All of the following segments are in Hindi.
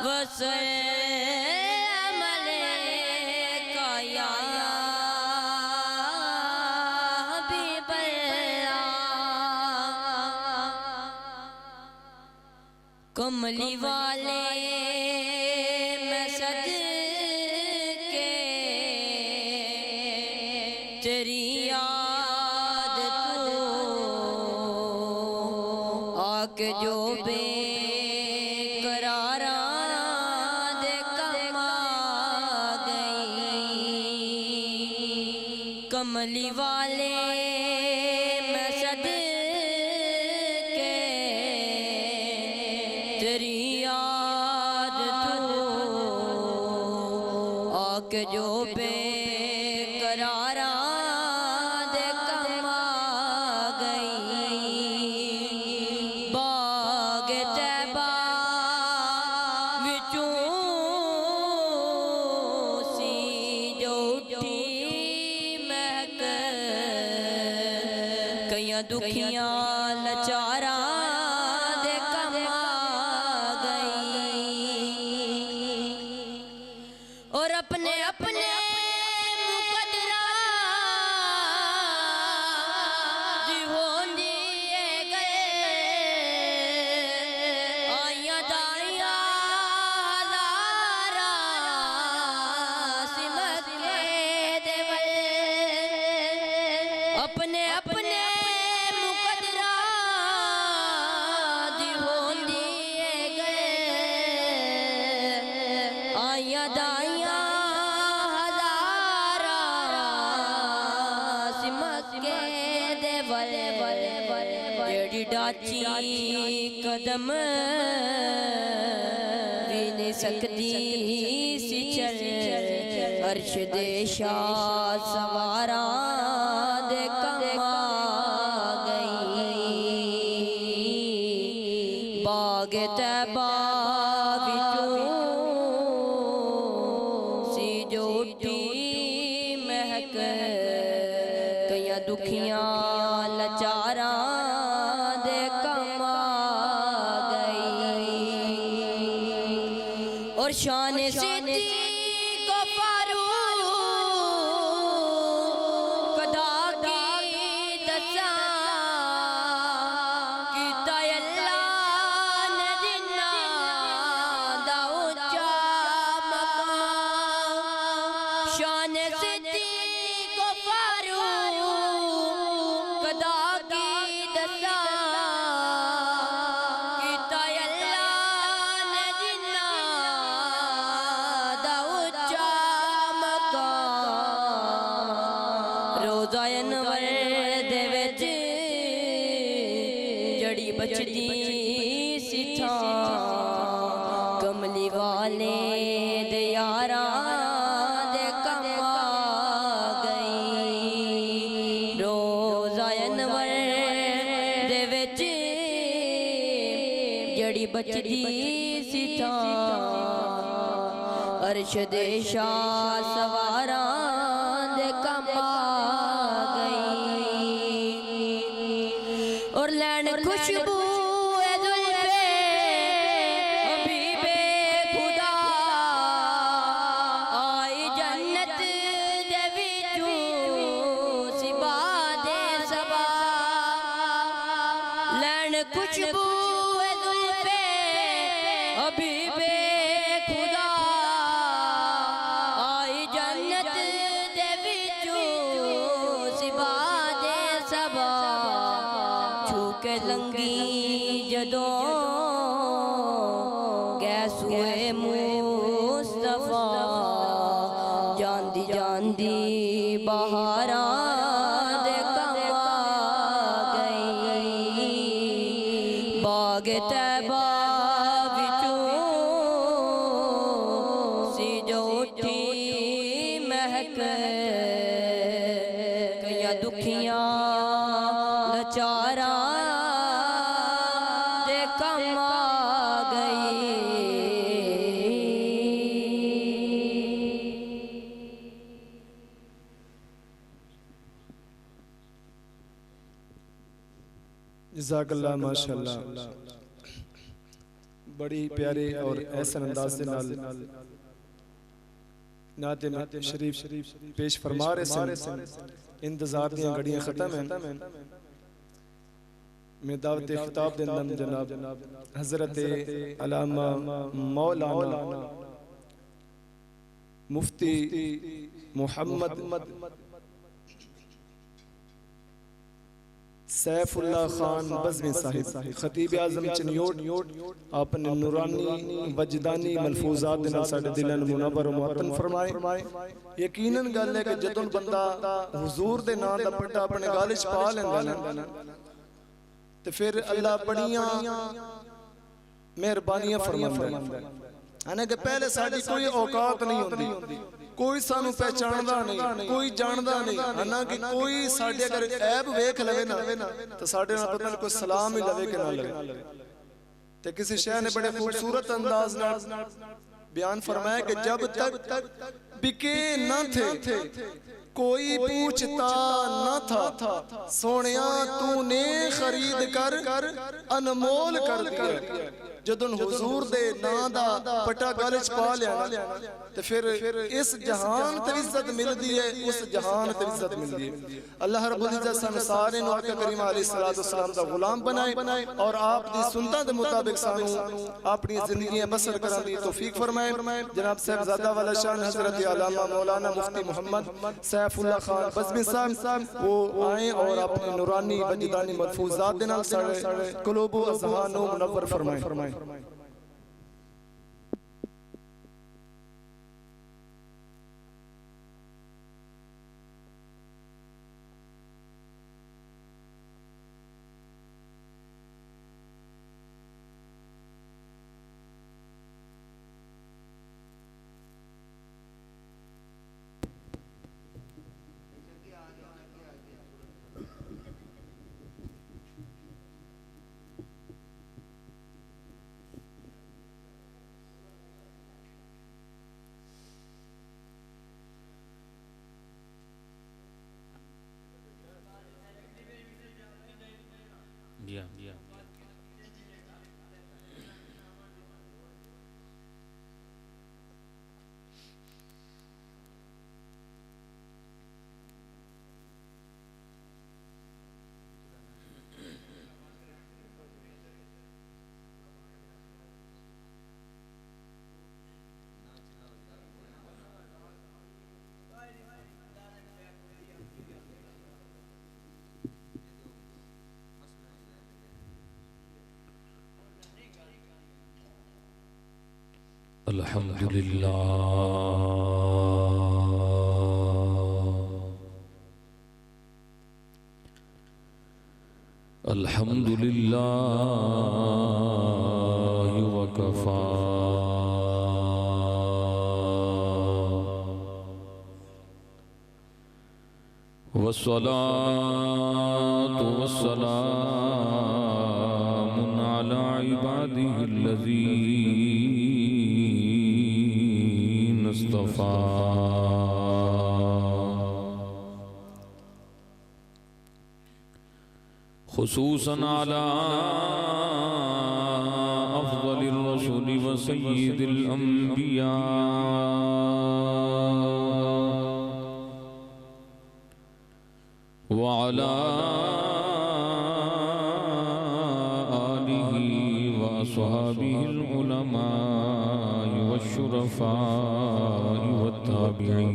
वसए अमले काया हबीबल्ला कमली वाले मैं सदके तेरी याद तू आके जो बेकरारा दे कमा गई कमली वाले मैं सदके तेरी याद तू आके जो बेकरारा दे कमा गई बाग तैबा विचों सी जो उठी महक कईयां दुखियां लाचारा दे कमा गई और अपने अपने मुकद्दरा दी होंदी गए आइयां दाइयां हज़ारा सिमत के देवल अपने अपने मुकद्दरा दी होंदी गए आइयां दाइयां जेड़ी डाची कदम भी नहीं सकती सी चल अर्श दे शाह सवारा दे कमा गई बाग तैबा विचों सी जो उठी महक कईयां दुखियां लाचारा दे कमा गई और शान सिद्दीक़ को फारूक कदा की दसा कीता अल्लाह ने जिन्ना दा उच्चा मकाम शान सिद्दीक़ को फारूक कदा की दसा कीता अल्लाह ने जिन्ना दा उच्चा मकाम रोज़ा अनवर दे विच जड़ी बचदी सी थां कमली वाले दे यारां दे कमा गई रोज़ा अनवर दे विच जड़ी बचदी सी थां अर्श दे शाह सवारा दे कमा गई और लैन खुशबू खुशबू जुल्फे हबीबे खुदा आई जन्नत दे विचों सिबा दे सबा छू के लंगी जदों गैसूए मुस्तफा जांदी जांदी बहारा दे कमा गई बाग तैबा विचों सी जो उठी महक कईयां दुखियां लाचारा दे कमा गई जज़ाकल्लाह माशाअल्लाह। बड़ी प्यारे और ऐसा अंदाज से नाते शरीफ पेश फरमा रहे सन। इंतजार दी घड़ियां खत्म हैं। मैं दावत खिताब देना जनाब हजरत अल्लामा मौलाना मुफ्ती मोहम्मद सैफुल्लाह खान बज़मी साहिब खतीब आज़म चनियोट अपने नूरानी वजदानी मलफूजात दे नाल साडे दिलां नूं मुनव्वर और मुअत्तन फरमाए। यकीनन गल है कि जदों बंदा हुजूर दे नाम दा पट्टा अपने गल च पा लैंदा ना ते फिर अल्लाह बड़ियां मेहरबानियां फरमांदा है। यानी कि पहले साडी कोई औकात नहीं होंदी, कोई सानू पहचानदा नहीं, कोई जानदा नहीं, ना कि कोई साडे अगर ऐब वेख लवे ना तो साडे नाल पता नहीं कोई सलाम ही लवे कि ना लवे। ते किसी शहर ने बड़े खूबसूरत अंदाज नाल बयान फरमाया कि जब तक बिके न थे कोई पूछता न था, सोनिया तूने खरीद कर अनमोल कर दिया। जदों हुजूर दे नां दा पट्टा गल च पा लिया ते फिर इस जहान ते इज्जत मिलदी है, उस जहान ते इज्जत मिलदी है। अल्लाह रब्बुल इज्जत सानू सारे नू आका करीम अलैहिस्सलातु वस्सलाम दा गुलाम बनाए और आप दी सुन्नत दे मुताबिक सानू अपनी जिंदगियां बसर करन दी तौफीक फरमाए। जनाब साहिबजादा वाला शान हजरत अल्लामा मौलाना मुफ्ती मोहम्मद सैफुल्लाह खान बज़मी साहब वो आए और अपने नूरानी वजदानी मलफूजात दे नाल साडे कुलूब व अज़हान नू मुनव्वर फरमाए। अल्हम्दुलिल्लाह वकफा वस्सलातु वस्सलामु अला इबादिहिल्लज़ीना इस्तफ़ा खुसूसन अला अफ़ज़लिर रसूल व सय्यिदिल अंबिया व अला आलिहि व अस्हाबिहिल उलमाइ वश्शुरफाइ वत्ताबिईन।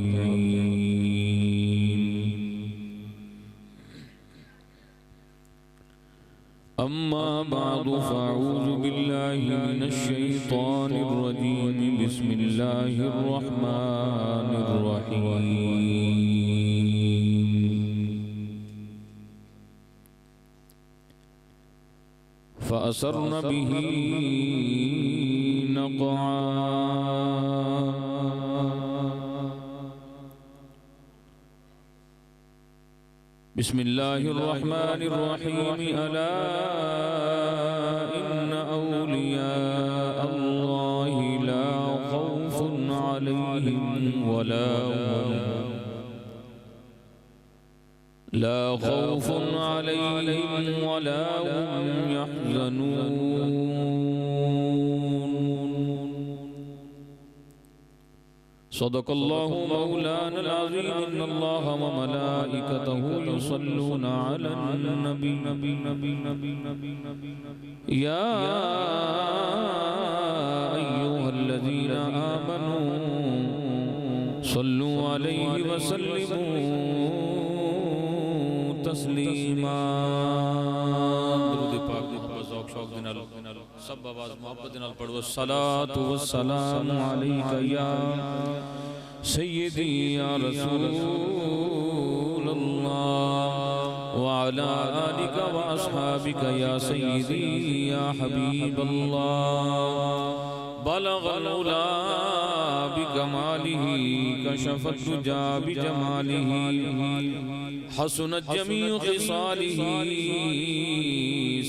अम्मा बादु फ़अऊज़ु बिल्लाहि मिनश शैतानिर रजीम। बिस्मिल्लाहिर रहमानिर रहीम। फ़असरन बिही नक़आ बिस्मिल्लाहिर्रहमानिर्रहीम। अला इन्न औलिया अल्लाहि ला खौफुन अलैहिम वला हुम यहज़नून। सदक़ल्लाहु मौलाना अल-अज़ीम इन्नल्लाह व मलाइकतहु युसल्लूना अलन नबी या अय्युहल्लज़ीना आमनू सल्लू अलैहि व सल्लिमू तस्लीमा। दुरूद पाक मोहब्बत ज़ौक़ शौक़ दे नाल सब आवाज़ मोहब्बत दे नाल पढ़ो। सलातु व सलामु अलैका या सय्यदी या रसूलल्लाह व अला आलिका व अस्हाबिका या सय्यदी या हबीबल्लाह। बलगल उला बिकमालिही कशफत दुजा बिजमालिही हसनत जमीउ खिसालिही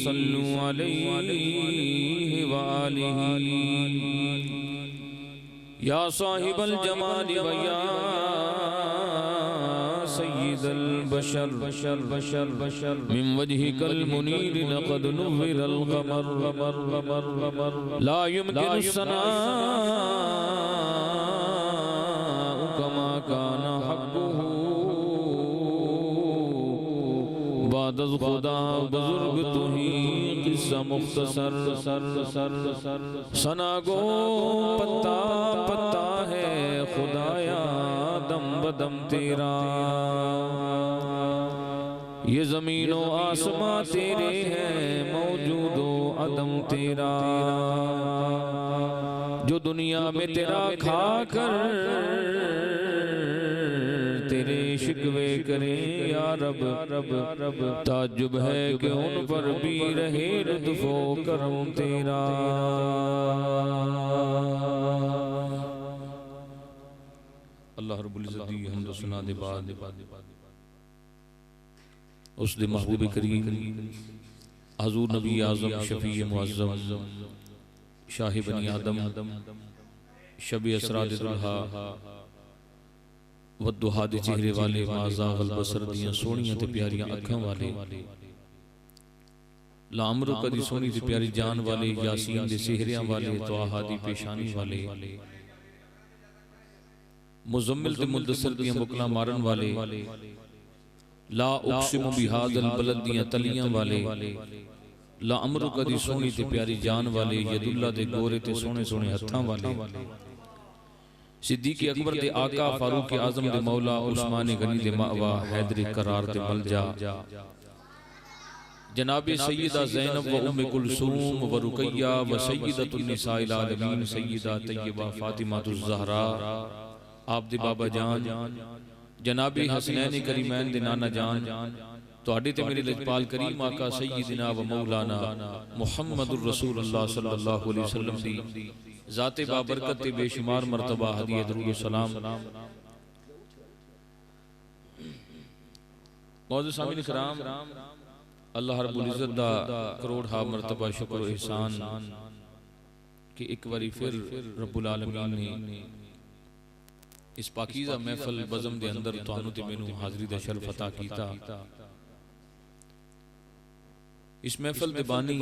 सल्लू अलैहि व आलिहि या साहिबल जमाल व या सय्यिदल बशर मिन वजहिकल मुनीर लक़द नुव्विरल क़मर ला युमकिनु सनाउ कमा काना हक़्क़ुहु बाद खुदा बुजुर्ग तुही किस्सा मुख्तसर सना गो पत्ता पत्ता है खुदाया दम बदम तेरा। ये ज़मीनो आसमां तेरे हैं मौजूदो अदम तेरा। जो दुनिया में तेरा खाकर तेरे शिकवे करे या रब ताज्जुब है कि उन पर भी रहे लुत्फ़ो करम तेरा। अल्लाह रब्बुल इज़्ज़त दी हम्द सुना दे बाद उस दे महबूब करीम हज़ूर नबी आज़म शफ़ी मुअज़्ज़म शाह बनी आदम शब असरा दुल्हा वद्दुहा दे चेहरे वाले माज़ाग़ल बसर दियां सोहणियां ते प्यारियां अखां वाले लामरू कदी सोहनी ते प्यारी जान वाले यासीन दे सेहरियां वाले तवाहा दी पेशानी वाले मुज़म्मिल ते मुद्दस्सिर दियां मुकला मारन वाले ला उक़सिमु बिहाज़ल बलद दियां तलियां वाले ला अमरू कदी सोहनी ते प्यारी जान वाले यदुल्ला दे गोरे ते सोहने सोहने हत्थां वाले सिद्दीक़ अकबर दे आका फारूक आज़म दे मौला उस्मान गनी दे मावा हैदर करार दे मलजा जनाब सय्यदा ज़ैनब व उम्मे कुलसूम व रुकैया व सय्यदतुन निसाइल आलमीन सय्यदा तय्यबा फातिमातुज़ ज़हरा आप दे बाबा जान जनाब हसनैन करीमैन दे नाना जान तुहाडे ते मेरे लजपाल करीम आका सय्यदना व मौलाना मुहम्मदुर रसूलुल्लाह सल्लल्लाहु अलैहि वसल्लम दी ज़ाते बाबरकत ते बेशुमार मर्तबा हदिया दरूद सलाम। मौजूद सामीन इकराम अल्लाह रब्बुल इज़्ज़त दा करोड़ हा मर्तबा शुक्र व एहसान कि एक बारी फिर रब्बुल आलमीन ने इस पाकीज़ा महफल बज़म दे अंदर तुहानू ते मैनू हाज़री दा शर्फ अता कीता। इस महफल दे बानी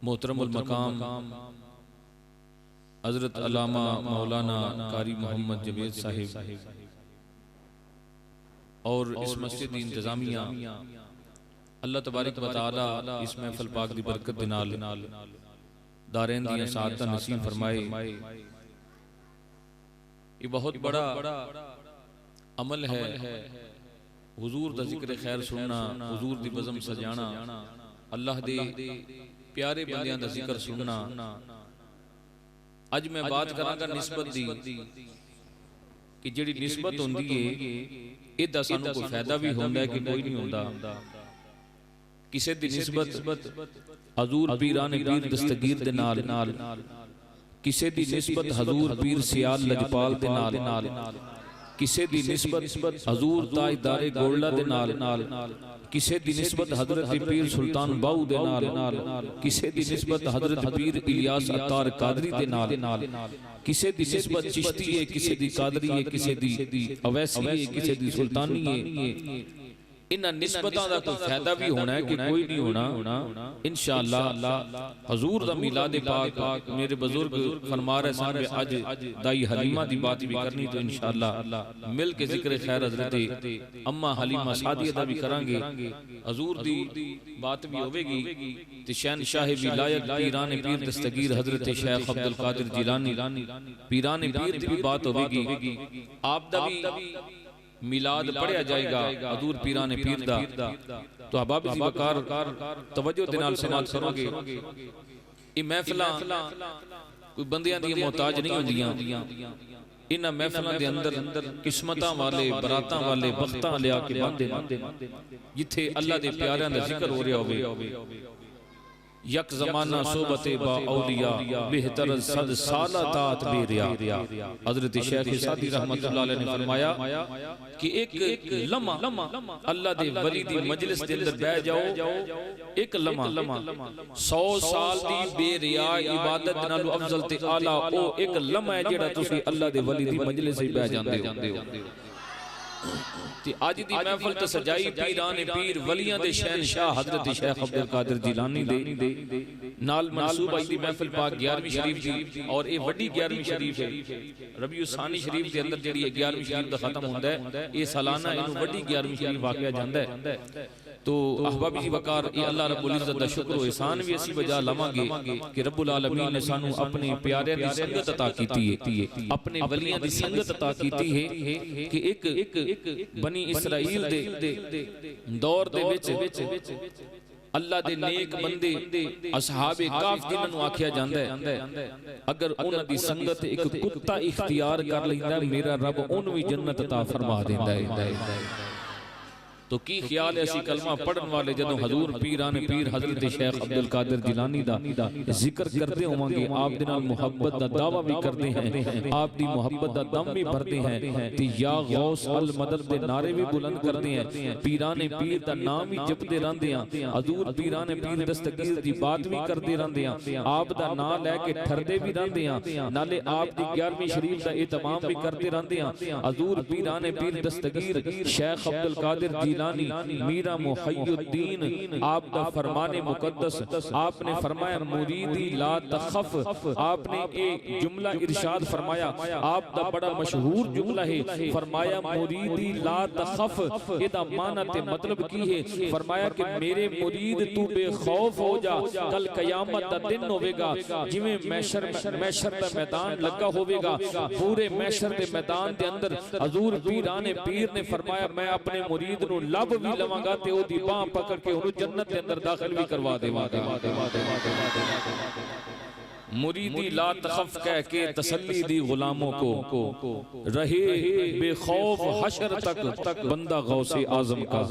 मोहतरमुल मकाम हज़रत अल्लामा मौलाना कारी मोहम्मद जवेद साहिब और इस मस्जिद की इंतजामिया अल्लाह तबारक व तआला इस महफल पाक दी बरकत दे नाल दारैन दी सादत नसीब फरमाए। ये बहुत बड़ा अमल है हुजूर दा जिक्र खैर सुनना, हुजूर दी बज़म सजाना, अल्लाह दे प्यारे बंदियां दा जिक्र सुनना। अज मैं बात करांगा निस्बत दी कि जिहड़ी निस्बत होंदी है इहदा सानू कोई फायदा भी होंदा है कि कोई नहीं होंदा। किसे दी निस्बत हजूर पीरान पीर दस्तगीर दे नाल, किसे दी निस्बत हजूर पीर सियाल लजपाल दे नाल, किसे दी निस्बत हजूर ताजदारे गोल्डा दे नाल, किसे दी निस्बत हजरत पीर सुल्तान बाऊ दे नाल, किसे दी निस्बत हजरत पीर इलियास अत्तार कादरी दे नाल, किसे दी निस्बत चिश्ती है, किसे दी कादरी है, किसे दी अवैसी है, किसे दी सुल्तानी है। इन्हां निस्बतां दा कोई फायदा भी होना है कि कोई नहीं होना। इंशाअल्लाह हजूर दा मिलाद पाक मेरे बुजुर्ग फरमा रहे सन आज दाई हलीमा दी बात भी करनी, तो इंशाअल्लाह मिल के जिक्र खैर हजरत अम्मा हलीमा सादिया दा भी करांगे, हजूर दी बात भी होवेगी ते शहनशाह विलायत पीरान पीर दस्तगीर हजरत शेख अब्दुल कादिर जिलानी पीरान पीर दी भी बात होवेगी। आप दा भी मिलाद पढ़िया जाएगा हजूर पीरान पीर दा। तो अहबाब जी वकार तवज्जो दे नाल समात करोगे। ये महफिलां कोई बंदियां दी मोहताज नहीं होंदियां, इन्हां महफिलां दे अंदर किस्मतां वाले बरातां वाले बख्तां लिया के बांधे जिथे अल्लाह दे प्यारियां दा जिक्र हो रहा होवे। यक जमाना सोबते बा औलिया बेहतर सद साला तात बेरिया। हजरत शेख सादी रहमतुल्लाह अलैह ने फरमाया कि एक लम्हा अल्लाह दे वली दी मजलिस दे अंदर बैठ जाओ, एक लम्हा 100 साल दी बेरिया इबादत नालों अफजल ते आला ओ एक लम्हा है जेड़ा तुसी अल्लाह दे वली दी मजलिस च बैठ जांदे हो। ते आज दी महफिल तो सजाई पीरान पीर वलियां दे शहनशाह हजरत शेख अब्दुल कादिर जिलानी दे नाल मंसूब आई दी महफिल पाक 11वीं शरीफ दी, और ये वड्डी 11वीं शरीफ है। रबीउल सानी शरीफ दे अंदर जेड़ी 11वीं शरीफ दा खत्म होंदा है, ये सालाना इनु वड्डी 11वीं शरीफ वाकया जांदा है। तो अहबाबी जी वकार ये अल्लाह रब्बुल इज्जत दा शुक्र व एहसान भी असी बजा लवांगे कि रब्बुल आलमीन ने सानू अपने प्यारे दी संगत अता कीती है, अपने वलियां दी संगत अता कीती है कि एक बनी इसराइल दे दौर दे विच अल्लाह दे नेक बंदे असहाबे काफ जिन्हां नूं आखिया जांदा है, अगर उन्हां दी संगत एक कुत्ता इख्तियार कर लैंदा मेरा रब उन्हूं भी जन्नत अता फरमा देंदा है। तो की ख्याल है असी कलमा पढ़न वाले जदों हजूर पीरान पीर हजरत शेख अब्दुल कादिर जिलानी दा जिक्र करते होवांगे, आप दे नाल मुहब्बत दा दावा भी करते हैं, आप दी मुहब्बत दा दम भी भरते हैं ते या गौस अल मदद दे नारे भी बुलंद करते हैं, पीरान पीर दा नाम भी जपते रहंदे हैं, हजूर पीरान पीर दस्तगीर दी बात भी करते रहंदे हैं, आप दा नाम लेके ठरदे भी रहंदे हैं, नाले आप दी 11वीं शरीफ दा एहतमाम भी करते रहंदे हैं। हजूर पीरान पीर दस्तगीर शेख अब्दुल कादिर मीरा मुहय्युद्दीन आप दा फरमाने मुकद्दस आपने फरमाया मुरीदी ला तखफ, आपने एक जुमला इरशाद फरमाया, आप दा बड़ा मशहूर जुमला है, फरमाया मुरीदी ला तखफ। एदा माना ते मतलब की है, फरमाया कि मेरे मुरीद तू बेखौफ हो जा, कल कयामत दा दिन होवेगा जिवें मैशर दा मैदान लगा होवेगा, पूरे मैशर दे मैदान दे अंदर हजूर पीरान पीर ने फरमाया मैं अपने मुरीद नूं लब भी लवांगा ते ओदी बाह पकड़ के उन्हें जन्नत के अंदर दाखिल भी करवा देवांगा। मुरीदी ला तखफ कह के तसल्ली दी गुलामों को, रहे बेखौफ हशर तक बंदा गौसे आजम का।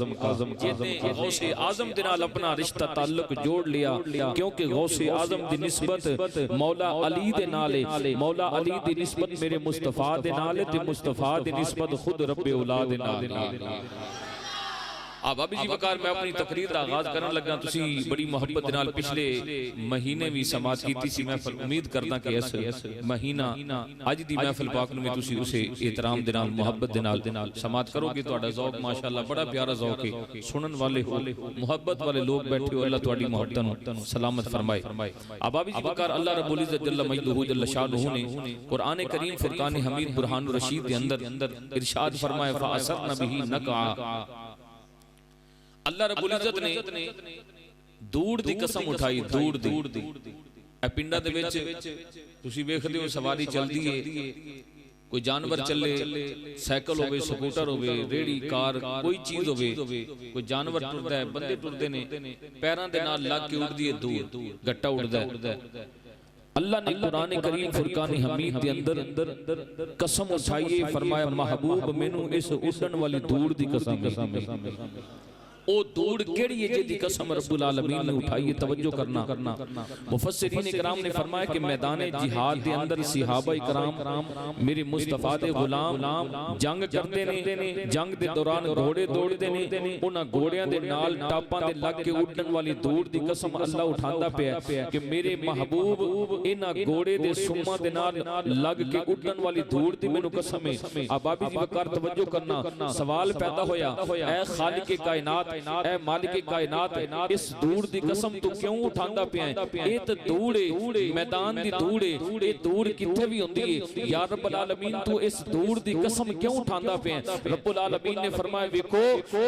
गौसे आजम दे नाल अपना रिश्ता ताल्लुक जोड़ लिया, क्योंकि गौसे आजम दी निस्बत मौला अली दे नाल है, मौला अली दी निस्बत मेरे मुस्तफा दे नाल है ते मुस्तफा दी निस्बत खुद रब्बे औला दे नाल है। अहबाबी जी वकार मैं अपनी तकरीर दा आगाज करन लगा, तुसी बड़ी मोहब्बत दे नाल पिछले महीने भी समात कीती सी, मैं उम्मीद करदा कि इस महीना अज दी महफिल पाक नूं तुसी उसे एहतराम दे नाल मुहब्बत दे नाल समात करोगे। तुहाडा ज़ौक माशाअल्लाह बड़ा प्यारा ज़ौक है, सुनन वाले हो मुहब्बत वाले लोग बैठे हो, अल्लाह तुहाडी मोहब्बत नूं सलामत फरमाए। अहबाबी जी वकार अल्लाह रब्बुल इज्जत जल्ल मजदुहु जल्ल शानुहु ने कुरान करीम फुरकान हमीद बुरहानुर रशीद के अंदर इरशाद फरमाया फअसरना बिही नक़आ। अल्लाह रब्बुल इज्जत ने दूड़ दी कसम उठाई, दूड़ दी पिंडा दे विच तुसी वेखदे हो सवारी चलदी है, कोई जानवर चले, साइकिल होवे, स्कूटर होवे, रेड़ी कार कोई चीज होवे, कोई जानवर टुरदा है, बंदे टुरदे ने, पैरां दे नाल लग के उड़दी है दूर, गट्टा उड़दा है। अल्लाह ने कुरान करीम फुरकान हमीद के अंदर कसम उठाई, फरमाया महबूब मैनू इस उड़न वाली दूड़ दी कसम ओ दूड़ केड़ी है जिहदी कसम रब्बुल आलमीन ने उठाई है। तवज्जो करना। मुफस्सिरीन इकराम ने फरमाया कि मैदान जिहाद के अंदर सहाबा इकराम मेरे मुस्तफा दे गुलाम जंग करते ने। जंग दे दौरान घोड़े दौड़ते ने। उन्हां घोड़ियां दे नाल टापां दे लग के उड़न वाली दूड़ दी कसम अल्लाह उठांदा पिया कि मेरे महबूब इन्हां घोड़े दे सुम्मां दे नाल लग के उड़न वाली दूड़ दी मैनू कसम है। अबाबी जी वकार तवज्जो करना। सवाल पैदा होया, ऐ खालिक कायनात, ऐ मालिक कायनात, इस दूड़ दी कसम तू क्यों उठांदा पिया है? ये तो दूड़ है, मैदान दी दूड़ है। ये दूड़ किथे भी हुंदी है या रब्बुल आलमीन तू इस दूड़ दी कसम क्यों उठांदा पिया है? रब्बुल आलमीन ने फरमाया वेखो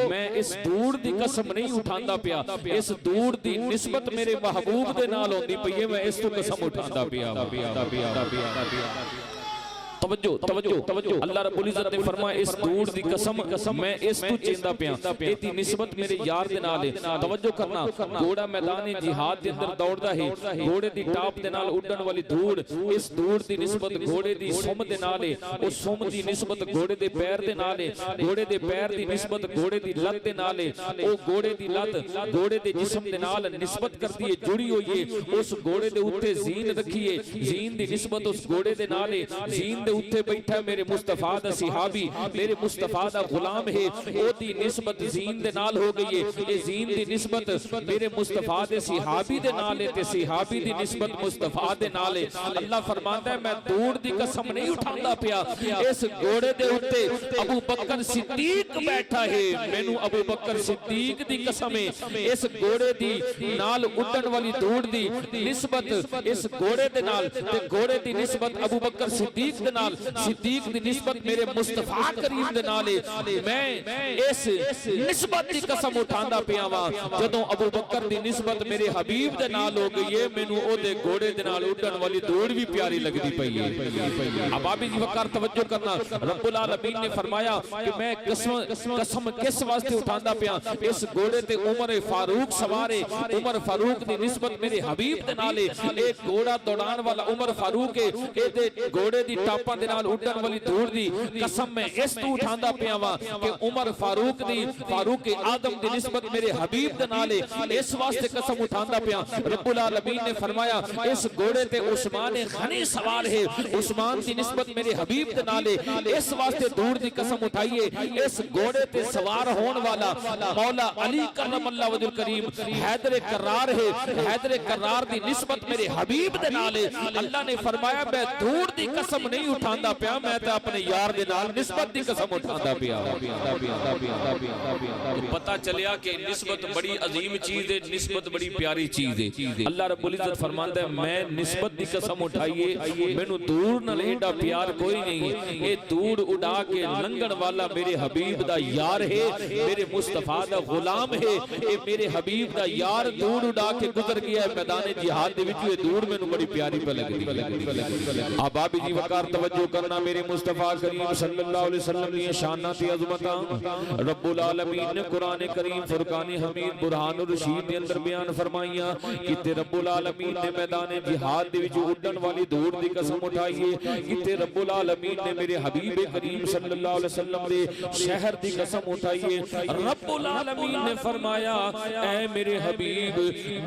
मैं इस दूड़ दी कसम नहीं उठांदा पिया, इस दूड़ दी निस्बत मेरे महबूब दे नाल होंदी पई है, मैं इस तो कसम उठांदा पिया। तवज्जो अल्लाह रब्बुल इज्जत ने फरमाया इस दूड़ दी कसम मैं इस तू चेंदा पिया, एदी निस्बत मेरे यार दे नाल है। तवज्जो करना। घोड़ा मैदान जिहाद दे अंदर दौड़दा है, घोड़े दी टाप दे नाल उड़न वाली धूड़, इस धूड़ दी निस्बत घोड़े दी सुम दे नाल है, उस सुम दी निस्बत घोड़े दे पैर दे नाल है, घोड़े दे पैर दी निस्बत घोड़े दी लत दे नाल है, ओ घोड़े दी लत घोड़े दे जिस्म दे नाल निस्बत करदी है, जुड़ी हुई है। उस घोड़े दे उत्ते जीन रखी है, जीन दी निस्बत उस घोड़े दे नाल है, जीन उत्ते बैठा मेरे मुस्तफा दा सहाबी, मेरे मुस्तफा दा गुलाम है, ओदी निस्बत जीन दे नाल हो गई है। ये जीन दी निस्बत मेरे मुस्तफा दे सहाबी दे नाल है ते सहाबी दी निस्बत मुस्तफा दे नाल है। अल्लाह फरमांदा है मैं दूड़ दी कसम नहीं उठांदा पिया, इस घोड़े दे उत्ते अबू बकर सिद्दीक बैठा है, मैनू अबू बकर सिद्दीक दी कसम है। इस घोड़े दी नाल उड़न वाली दूड़ दी निस्बत इस घोड़े दे नाल ते घोड़े दी निस्बत अबू बकर सिद्दीक दे नाल, सिद्दीक दी निस्बत मेरे मुस्तफा करीम दे नाल है। मैं इस निस्बत दी कसम उठांदा पिया वा जदों अबू बकर दी निस्बत मेरे हबीब दे नाल हो गई है, मैनू ओदे घोड़े दे नाल उड़न वाली दौड़ भी प्यारी लगदी पई है। अबाबी जी वकार तवज्जो करना। रब्बुल आलमीन ने फरमाया कि मैं कसम किस वास्ते उठांदा पिया, इस घोड़े ते उमर फारूक सवार है, उमर फारूक दी निस्बत मेरे हबीब दे नाल है। एक घोड़ा दौड़ान वाला उमर फारूक है, एदे घोड़े दी टापां दे नाल उड़न वाली धूड़ दी कसम मैं इस तू उठांदा पिया वा कि उमर फारूक दी फारूक आदम दी निस्बत मेरे हबीब दे नाल है, इस वास्ते कसम उठांदा पिया। रब्बुल आलमीन ने फरमाया इस घोड़े ते उस्मान गनी सवार है, उस्मान दी निस्बत मेरे हबीब दे नाल है, इस वास्ते धूड़ दी कसम उठाइए। इस घोड़े ते सवार होने वाला मौला अली करमल्लाहु वजहुल करीम हैदर करार है, हैदर करार दी निस्बत मेरे हबीब दे नाल है। अल्लाह ने फरमाया मैं धूड़ दी कसम नहीं उठांदा पिया, मैं तो अपने यार दे नाल निस्बत दी कसम उठांदा पिया। तो पता चलिया कि निस्बत बड़ी अजीम चीज है, निस्बत बड़ी प्यारी चीज है। अल्लाह रब्बुल इज्जत फरमांदा है मैं निस्बत दी कसम उठाइए, मैनू दूर नाल एडा प्यार कोई नहीं है। ये दूर उड़ा के लंघण वाला मेरे हबीब दा यार है, मेरे मुस्तफा दा गुलाम है। ये मेरे हबीब दा यार दूर उड़ा के गुजर गया है मैदान जिहाद दे विच, ये दूर मैनू बड़ी प्यारी पे लगदी। अबाबी जी वकार तवज्जो करना। मेरे मुस्तफा करीम सल्लल्लाहु अलैहि वसल्लम दी शानां ते अज़मतां रब्बुल आलमीन ने कुरान करीम फुरकान हमीद बुरहानुर रशीद दे अंदर बयान फरमाइयां कि ते रब्बुल आलमीन ने मैदान जिहाद दे विच उड़न वाली धूड़ दी कसम उठाई है, कि ते रब्बुल आलमीन ने मेरे हबीब करीम सल्लल्लाहु अलैहि वसल्लम दे शहर दी कसम उठाई है। रब्बुल आलमीन ने फरमाया ऐ मेरे हबीब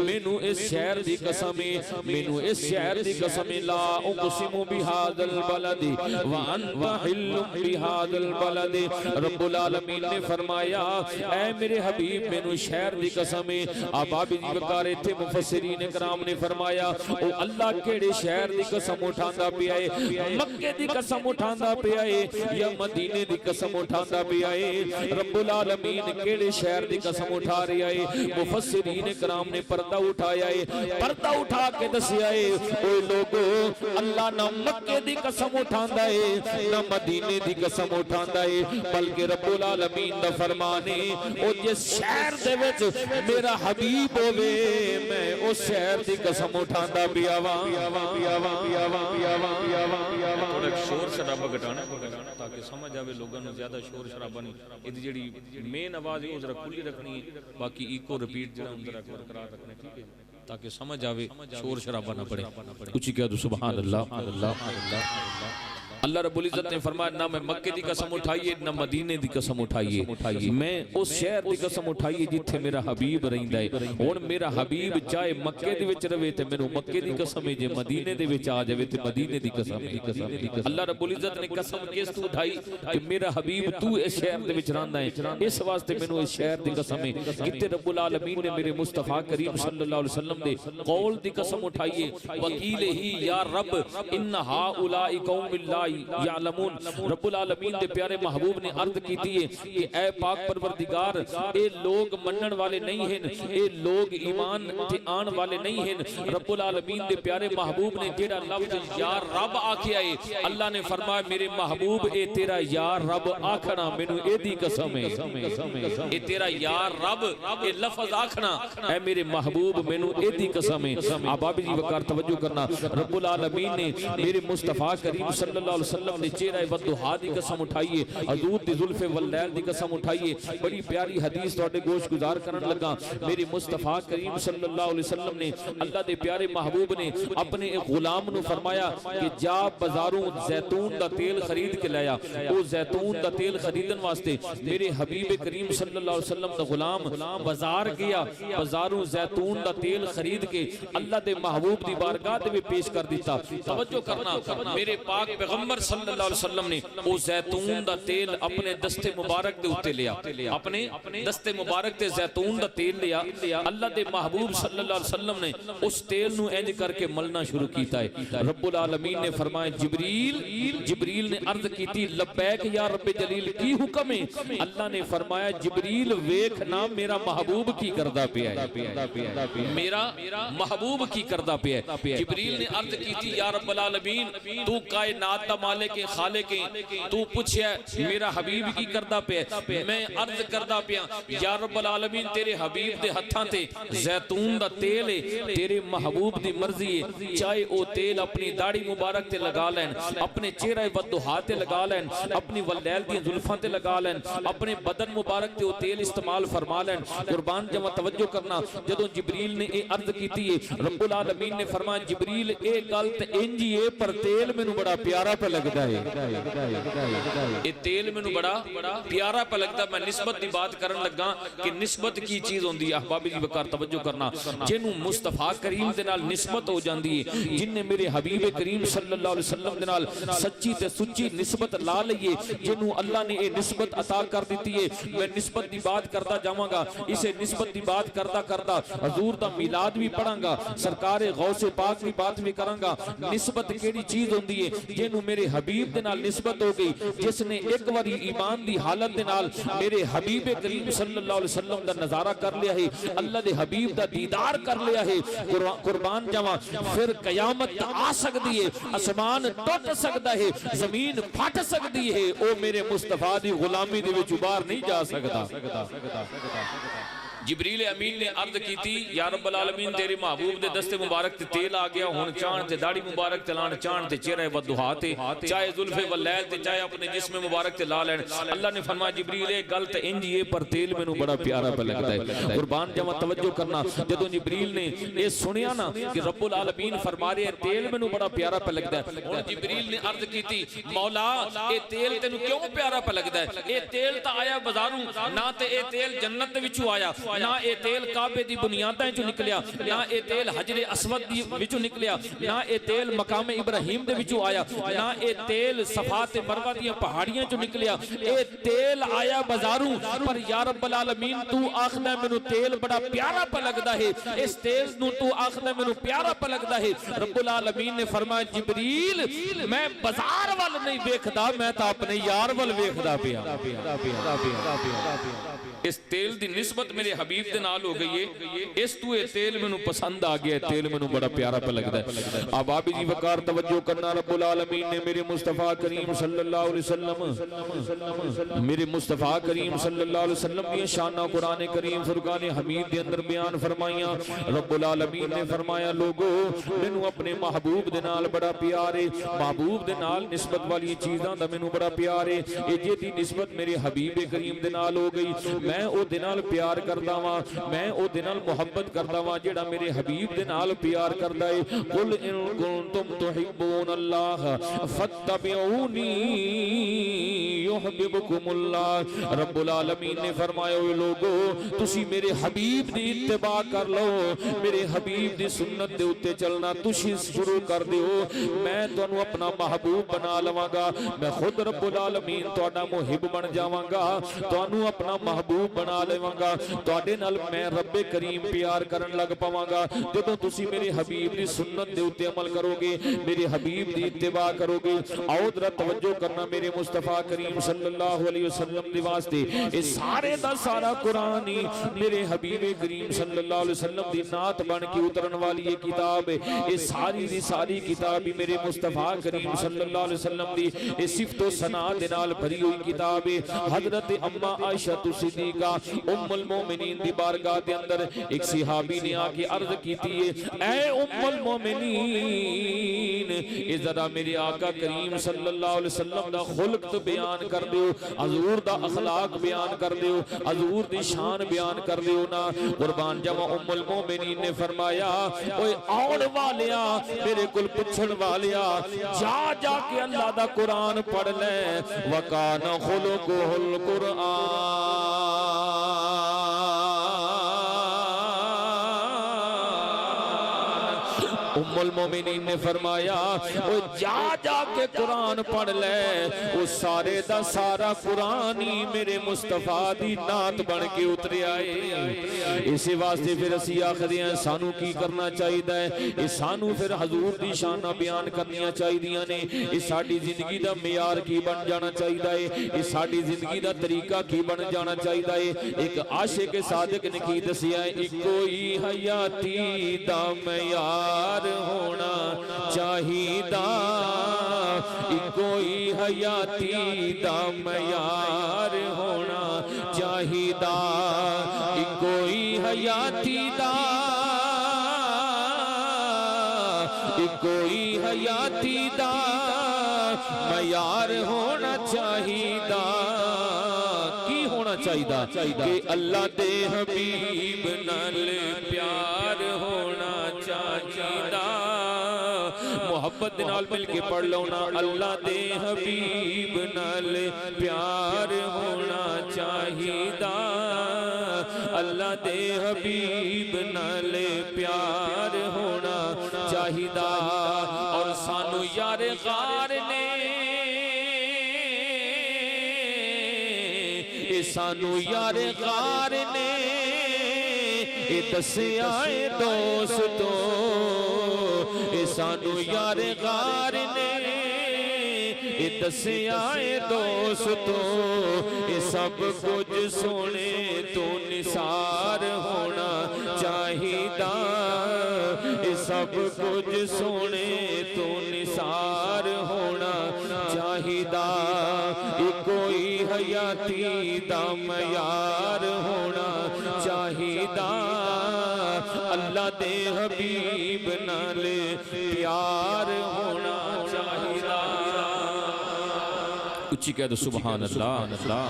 मैनू इस शहर दी कसम है, मैनू इस शहर दी कसम ला उक़सिमु बिहादल बलदी व अंत हिल्लु बिहादल बलदी। रब्बुल आलमीन ने फरमाया ऐ मेरे हबीब मैनू शहर दी कसम है। अबाबी जी वकार इत्थे मुफस्सिरीन इकराम ने फरमाया ओ अल्लाह केड़े शहर दी कसम उठांदा पिया है, मक्के दी कसम उठांदा पिया है या मदीने दी कसम उठांदा पिया है? रब्बुल आलमीन केड़े शहर दी कसम उठा रहा है? मुफस्सिरीन इकराम ने पर्दा उठाया है, पर्दा उठा के दसिया है ओ लोगो अल्लाह ना मक्के दी कसम उठांदा है ना मदीने दी कसम उठांदा है, बल्कि रब्बुल आलमीन दा फरमान है ओ जिस शहर दे विच मेरा हबीब होवे मैं उस शहर दी कसम उठांदा पिया वा। थोड़ा शोर शराबा घटाना ताकि समझ आवे लोगों को, ज्यादा शोर शराबा नहीं, इहदी जेहड़ी मेन आवाज है वो जरा खुली रखनी है, बाकी इको रिपीट जरा जरा बरकरार रखना, ठीक है, ताकि समझ आवे शोर शराबा ना पड़े। कुछ कह दो सुभान अल्लाह। अल्लाह रब्बुल इज्जत ने फरमाया ना मैं मक्के दी कसम उठाइए ना मदीने दी कसम उठाइए, मैं उस शहर दी कसम उठाइए जिथे मेरा हबीब रहिंदा है। हुण मेरा हबीब चाहे मक्के दे विच रहे ते मैनू मक्के दी कसम है, जे मदीने दे विच आ जावे ते मदीने दी कसम है। अल्लाह रब्बुल इज्जत ने कसम किस तू उठाई कि मेरा हबीब तू इस शहर दे विच रहंदा है, इस वास्ते मैनू इस शहर दी कसम है। किते रब्बुल आलमीन ने मेरे मुस्तफा करीम सल्लल्लाहु अलैहि वसल्लम दे कौल दी कसम उठाई है। वकील ही या रब इन्न हाउलाई कौमुल ला यालमून। रब्बुल आलमीन दे प्यारे महबूब ने अर्ज कीती है कि ऐ पाक परवरदिगार, ए लोग मनण वाले नहीं हैं, ए लोग ईमान ते आन वाले नहीं हैं। रब्बुल आलमीन दे प्यारे महबूब ने जेड़ा लफ्ज या रब आखिया है, अल्लाह ने फरमाया मेरे महबूब ए तेरा या रब आखना मैनू एदी कसम है, ए तेरा या रब ए लफ्ज आखना ऐ मेरे महबूब मैनू एदी कसम है। आबाबी जी वकार तवज्जो करना, रब्बुल आलमीन ने मेरे मुस्तफा करीम सल्लल्लाहु अलैहि वसल्लम ने चेहरा वद्दुहा दी कसम उठाई है, हजूर दी जुल्फे वल्लैल दी कसम उठाई है। बड़ी प्यारी हदीस तोड़े गोश गुजार करन लगा। मेरे मुस्तफा करीम सल्लल्लाहु अलैहि वसल्लम ने अल्लाह दे प्यारे महबूब ने अपने एक गुलाम नु फरमाया कि जा बाजारों जैतून दा तेल खरीद के लाया। वो जैतून दा तेल खरीदन वास्ते मेरे हबीब करीम सल्लल्लाहु अलैहि वसल्लम दा गुलाम बाजार गया, बाजारों जैतून दा तेल खरीद के अल्लाह दे महबूब दी बारगाह दे विच पेश कर दिता। तवज्जो करना, मेरे पाक पैगंबर सल्लल्लाहु अलैहि वसल्लम ने वो जैतून दा तेल अपने दस्ते मुबारक दे उत्ते लिया, अपने दस्ते मुबारक ते जैतून दा तेल लिया। अल्लाह दे महबूब सल्लल्लाहु अलैहि वसल्लम ने उस तेल नु इंज करके मलना शुरू कीता है। रब्बुल आलमीन ने फरमाया जिब्रील ने अर्ज कीती लब्बैक या रब्बे जलील, की हुक्म है? अल्लाह ने फरमाया जिब्रील वेख ना मेरा महबूब की करदा पिया है, मेरा महबूब की करदा पिया है। जिब्रील ने अर्ज कीती या रब्बुल आलमीन तू कायनात दा मालिक है, खालिक है, तू पूछया मेरा हबीब की करदा पिया? मैं अर्ज करदा पिया या रब्बुल आलमीन तेरे हबीब दे हत्थां ते जैतून दा तेल है, तेरे महबूब दी मर्जी है, चाहे ओ तेल अपनी दाढ़ी मुबारक ते लगा लैन, अपने चेहरे वद्दुहा ते लगा लैन, अपनी वलैल दी जुल्फां ते लगा लैन, अपने बदन मुबारक ते ओ तेल इस्तेमाल फरमा लैन। कुर्बान जमा तवज्जो करना, जदों जिब्रील ने ए अर्ज कीती है रब्बुल आलमीन ने फरमाया जिब्रील ए गल ते इंज ही है, पर तेल मैनू बड़ा प्यारा पे लगदा है, ये तेल मैनू बड़ा प्यारा पे लगदा। मैं निस्बत की बात करन लगा कि निस्बत की चीज होंदी है। अहबाबी जी वकार तवज्जो करना, जिन्नू मुस्तफा करीम दे नाल निस्बत हो जांदी है, जिन्ने मेरे हबीब करीम सल्लल्लाहु अलैहि वसल्लम दे नाल सच्ची ते सुच्ची निस्बत ला लईए, जिन्नू अल्लाह ने ये निस्बत अता कर दी है। मैं निस्बत की बात करता जावांगा, इसे निस्बत की बात करता करता हजूर दा मिलाद भी पढ़ांगा, सरकार गौसे पाक की बात भी करांगा। निस्बत केड़ी चीज होंदी है? जिन्नू मेरे हबीब दे नाल निस्बत हो गई, जिसने एक बारी ईमान दी हालत दे नाल मेरे हबीब करीम सल्लल्लाहु अलैहि वसल्लम दा नजारा कर लिया है, अल्लाह दे हबीब दा दीदार कर लिया है। कुर्बान जावा, फिर कयामत आ सकती है, आसमान टूट सकता है, जमीन फट सकती है, ओ मेरे मुस्तफा दी गुलामी दे विच बाहर नहीं जा सकता। जिब्रील अमीन ने अर्ज की थी या रब्बुल आलमीन तेरे महबूब दे दस्ते मुबारक ते तेल आ गया, हुण चाण ते दाढ़ी मुबारक ते लाण, चाण ते चेहरे वद्दुहा ते, चाहे जुल्फे वलैल ते चाहे अपने जिस्म मुबारक ते ला लैण। अल्लाह ने फरमाया जिब्रील ये गल ते इंज ही है, पर तेल मैनू बड़ा प्यारा पे लगदा है। कुर्बान जावा तवज्जो करना, जदों जिब्रील ने ये सुनिया ना कि रब्बुल आलमीन फरमा रहे तेल मैनू बड़ा प्यारा पे लगदा है, हुण जिब्रील ने अर्ज की थी मौला ये तेल तेनू क्यों प्यारा पे लगदा है? ये तेल तां आया बाजारों, ना ते ये तेल जन्नत दे विचों आया, ना ये तेल काबे दी बुनियादां चों निकलिया, ना ये तेल हजरे अस्वद दी विचों निकलिया, ना ये तेल मकाम इब्राहिम दे विचों आया, ना ये तेल सफा ते मरवा दी पहाड़ियां चों निकलिया। ये तेल आया बाजारों, पर या रब्बुल आलमीन तू आखदा मैनू तेल बड़ा प्यारा पे लगदा है, इस तेल नू तू आखदा मैनू प्यारा पे लगदा है। रब्बुल आलमीन ने फरमाया जिब्रील मैं बाजार वाल नहीं वेखदा, मैं तां अपने यार वाल वेखदा पिया। इस तेल दी निस्बत मेरे हबीब दे नाल हो गई है, इस तू ये तेल मैनू पसंद आ गया, तेल मैनू बड़ा प्यारा पे लगदा है। अब आप जी वकार तवज्जो करना, रब्बुल आलमीन ने मेरे मुस्तफा करीम सल्लल्लाहु अलैहि वसल्लम, मेरे मुस्तफा करीम सल्लल्लाहु अलैहि वसल्लम दी शाना कुरान करीम फुरकान हमीद दे अंदर बयान फरमाइयां। रब्बुल आलमीन ने फरमाया लोगो मैनू अपने महबूब दे नाल बड़ा प्यार है, महबूब दे नाल निस्बत वाली चीज़ां दा मैनू बड़ा प्यार है। ये जेदी निस्बत मेरे हबीब करीम दे नाल हो गई, मैं ਉਹਦੇ ਨਾਲ ਪਿਆਰ ਕਰਦਾ ਵਾਂ मैं ਉਹਦੇ ਨਾਲ ਮੁਹੱਬਤ ਕਰਦਾ ਵਾਂ ਜਿਹੜਾ ਮੇਰੇ ਹਬੀਬ ਦੇ ਨਾਲ ਪਿਆਰ ਕਰਦਾ ਏ ਕੁਲ ਇਨ ਕੁੰਤੁਮ ਤੁਹਿਬੂਨ ਅੱਲਾਹ फत्तबिऊनी युहब्बुकुमुल्लाह रब्बुल आलमीन ने फरमाया ओ लोगो तुसी मेरे हबीब दी इत्तिबा कर लो मेरे हबीब दी सुन्नत दे उत्ते चलना तुसी शुरू कर दिओ मैं तुहानू अपना महबूब बना लवांगा मैं खुद रब्बुल आलमीन तुहाडा मुहिब बन जावांगा तुहानू अपना महबूब बना लवांगा तुहाडे नाल मैं रब्बे करीम प्यार करन लग पावांगा जदों तुसी मेरे हबीब दी सुन्नत दे उत्ते अमल करोगे मेरे हबीब दी इत्तिबा करोगे आओ जरा तवज्जो करना मेरे मुस्तफा करीम सल्लल्लाहु अलैहि वसल्लम दे वास्ते ये सारे दा सारा कुरान ही मेरे हबीब करीम सल्लल्लाहु अलैहि वसल्लम दी नात बन के उतरन वाली ये किताब है ये सारी दी सारी किताब ही मेरे मुस्तफा करीम सल्लल्लाहु अलैहि वसल्लम दी ये सिफत व सना दे नाल भरी हुई किताब है हजरत अम्मा आयशा सिद्दीका उम्मुल मोमिनीन दी बारगाह दे अंदर एक सहाबी ने आके अर्ज कीती है ऐ उम्मुल मोमिनीन ये जरा मेरे आका करीम सल्लल्लाहु अलैहि वसल्लम दा खुल्क तो बयान कर दियो हजूर दा अखलाक बयान कर दियो हजूर दी शान बयान कर दियो ना कुर्बान जावा उम्मुल मोमिनीन ने फरमाया ओए आउण वालिया मेरे कुल पुछण वालिया जा जा के अल्लाह दा कुरान पढ़ ले वकाना खुलुकुल कुरान उम्मुल मोमिनीन ने फरमाया ओ जा जा के कुरान पढ़ ले वो सारे दा सारा कुरान ही मेरे मुस्तफा दी नात बन के उतरिया है इसी वास्ते फिर असी आखदे हैं सानू की करना चाहिदा है ये सानू फिर हजूर दी शाना बयान करनियां चाहिदियां ने ये साडी जिंदगी दा मियार की बन जाना चाहिदा है ये साडी जिंदगी दा तरीका की बन जाना चाहिदा है एक आशिक सादिक ने की दसिया इको ही हयाती दा मियार होना चाहिदा कोई हयाती दा मयार होना चाहिदा कोई हयाती दा कोई हयाती दा मयार होना चाहिदा की होना चाहिदा कि अल्लाह दे हबीब नाल प्यार होना चाहिदा मोहब्बत नाल मिल के पढ़ लो ना अल्लाह दे हबीब नाल प्यार होना चाहिदा अल्लाह दे हबीब नाल प्यार होना चाहिदा और सानू यार गार ने सानू यार गार ने दसिया दोस्तों सानू यार गार ने दसिया दोस्तों ये सब कुछ सोने तो निसार होना चाहिदा ये सब कुछ सोने तो निसार होना चाहिदा कोई हयाती दा मयार होना चाहिदा अल्लाह दे हबीब नाल प्यार होना चाहिदा उच्ची कह दो सुभान अल्लाह अल्लाह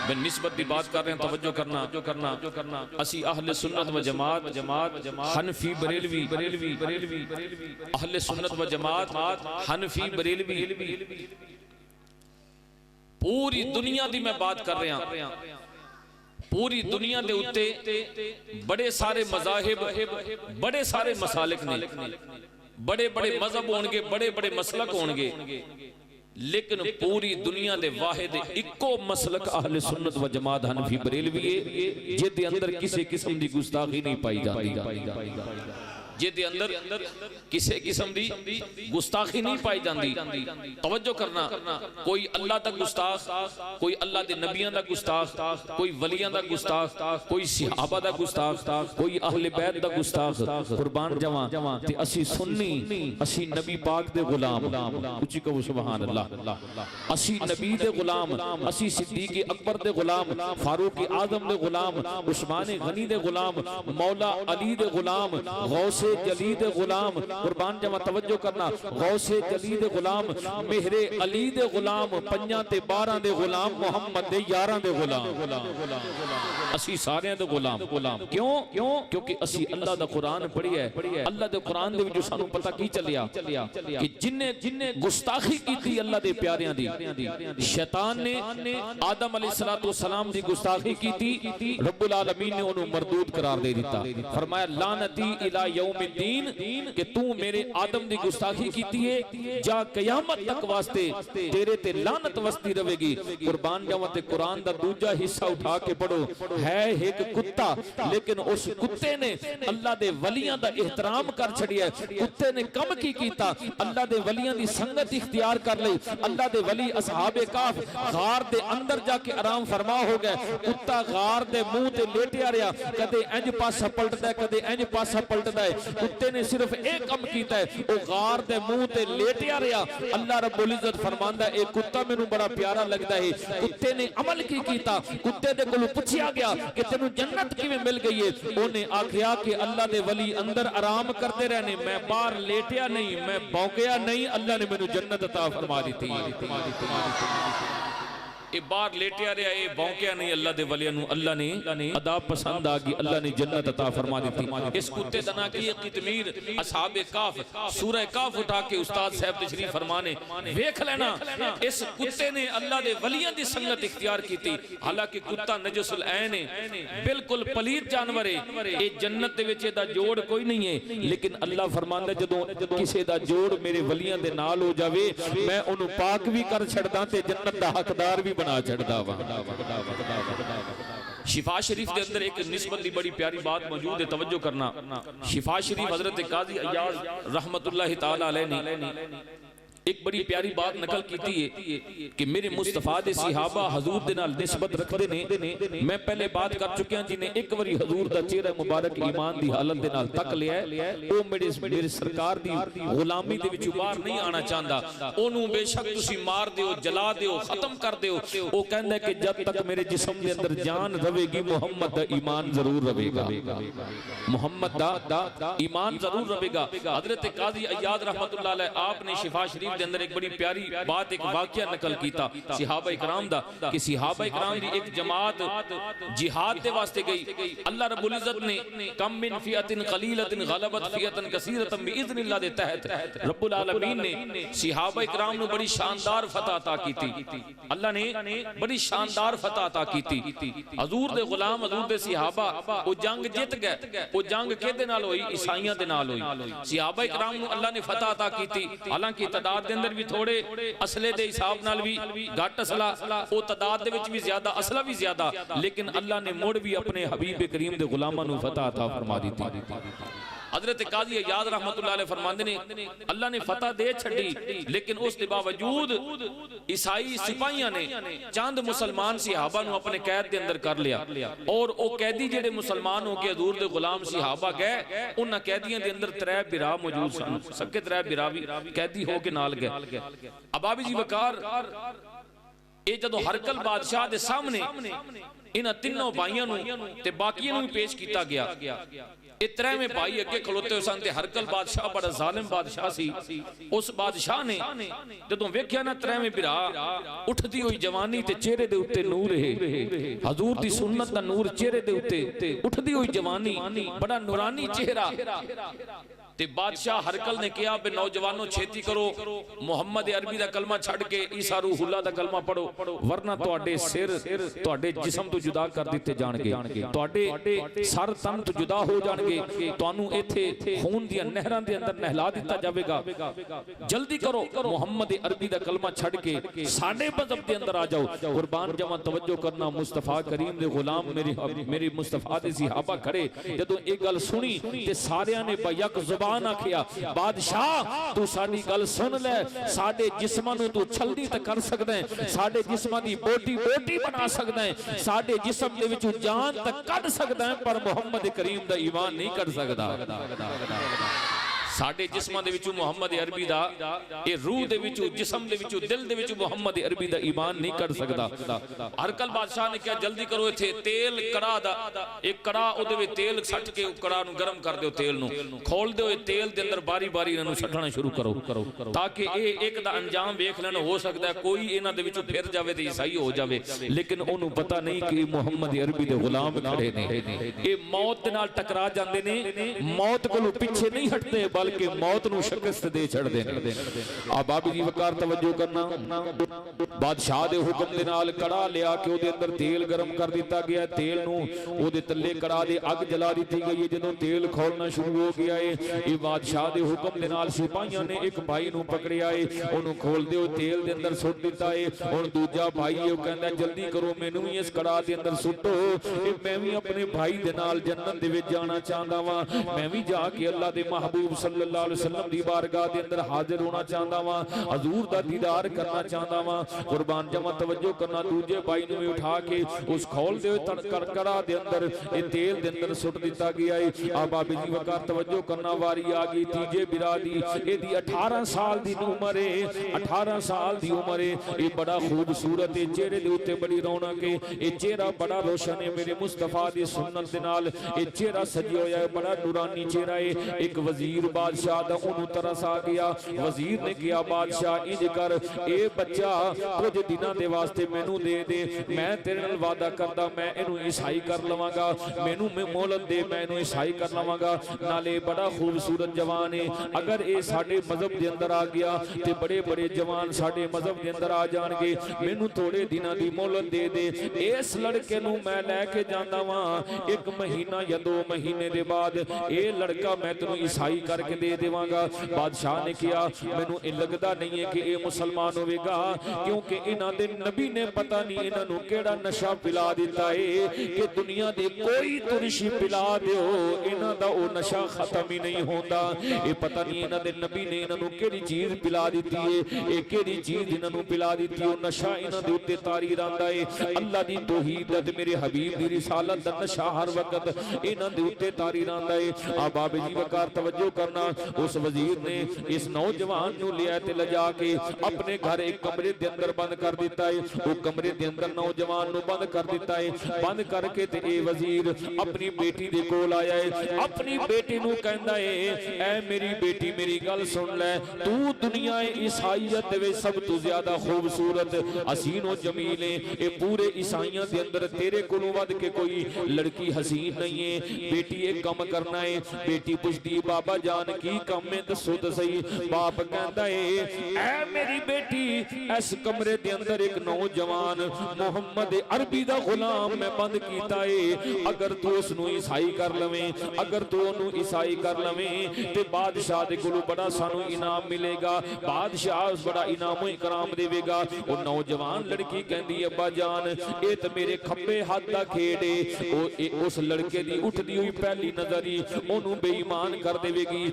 मैं निस्बत की बात कर रहे हैं तवज्जो करना असी अहले सुन्नत व जमात हनफी बरेलवी अहले सुन्नत व जमात हनफी बरेलवी पूरी दुनिया की मैं बात कर रहा पूरी दुनिया के उत्ते बड़े सारे मज़ाहिब बड़े सारे मसालिक ने बड़े बड़े मजहब होंगे बड़े बड़े मसलक होंगे लेकिन पूरी दुनिया दे वाहिद इको मसलक अहले सुन्नत व जमात हनफी बरेलवी है जिहदे अंदर किसी किस्म की गुस्ताखी नहीं पाई जाती जिहदे अंदर किसी किस्म की गुस्ताखी नहीं पाई जाती तवज्जो करना कोई अल्लाह दा गुस्ताख कोई अल्लाह दे नबियां दा गुस्ताख कोई वलियां दा गुस्ताख कोई सहाबा दा गुस्ताख कोई अहले बैत दा गुस्ताख कुर्बान जावां ते असी सुन्नी असी नबी पाक दे गुलाम उच्ची कहो सुभान अल्लाह असी नबी दे गुलाम असी सिद्दीक अकबर दे गुलाम फारूक आजम दे गुलाम उस्मान गनी दे गुलाम मौला अली दे गुलाम गौसे गौसे जली दे गुलाम, कुर्बान जावा तवज्जो करना, गौसे जली दे गुलाम, मेहरे अली दे गुलाम, पंजां ते 12 दे गुलाम, मुहम्मद दे 11 दे गुलाम, असी सारियां दे गुलाम। क्यों? क्योंकि असी अल्लाह दा कुरान पढ़िया है। अल्लाह दे कुरान दे विच सानू पता की चलिया कि जिन्ने गुस्ताखी कीती अल्लाह दे प्यारियां दी, शैतान ने आदम अलैहिस्सलातु वस्सलाम दी गुस्ताखी कीती, रब्बुल आलमीन ने उन्हें मरदूद करार दे दिता। फरमाया लानती इला यौमिद्दीन, कि तू मेरे आदम दी गुस्ताखी कीती है, जा कयामत तक वास्ते तेरे ते लानत वसती रहेगी। कुर्बान जावा ते कुरान दा दूजा हिस्सा उठा के पढ़ो, है एक कुत्ता, लेकिन उस कुत्ते ने अल्लाह दे वलियां दा एहतराम कर छड़िया। कुत्ते ने कम की कीता, अल्लाह दे वलियां दी संगत इख्तियार कर ली। अल्लाह दे वली असहाबे काफ गार दे अंदर जाके आराम फरमा हो गए। कुत्ता गार दे मुंह ते लेटिया रहा, कदे इंज पासा पलटदा है, कदे इंज पासा पलटदा है। कुत्ते ने सिर्फ एक कम कीता है, वो गार दे मुंह ते लेटिया रहा। अल्लाह रब्बुल इज्जत फरमांदा है, ए कुत्ता मैनू बड़ा प्यारा लगदा है। कुत्ते ने अमल की कीता, कुत्ते दे कोलों पूछया गया कि तेनू जन्नत किवें मिल गई है? उन्हें आखिया कि अल्लाह दे वली अंदर आराम करते रहने, मैं बाहर लेटिया नहीं, मैं भौंकिया नहीं, अल्लाह ने मैनू जन्नत अता फरमा दी थी। ये बाहर लेटिया रहा, ये भौंकिया नहीं, अल्लाह दे वलियां नू अल्लाह ने अदा पसंद आ गई, अल्लाह ने जन्नत अता फरमा दी थी। इस कुत्ते दा नाम की कितमीर, असहाबे काफ, सूरह काफ उठा के उस्ताद साहब तशरीफ फरमाने, वेख लेना इस कुत्ते ने अल्लाह दे वलियां दी संगत इख्तियार की थी। हालांकि कुत्ता नजसुल ऐन है, बिल्कुल पलीत जानवर है, ये जन्नत दे विच इहदा जोड़ कोई नहीं है। लेकिन अल्लाह फरमांदा जदों किसी दा जोड़ मेरे वलियां दे नाल हो जावे, मैं उन्हों पाक भी कर छड़दा ते जन्नत दा हकदार भी बना छड़दा वा। शिफा शरीफ के अंदर एक निस्बत की बड़ी प्यारी बात मौजूद है, तवज्जो करना। शिफा शरीफ हजरत काजी अय्याज रहमतुल्लाह तआला अलैह ने एक बड़ी प्यारी बात नकल की थी कि मेरे मुस्तफा दे सहाबा हजूर दे नाल निस्बत रखते ने। मैं पहले बात कर चुकिया, जिन्हें एक बारी हजूर दा चेहरा मुबारक ईमान दी हालत दे नाल तक लिया है, वो मेरे सरकार दी गुलामी दे विच बाहर नहीं आना चाहता। ओनू बेशक तुसी मार दियो, जला दियो, खत्म कर दियो, वो कहंदा है कि जब तक मेरे जिस्म दे अंदर जान रहेगी मोहम्मद दा ईमान जरूर रहेगा, मोहम्मद दा ईमान जरूर रहेगा। हजरत काजी अय्याज रहमतुल्लाह अलैह आपने शिफा शरीफ के अंदर एक बड़ी प्यारी बात, एक वाकया नकल कीता सहाबा इकराम दा, कि सहाबा इकराम दी एक जमात जिहाद दे वास्ते गई। अल्लाह रब्बुल इज्जत ने कम मिन फियतिन कलीलतिन गलबत फियतन कसीरतन बिइज़्निल्लाह दे तहत रब्बुल आलमीन ने सहाबा इकराम नु बड़ी शानदार फतह अता की थी। अल्लाह ने बड़ी शानदार फतह अता की थी। हजूर दे गुलाम, हजूर दे सहाबा वो जंग जित गए। वो जंग किहदे नाल होई? ईसाइयां दे नाल होई। सहाबा इकराम नु अल्लाह ने फतह अता की थी। हालांकि तादाद दे अंदर भी थोड़े, असले दे हिसाब नाल भी घट असला, वो तादाद दे विच भी ज्यादा, असला भी ज्यादा, लेकिन अल्लाह ने मुड़ भी अपने हबीब करीम दे गुलामां नू फतह अता फरमा दी थी। हजरत काजी अय्याज रहमतुल्लाह अलैह फरमांदे ने अल्लाह ने फतह दे छड़ी, लेकिन उस दे बावजूद ईसाई सिपाहियां ने चंद मुसलमान सहाबा नू अपने कैद दे अंदर कर लिया, और वो कैदी जेडे मुसलमान हो के हजूर दे गुलाम सहाबा गए, उन्हां कैदियां दे अंदर 3 बिरा मौजूद सन, सके 3 बिरा भी कैदी हो के नाल गए। अबाबी जी वकार ये जदों हरकल बादशाह दे सामने इन्हां तीनों भाइयों नू ते बाकियां नू पेश किया गया। ये 3वें भाई अगे खलोते हुए सन ते हरकल बादशाह बड़ा जालिम बादशाह सी। उस बादशाह ने जदों वेख्या ना 3वें बिरा उठदी हुई जवानी ते चेहरे दे उत्ते नूर है, हजूर दी सुन्नत दा नूर चेहरे दे उत्ते, उठदी हुई जवानी, बड़ा नूरानी चेहरा। ते बादशाह हरकल ने कहा बे नौजवानों छेती करो, मुहम्मद अरबी दा कलमा छड़ के ईसा रूहुल्लाह दा कलमा पढ़ो, वरना तुहाडे सिर तुहाडे जिस्म तो जुदा कर दिते जाणगे, तुहाडे सर तन तो जुदा हो जाणगे, तुहानू इत्थे खून दी नहरां दे अंदर नहला दिता जावेगा। जल्दी करो, मुहम्मद अरबी दा कलमा छड़ के साडे मजहब दे अंदर आ जाओ। कुर्बान जावां तवज्जो करना, मुस्तफा करीम दे गुलाम मेरे मुस्तफा दे सहाबा खड़े जदों एक गल सुनी ते सारियां ने बयक जुबान आखिया, बादशाह तू साडी गल सुन ले, साडे जिस्मां नू तू छलदी ते कर सकदा है, साडे जिस्मां दी बोटी बना सकदा है, साडे जिस्म दे विचों जान तक कढ सकदा है, पर मुहम्मद करीम दा ईमान नहीं कढ सकदा। साडे जिस्मां दे विचों मुहम्मद अरबी दा ये रूह दे विचों जिस्म दे विचों दिल दे विचों मुहम्मद अरबी दा ईमान नहीं कढ सकदा। हरकल बादशाह ने कहा जल्दी करो इत्थे तेल कड़ा दा एक कड़ा ओदे विच तेल सट के कड़ा नूं गरम कर दिओ, तेल नूं खोल दिओ, तेल दे अंदर बारी बारी इन्हां नूं सटना शुरू करो ताकि ये एक दा अंजाम वेख लैण। हो सकदा है कोई इन्हां दे विचों फिर जावे ते ईसाई हो जावे, लेकिन ओनू पता नहीं कि मुहम्मद अरबी दे गुलाम खड़े ने। ये मौत दे नाल टकरा जांदे ने, मौत कोलों पीछे नहीं हटदे बल्कि मौत नूं शिकस्त दे छड़दे ने। आ बाबी जी वकार तवज्जो करना, बादशाह दे हुक्म दे नाल कड़ा लिया के ओदे अंदर तेल गरम कर दिता गया। तेल नूं ओदे तल्ले कड़ा दे अग जला दी गई है। जदों तेल खौलना शुरू हो गया है, ये बादशाह दे हुक्म दे नाल सिपाहियां ने एक भाई नूं पकड़िया है, ओनू खोल दिओ, तेल दे अंदर सुट दिता है। हुण दूजा भाई है, ओह कहंदा जल्दी करो मैनू भी इस कड़ा दे अंदर सुटो, मैं भी अपने भाई दे नाल जन्नत दे विच जाना चाहता वां, मैं भी जाके अल्लाह दे महबूब सल्लल्लाहु अलैहि वसल्लम दी बारगाह दे अंदर हाजिर होना चाहता वां, हजूर दा दीदार करना चाहता वां। कुर्बान जमा तवज्जो करना, दूजे भाई नूं भी उठा के उस खोल दे कड़ा दे अंदर ये तेल दे अंदर सुट दिता गया है। आ बाबी जी वकार तवज्जो करना, वारी आ गई तीजे बिरा दी, एदी 18 साल दी उम्र है, 18 साल दी उम्र है। ये बड़ा खूबसूरत है, चेहरे दे उत्ते बड़ी रौनक है, ये चेहरा बड़ा रोशन है। मेरे मुस्तफा दी सुन्नत दे नाल ये चेहरा सजिया होया है, बड़ा नूरानी चेहरा है। एक वजीर बादशाह दा ओनू तरस आ गया। वजीर ने कहा बादशाह इंज कर, ए बच्चा कुछ दिनां दे वास्ते मैनू दे दे, मैं तेरे नाल वादा करदा मैं इनू ईसाई कर लवांगा, मैनू मोहलत दे, मैं इनू ईसाई कर लवांगा। नाले बड़ा खूबसूरत जवान है, अगर ये साडे मजहब दे अंदर आ गया ते बड़े बड़े जवान साडे मजहब दे अंदर आ जाणगे, मैनू थोड़े दिनां दी मोहलत दे दे। इस लड़के नू मैं लैके जांदा वां, 1 महीना या 2 महीने दे बाद ये लड़का मैं तेनू ईसाई करके दे देवांगा। बादशाह ने कहा मैनू ये लगदा नहीं है कि ये मुसलमान होवेगा, क्योंकि इन्हां दे नबी ने पता नहीं इन्हां नू केड़ा नशा पिला दिता है कि दुनिया दे कोई तुरशी पिला दिओ इन्हां दा ओ नशा खत्म ही नहीं होंदा। ये पता नहीं इन्हां दे नबी ने इन्हां नू केड़ी चीज पिला दिती है, ये केड़ी चीज इन्हां नू पिला दिती है, नशा इन्हां दे उत्ते तारी रंदा है। अल्लाह दी तौहीद ते मेरे हबीब दी रिसालत दा नशा हर वक्त इन्हां दे उत्ते तारी रंदा है। आ बाबे जी वकार तवज्जो करना, उस वजीर ने इस नौजवान नू लिया ते लजा के अपने घर एक कमरे दे अंदर बंद कर दिता है। वो कमरे दे अंदर नौजवान नू बंद कर दिता है। बंद करके ते ए वजीर अपनी बेटी दे कोल आया है, अपनी बेटी नू कहंदा है ऐ मेरी बेटी मेरी गल सुन ले, तू दुनिया ईसाईयत दे सब तो ज्यादा खूबसूरत हसीन और जमील है। ये पूरे ईसाइयां दे अंदर तेरे कोलों वध के कोई लड़की हसीन नहीं है। बेटी एक कम करना है। बेटी पुछदी बाबा जान की कम है दसो तो सही। बाप कहता है ऐ मेरी बेटी इस कमरे दे अंदर एक नौजवान मुहम्मद अरबी दा गुलाम मैं बंद कीता है, अगर तू उसनू ईसाई कर लवें, अगर तू ओनू ईसाई कर लवें ते बादशाह दे कोलों बड़ा सानू इनाम मिलेगा, बादशाह बड़ा इनाम इकराम देवेगा। वो नौजवान लड़की कहती अब्बा जान ये तो मेरे खब्बे हाथ दा खेड है। उस लड़के दी उठदी हुई पहली नजर ही ओनू बेईमान कर देवेगी।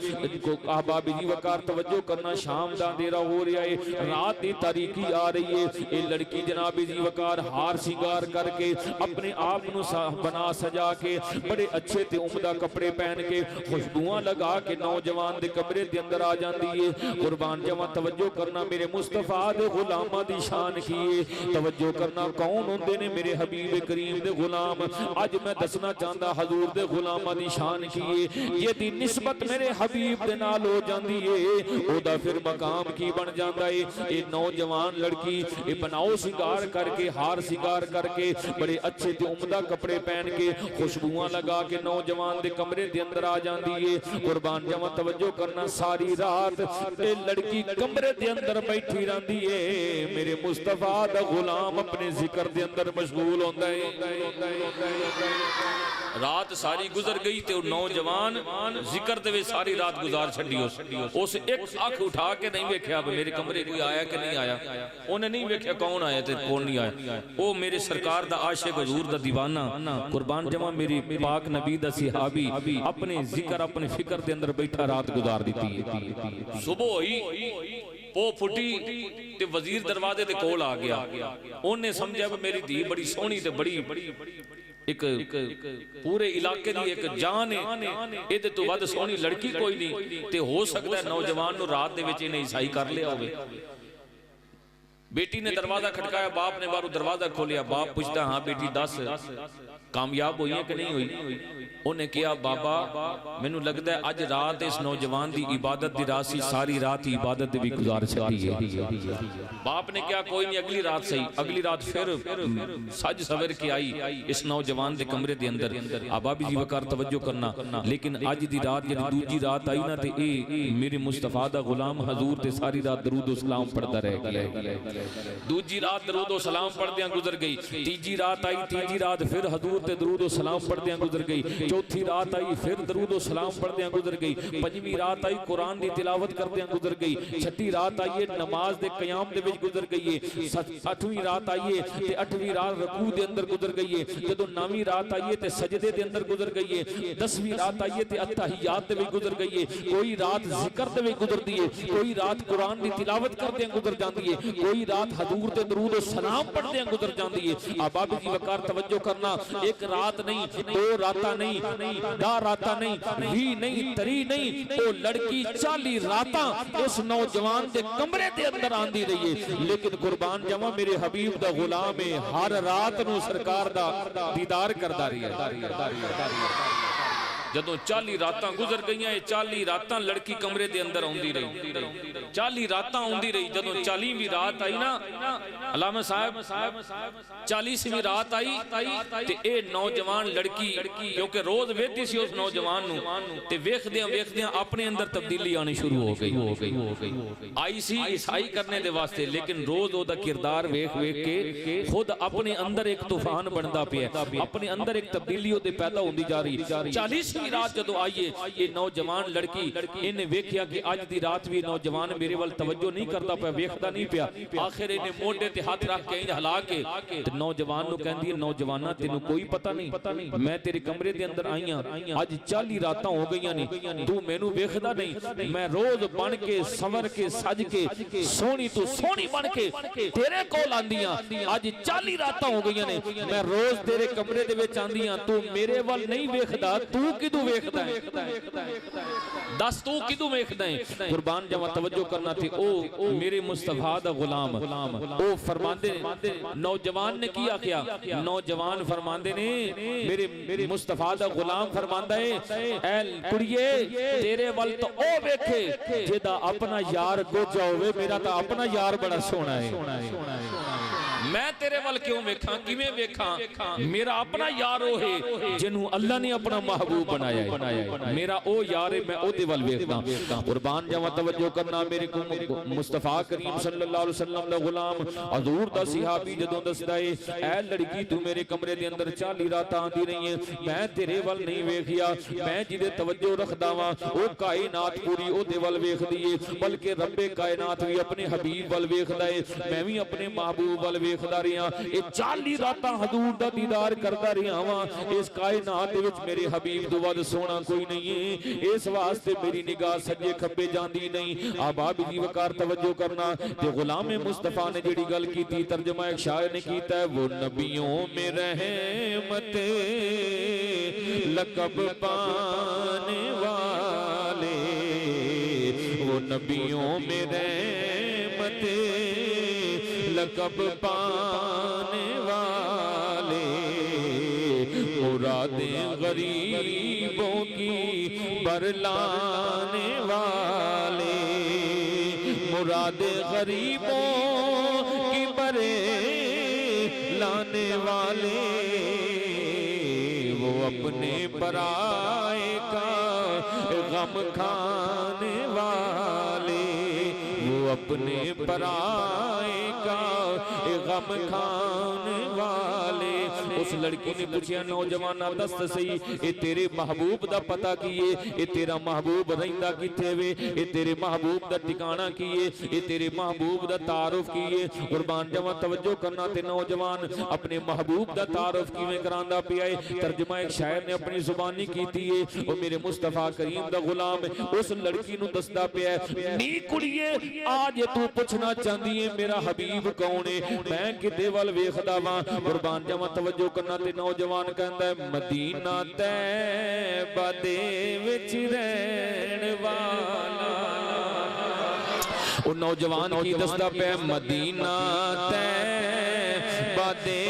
बाबी जी वकार तवज्जो करना, शाम दा अंधेरा हो रहा है, रात की तारीकी आ रही है। ये लड़की जनाबी जी वकार हार सिंगार करके अपने आप नू बना सजा के बड़े अच्छे ते उम्दा कपड़े पहन के खुशबुआं लगा के नौजवान दे कमरे दे अंदर आ जाती है। कुर्बान जमा तवज्जो करना, मेरे मुस्तफा दे गुलामां दी शान की है। तवज्जो करना कौन होंदे ने मेरे हबीब करीम दे गुलाम। अज मैं दसना चाहता हजूर दे गुलामां दी शान की है। ये दी निस्बत मेरे हबीब दे नाल हो जाती है, ओदा फिर मकाम की बन जाता है। ये नौजवान लड़की ये बनाओ सिंगार करके हार सिंगार करके बड़े अच्छे ते उम्दा कपड़े पहन के खुशबुआं लगा के नौजवान दे कमरे दे अंदर आ जाती है। कुर्बान जमा तवज्जो करना, सारी रात ये लड़की कमरे दे अंदर बैठी रहती है। मेरे मुस्तफा दा गुलाम अपने जिक्र दे अंदर मशगूल होंदा है। रात सारी गुजर गई ते नौजवान जिक्र दे सारी रात गुजार छड़ी। उस एक अख उठा के नहीं वेख्या मेरे कमरे कोई आया कि नहीं आया, उन्हें नहीं वेख्या कौन आया ते कौन नहीं आया। वो मेरे सरकार दा आशिक हजूर दा दीवाना कुर्बान जमा मेरी पाक नबी दा सहाबी अपने जिक्र अपने फिक्र दे अंदर बैठा रात गुजार दी है। सुबह हुई पो फुटी ते वजीर दरवाजे दे कोल आ गया। उन्हें समझा मेरी धी बड़ी सोहनी ते बड़ी एक पूरे इलाके दी एक जान है, इहदे तो वध सोहनी लड़की कोई नहीं। ते हो सकता है नौजवान नूं रात दे विच इहने ईसाई कर लिया होवे। बेटी ने दरवाजा खटकाया, बाप ने बाहरों दरवाजा खोलिया। बाप पूछता हाँ बेटी दस कामयाब हुई है कि नहीं हुई? उन्हें कहा बाबा मैनू लगता है अज रात इस नौजवान की इबादत की रात सी, सारी रात ही इबादत भी गुजार छड़ी है। बाप ने कहा कोई नहीं अगली रात सही। अगली रात फिर सज सवर के आई इस नौजवान के कमरे के अंदर। आबा भी जी वकार तवज्जो करना, लेकिन अज की रात जब दूजी रात आई ना तो ये मेरे मुस्तफा दा गुलाम हजूर ते सारी रात दरूद सलाम पढ़ता रह गया। दूजी रात दरूद सलाम पढ़दियां गुजर गई। तीजी रात आई, तीजी रात फिर हजूर ते दरूद सलाम पढ़दियां गुजर गई। चौथी रात आई फिर दरूद सलाम पढ़दियां गुजर गई। पंजवीं रात आई कुरान दी तिलावत करदियां गुजर गई। छठी रात आई नमाज दे कयाम दे विच गुजर गई है। अठवीं रात आई है ते अठवीं रात रकू दे अंदर गुजर गई है। जदों नवीं रात आई है ते सजदे दे अंदर गुजर गई है। 10वीं रात आई है ते अत्तहियात दे विच गुजर गई है। कोई रात जिक्र दे विच गुजरदी है, कोई रात कुरान दी तिलावत करदियां गुजर जांदी है, कोई रात हजूर ते दरूद सलाम पढ़दियां गुजर जांदी है। आबा जी वकार तवज्जो करना, एक रात नहीं, दो रातां नहीं, 10 रातां नहीं, 20 नहीं, 30 नहीं, वो लड़की 40 रातां इस नौजवान के कमरे के अंदर आंदी रही है। लेकिन कुर्बान जावां मेरे हबीब दा गुलाम है, हर रात नूं सरकार दा दीदार करदा रही। जदों 40 रातां गुजर गईयां, 40 रातां लड़की कमरे दे अंदर आउंदी रही, 40 रातां आउंदी रही। जदों 40वीं रात आई ना अलामा साहब 40वीं रात आई ते ए नौजवान लड़की क्योंकि रोज वेखदी सी उस नौजवान नूं ते वेखदियां वेखदियां अपने अंदर तब्दीली आनी शुरू हो गई। आई सी ईसाई करने दे वास्ते, लेकिन रोज ओदा किरदार वेख वेख के खुद अपने अंदर एक तूफान बनदा पिया, अपने अंदर एक तब्दीली ओदे पैदा होंदी जा रही। 40वीं रात जदों आई है ये नौजवान लड़की, इन्हें वेखिया कि अज दी रात भी नौजवान मेरे वाल तवज्जो नहीं करता पिया, वेखदा नहीं पिया। आखिर इन्हें मोढे ते हाथ रख के हिला के ते नौजवान नूं कहंदी है नौजवाना तेनू कोई पता नहीं, मैं तेरे कमरे दे अंदर आई हां, अज 40 रातां हो गईयां ने, तू मैनू वेखदा नहीं। मैं रोज बन के संवर के सज के सोहनी तू सोहनी बन के तेरे कोल आंदी हां, अज 40 रातां हो गईयां ने, मैं रोज तेरे कमरे दे विच आंदी हां, तू मेरे वाल नहीं वेखदा, तू किदू वेखदा है? दस तू किदू वेखदा है? कुर्बान जावां तवज्जो करना थी। ओ मेरे मुस्तफा दा गुलाम ओ फरमांदे नौजवान ने की आख्या, नौजवान फरमांदे ने मेरे मुस्तफा दा गुलाम फरमांदा है ऐ कुड़िए तेरे वल तो ओ वेखे जेदा अपना यार गोजा होवे, मेरा तो अपना यार बड़ा सोहना है। मैं तेरे वल क्यों वेखा, किवें वेखा? मेरा अपना यार ओ है जिन्हू अल्लाह ने अपना महबूब बनाया है, मेरा ओ यार है, मैं ओदे वल वेखदा। कुर्बान जावां तवज्जो करना, मेरे को मुस्तफा करीम सल्लल्लाहु अलैहि वसल्लम दा गुलाम हजूर दा सहाबी जदों दसदा है ऐ लड़की तू मेरे कमरे दे अंदर 40 रातां आंदी रही है, मैं तेरे वल नहीं वेखिया, मैं जिदे तवज्जो रखदा वां ओ कायनात पूरी ओदे वल वेखदी है, बल्कि रब्बे कायनात भी अपने हबीब वल वेखदा है, मैं भी अपने महबूब वल वेखदा रहा। ये 40 रातां हजूर दा दीदार करदा रहा वां। इस कायनात दे विच मेरे हबीब तो वध सोहना कोई नहीं है, इस वास्ते मेरी निगाह सज्जे खब्बे जांदी नहीं। आबा भी वकार तवज्जो करना ते गुलाम मुस्तफा ने जेड़ी गल कीती, तर्जुमा एक शायर ने कीता है, वो नबियों में रहमत लक़ब पाने वाले, वो नबियों में रहमत लक़ब पाने वाले, मुरादें गरीबों की बरलाने वाले, मुरादें गरीबों की बरे लाने वाले, वो अपने पराए का गम खाने वाले, वो अपने पराए का गम खाने वाले। उस लड़की ने पूछा नौजवाना दस सही ये तेरे महबूब दा पता की है, ये तेरा महबूब रहिंदा किथे वे, ये तेरे महबूब दा ठिकाना की है, ये तेरे महबूब दा तारुफ की है? कुर्बान जावां तवज्जो करना ते नौजवान अपने महबूब दा तारुफ किवें करांदा पिया है? तर्जुमा एक शायर ने अपनी जुबानी कीती है, ओ मेरे मुस्तफा करीम दा गुलाम उस लड़की नूं दसदा पिया है, नी कुड़िए आज तू पूछना चाहती है मेरा हबीब कौन है, मैं किते वल वेखदा वां कुर्बान जावां तवज्जो करना ते नौजवान कहंदा मदीना तैयबा दे विच रहण वाला ओ नौजवान की दसदा पे मदीना तैयबा दे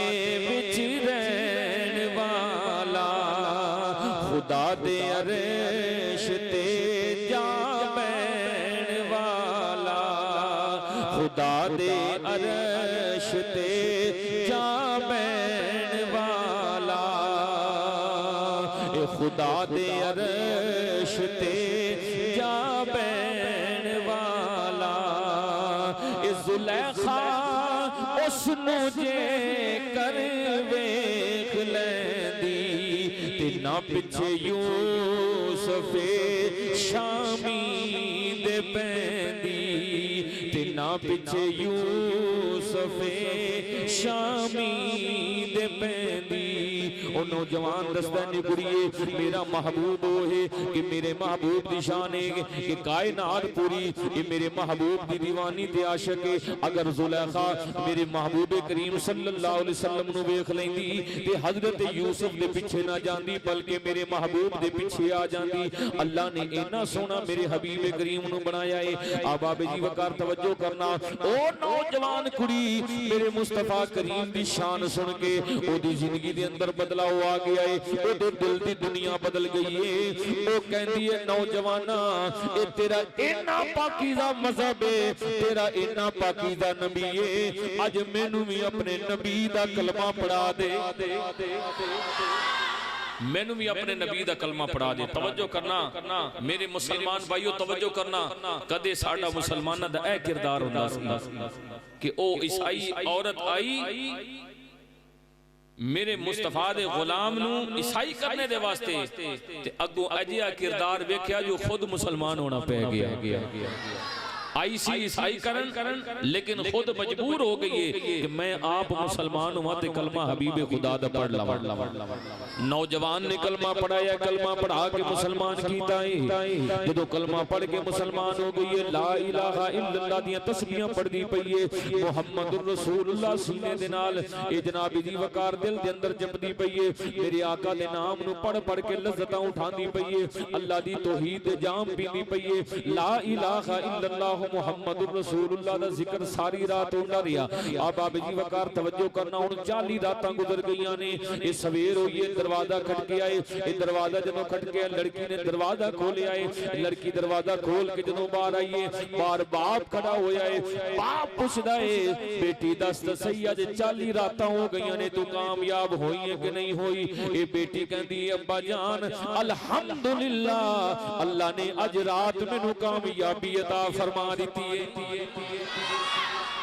विच रहण वाला खुदा दे अरश ते जा बैण वाला खुदा दे अरश ते जा बैण वाला ए खुदा दे अरश ते जा बैण वाला ए जुलेखा उसनु जे कर वेख लैंदी ते ना पिछे यूसुफे शामी दे पैंदी ते ना पिछे यूसुफे शामी दे पैंदी ओ नौजवान दसदा ने कुड़िए मेरा महबूब ओ है कि मेरे महबूब दी शान है कि कायनात पूरी ये मेरे महबूब दी दीवानी ते आशिक है अगर जुलेखा मेरे महबूब करीम सल्लल्लाहु अलैहि वसल्लम नु वेख लैंदी ते हजरत यूसुफ दे पीछे ना जांदी बल्कि मेरे महबूब दे पीछे आ जांदी अल्लाह ने इतना सोना मेरे हबीब करीम नु बनाया है आबाबे जी वकार तवज्जो करना ओ नौजवान कुड़ी मेरे मुस्तफा करीम दी शान सुन के ओदी जिंदगी दे अंदर बदलाव आ गया है ओदे दिल दी दुनिया बदल गई है ओ कहंदी है नौजवाना ए तेरा इतना पाकीज़ा मज़हब है तेरा इतना पाकीज़ा नबी है अज मैनू भी अपने नबी दा कलमा पढ़ा दे मैनू भी अपने नबी दा कलमा पढ़ा दे तवज्जो करना मेरे मुसलमान भाइयों तवज्जो करना कदे साडा मुसलमानां दा ए किरदार हुंदा सी कि ओ ईसाई औरत आई मेरे मुस्तफा दे गुलाम नू ईसाई करने दे वास्ते ते अगो अजिया किरदार वेख्या जो खुद मुसलमान होना पै गया आई सी ईसाई करन लेकिन खुद मजबूर हो गई है कि मैं आप मुसलमान हुआ ते कलमा हबीबे खुदा दा पढ़ लवा नौजवान ने कलमा पढ़ाया कलमा पढ़ा के मुसलमान कीता है जदों कलमा पढ़ के मुसलमान हो गई है ला इलाहा इल्लल्लाह दी तस्बीहां पढ़दी पई है मुहम्मदुर रसूलुल्लाह सीने दे नाल ए जनाब जी वकार दिल दे अंदर जपदी पई है मेरे आका दे नाम नु पढ़ पढ़ के लज़्ज़तां उठांदी पई है अल्लाह दी तौहीद दे जाम पींदी पई है ला इलाहा इल्लल्लाह मुहम्मदुर रसूलुल्लाह दा जिक्र सारी रात होंदा रिया आबाबे जी वकार तवज्जो करना हुन 40 रातां गुजर गईयां ने ए सवेर होई है दरवाजा खटके आए ए दरवाजा जदों खटके लड़की ने दरवाजा खोलिया है लड़की दरवाजा खोल के जदों बाहर आई है बाहर बाप खड़ा होया है बाप पुछदा है बेटी दस सही अज 40 रातां हो गईयां ने तू कामयाब होई है कि नहीं होई ए बेटी कहंदी अब्बा जान अल्हम्दुलिल्लाह अल्लाह ने अज रात मैनू कामयाबी अता फरमा दी है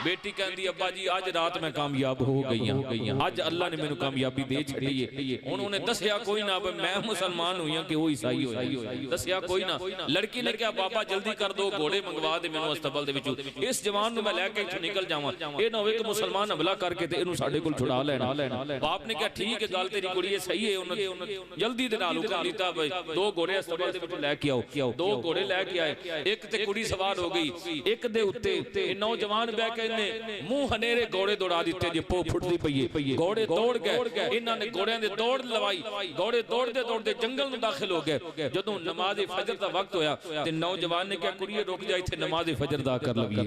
बेटी कहती अब्बा जी आज रात मैं कामयाब हो गई आज अल्लाह ने मैनू कामयाबी दे छड़ी है उन्होंने दसिया कोई ना मैं मुसलमान हुई कि वो ईसाई होया दसिया कोई ना लड़की ने कहा बाबा जल्दी कर दो घोड़े मंगवा दे मैनू अस्पताल दे विचों इस जवान नु मैं लेके इथों निकल जावां ए ना होवे कि मुसलमान हमला करके ते इनु साडे कोल छुड़ा लेना बाप ने कहा ठीक है गल तेरी कुड़ी है सही है उन्होंने जल्दी दे नाल हुक्म कीता भाई 2 घोड़े अस्पताल दे विचों लेके आओ 2 घोड़े लेके आए एक ते कुड़ी सवार हो गई एक दे उत्ते नौजवान बैठ के मुंह हनेरे घोड़े दौड़ा दिते जे पो फुटदी पई घोड़े दौड़ गए इन्हां ने घोड़ियां दे दौड़ लवाई घोड़े दौड़दे दौड़दे जंगल में दाखिल हो गए जदों नमाज फजर दा वक्त होया ते नौजवान ने कहा कुड़िए रुक जा इत्थे नमाज फजर दा कर लगी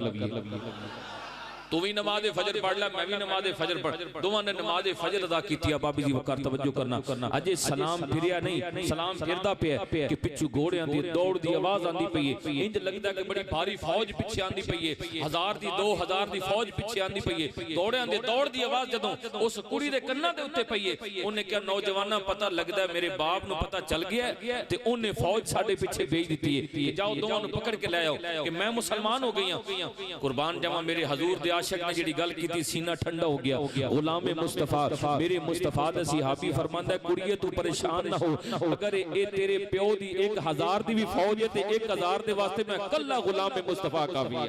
तू भी नमाज फजर पढ़ ला मैं भी नमाज फजर पढ़ दोवां ने नमाज फजर अदा कीती बाबी जी वकार तवज्जो करना अजे सलाम फिरिया नहीं सलाम फिरदा पिया कि पिछू घोड़ियां दी दौड़ दी आवाज आंदी पई है इंज लगदा कि बड़ी भारी फौज पीछे आंदी पई है 1000 दी 2000 दी फौज पीछे आंदी पई है घोड़ियां दे दौड़ दी आवाज जदों उस कुड़ी दे कन्नां दे उत्ते पई है ओने कहा नौजवाना पता लगदा मेरे बाप नु पता चल गया ते ओने फौज साडे पीछे भेज दित्ती है जाओ दोवां नु पकड़ के ले आओ कि मैं मुसलमान हो गई हूं कुर्बान जावां मेरे हजूर दे आशिक ने जेड़ी गल कीती सीना ठंडा हो गया गुलाम मुस्तफा मेरे मुस्तफा दा सहाबी फरमांदा है कुड़िए तू परेशान ना हो अगर ए तेरे प्यो दी 1000 दी भी फौज है ते 1000 दे वास्ते मैं कल्ला गुलाम मुस्तफा काफी है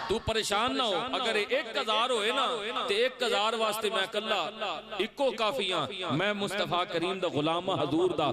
तू परेशान ना हो। अगर 1000 होए ना ते 1000 वास्ते मैं कल्ला इको काफियां। मैं मुस्तफा करीम दा गुलाम हजूर दा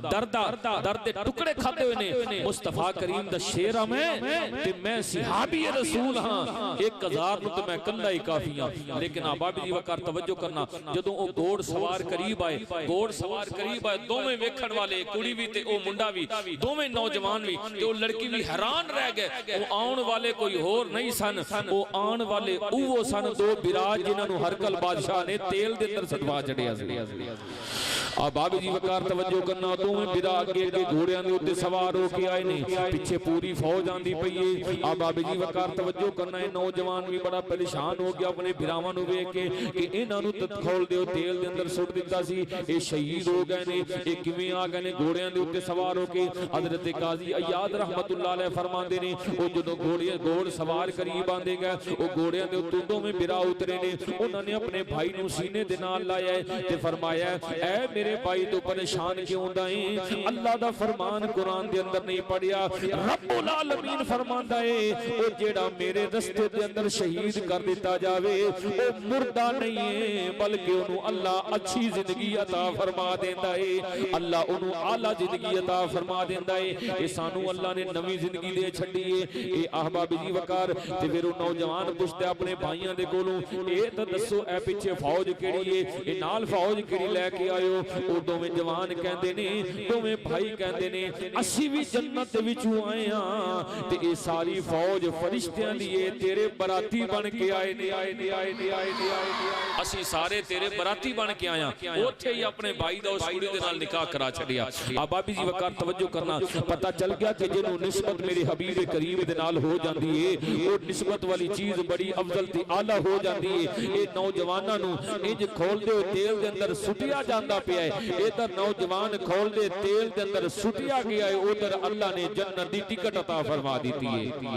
दर्द दे टुकड़े खाते हुए ने। मुस्तफा करीम दा शेर हां मैं ते मैं सहाबी रसूल हां। 1000 नु ते मैं कल्ला ही काफियां। लेकिन आबादी जी वकार तवज्जो करना, जदों ओ घोड़ सवार करीब आए, घोड़ सवार करीब आए, दोवें वेखण वाले कुड़ी भी ते ओ मुंडा भी, दोवें नौजवान भी ते ओ लड़की भी हैरान रह गए। ओ आउण वाले कोई होर नहीं सन, वो आन वाले उवो सन दो बिराज जिन्होंने हरकल बादशाह ने तेल दे अंदर सटवा चढ़िया सी। आ बाबी जी वकार तवज्जो करना, दोवें बिरा अगे अगे घोड़ियां दे उत्ते सवार होके आए ने, पिछे पूरी फौज आंदी पई है। आ बाबी जी वकार तवज्जो करना, है नौजवान भी बड़ा परेशान हो गया अपने बिरावां नूं वेख के कि इन्हां नूं तत्खोल दे तेल दे अंदर सुट दिता सी, ये शहीद हो गए ने, ये किवें आ गए ने घोड़ियां दे उत्ते सवार होके। हजरत काजी अय्याद रहमतुल्लाह अलैह फरमांदे ने, ओ जदों घोड़ सवार करीब आंदे गए, ओ घोड़ियां दे उत्ते दोवें बिरा उतरे ने, उन्हां ने अपने भाई नूं सीने दे नाल लाया ते फरमाया, ऐ मेरे भाई तो परेशान क्यों होंदा है? अल्लाह दा फरमान कुरान दे अंदर नहीं पढ़िया? रब्बुल आलमीन फरमांदा है, ओ जेड़ा मेरे रस्ते दे अंदर शहीद कर दिता जावे ओ मुर्दा नहीं है, बल्कि ओनू अल्लाह अच्छी जिंदगी अता फरमा देंदा है। अल्लाह ओनू आला जिंदगी अता फरमा देंदा है। ये सानू अल्लाह ने नवी जिंदगी दे छड्डी है। ए अहबाब जी वकार ते फिर ओ नौजवान पुछदा अपने भाइयों दे कोलों, ए तां दसो ए पिछे फौज केड़ी है, ए नाल फौज केड़ी लेके आयो? ओ दोवें जवान कहंदे ने, दोवें भाई कहंदे ने, असी भी जन्नत विचों आए हां ते ए सारी फौज फरिश्तियां दी है, तेरे बराती बन के आए ने, आए ने, आए ने, आए ने, आए ने, असी सारे तेरे बराती बन के आया। ओथे ही अपने भाई दा उस कुड़ी दे नाल निकाह करा छड़िया। आ बाबी जी वकार तवज्जो करना, पता चल गया कि जिन्हों निस्बत मेरे हबीब करीम दे नाल हो जाती है, वो निस्बत वाली चीज बड़ी अफजल ते आला हो जाती है। ये नौजवानों नूं इंज खोलदे होए तेल दे अंदर सुटिया जांदा पिया है। इधर नौजवान खोलदे तेल दे अंदर सुटिया गया है, उधर अल्लाह ने जन्नत दी टिकट अता फरमा दी है।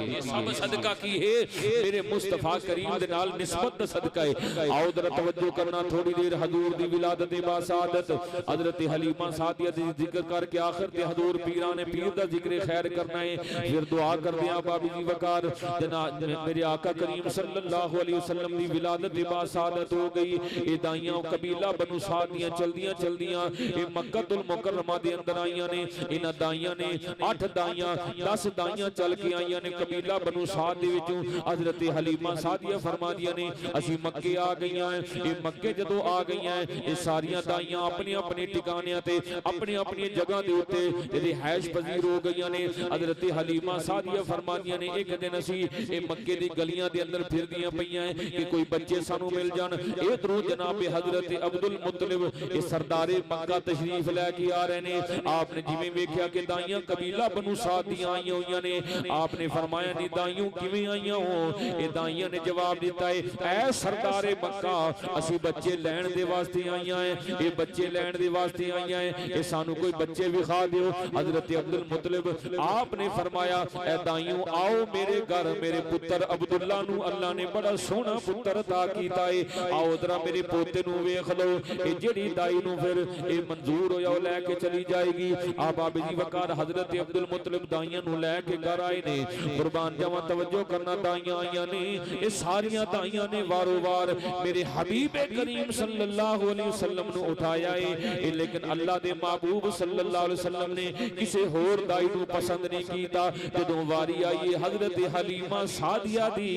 ये सब सदका की है मेरे मुस्तफा करीम दे नाल निस्बत दा सदका है। आओ जरा तवज्जो करना, थोड़ी देर हजूर दी विलादत बासादत हजरत हलीमा सादिया दी जिक्र करके आखिर ते हजूर पीराने पीर दा जिक्र खैर करना है। फिर दुआ कर दिया बाबी जी वकार, जनाब मेरे आका करीम सल्लल्लाहु अलैहि वसल्लम दी विलादत बासादत हो गई। ये दाइयां कबीला बनु सादियां चलदियां चलदियां ये मक्कतुल मुकर्रमा दे अंदर आईयां ने। इन्हां दाइयां ने 8 दाइयां 10 दाइयां चल के आईयां ने कबीला बनु साद दे विचों। हजरत हलीमा सादिया फरमादियां ने, असी मक्के आ गईयां हैं। ये मक्के जदों आ गईयां हैं, ये सारियां दाइयां अपने अपने ठिकानियां ते अपनी अपनी जगह दे उत्ते रिहाइश पजीर हो गईयां ने। हजरत हलीमा सादिया फरमादियां ने, एक दिन असी ये मक्के दी गलियां दे अंदर फिरदियां पईयां कि कोई बच्चे सानू मिल जान। इधरों जनाब हजरत अब्दुल मुत्तलिब ये सरदारे मक्का तशरीफ लैके आ रहे ने। आपने जिवें वेख्या कि दाइयां कबीला बनु साद दियां आईयां होईयां ने, आपने फरमाया नी दाइयों किवें आईयां हो? ये दाइयां ने जवाब दिता है, ऐ सरदारे मक्का असी बच्चे लैण दे वास्ते आईयां हैं, ये बच्चे लैण दे वास्ते आईयां हैं, ये सानू कोई बच्चे विखा दियो। हजरत अब्दुल मुत्तलिब आपने फरमाया, ऐ दाइयों आओ मेरे घर, मेरे पुत्र अब्दुल्ला नू अल्लाह ने बड़ा सोहना पुत्र अता कीता है। आओ जरा मेरे पोते नू वेख लो। ये जेड़ी दाई नू फिर ये मंजूर होया ओ लेके चली जाएगी। आ बाबी जी वकार हजरत अब्दुल मुत्तलिब दाइयां नू लेके घर आए ने। कुर्बान जावां तवज्जो करना, दाइयां आईयां ने, ये सारियां दाइयां ने वारो वार मेरे हबीब करीम सल्लल्लाहु अलैहि वसल्लम नू उठाया है। लेकिन अल्लाह दे महबूब सल्लल्लाहु अलैहि वसल्लम ने किसी होर दाई नू पसंद नहीं कीता। जदों वारी आई हजरत हलीमा सादिया दी,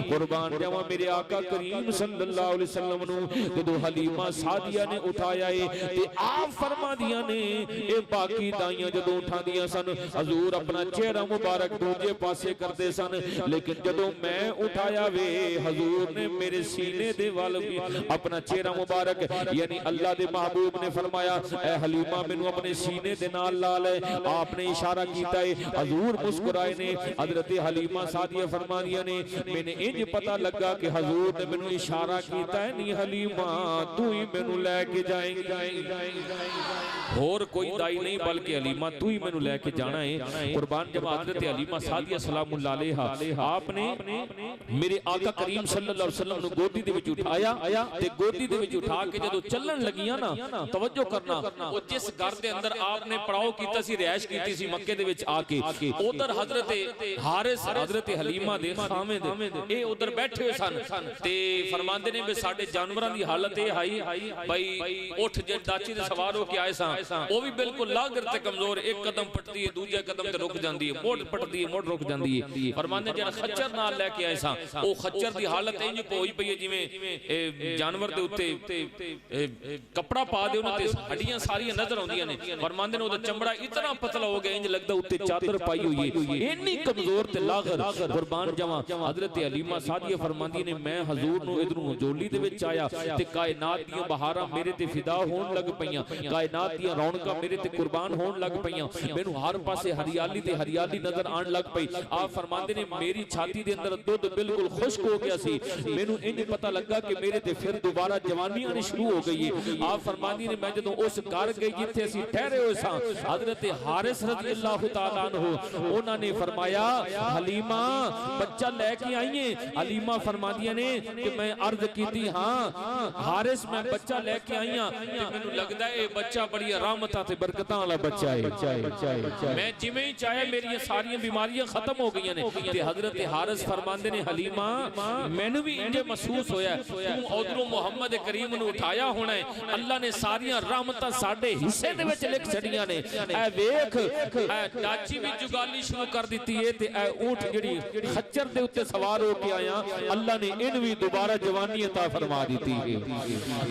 कुर्बान जावां मेरे आका करीम सल्लल्लाहु अलैहि वसल्लम नू जदों हलीमा सादिया ने उठाया है ते आप फरमादियां ने, ए बाकी दाइयां जदों उठांदियां सन हजूर अपना चेहरा मुबारक दूजे पासे करते सन, लेकिन जदों मैं उठाया वे हजूर ने मेरे सीने दे वाल भी अपना चेहरा मुबारक, यानी अल्लाह दे महबूब ने फरमाया, ए हलीमा मैनू अपने सीने दे नाल ला ले। आपने इशारा कीता है, हजूर मुस्कुराए ने। हजरत हलीमा सादिया फरमादियां ने, मैंने इंज पता लगा कि हजूर ने मैनू इशारा कीता है, नहीं हलीमा तू ही मैनू लेके जाएंगी। होर कोई दाई नहीं बल्कि हलीमा तू ही मैनू लेके जाना है। कुर्बान जब हजरत हलीमा सादिया सलामुल्लाह अलैहा आपने मेरे आका करीम सल्लल्लाहु अलैहि वसल्लम नु गोदी दे विच उठाया ते गोदी दे विच उठा के जदों चलण लगियां ना, तवज्जो करना, वो जिस घर दे अंदर आपने पड़ाव कीता सी, रिहाइश कीती सी मक्के दे विच आके, उधर हजरत हारिस हजरत हलीमा दे खामिद ए उधर बैठे हुए सन ते फरमांदे ने वे साडे जानवरां दी हालत ए हाई भाई उठ जे दाची दे सवार हो के आए सा, वो भी बिल्कुल लागर ते कमजोर, एक कदम पटदी है दूजे कदम ते रुक जांदी है, मोड़ पटदी है मोड़ रुक जांदी है। फरमांदे जेड़ा खच्चर नाल लेके आए सा, ओ खच्चर दी हालत इंज होई पई है जिवें जानवर दे उत्ते कपड़ा पा दे उन्हां ते हड्डियां सारियां नजर आउंदियां ने। फरमांदे ने ओदा चमड़ा इतना पतला हो गया इंज लगदा उत्ते चादर पाई हुई है, इन्नी कमजोर ते लागर। कुर्बान जावां हजरत हलीमा सादिया फरमांदी ने मैं हजूर नु इधरों जोली दे विच आया ते कायनात दी बहारां मेरे ते फिदा होण लग पईयां, कायनात दी रौनकां मेरे ते कुर्बान होण लग पईयां, मैनू हर पासे हरियाली ते हरियाली नजर आण लग पई। आप फरमांदे ने मेरी छाती दे अंदर दुध बिल्कुल खुश्क हो गया सी, मैनू इंज पता लगा कि मेरे ते फिर दोबारा जवानी आनी शुरू हो गई है। आप फरमांदी ने मैं जदों उस घर गई जिथे असीं ठहरे होए सां, हजरत हारिस रज़ियल्लाहु ताला अन्हु उन्हां ने फरमाया हलीमा बच्चा लेके आई है। हलीमा फरमांदियां ने कि मैं अर्ज कीती हां हारिस मैं बच्चा लेके आई हां ते मैनू लगदा है बच्चा बड़ी रहमतां ते बरकतां वाला बच्चा है, मैं जिवें ही चाहे मेरी सारी बीमारियां खत्म हो गई ने। ते हजरत हारिस फरमांदे ने हलीमा मैनू भी इंज महसूस होया तू उधरों मुहम्मद करीम नु उठाया होना है, अल्लाह ने सारियां रहमतां साडे हिस्से दे विच लिख छड़ियां ने। ऐ वेख ऐ दाची भी जुगाली शुरू कर दित्ती है ते ऐ ऊंट जेड़ी खच्चर दे उत्ते सवार हो के आया, अल्लाह ने इन भी दोबारा जवानी अता फरमा दी थी।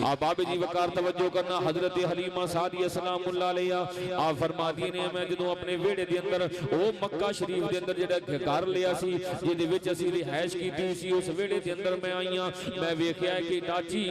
आ बाबे जी वकार तवज्जो करना, हजरत हलीमा सादिया सलामुल्लाह अलैहा आप फरमादी ने मैं जदों अपने वेड़े दे अंदर ओ मक्का शरीफ दे अंदर जेड़ा घर लिया सी जिहदे विच असीं रिहाइश कीती सी, उस वेड़े दे अंदर मैं आईयां, मैं वेखिया कि दाची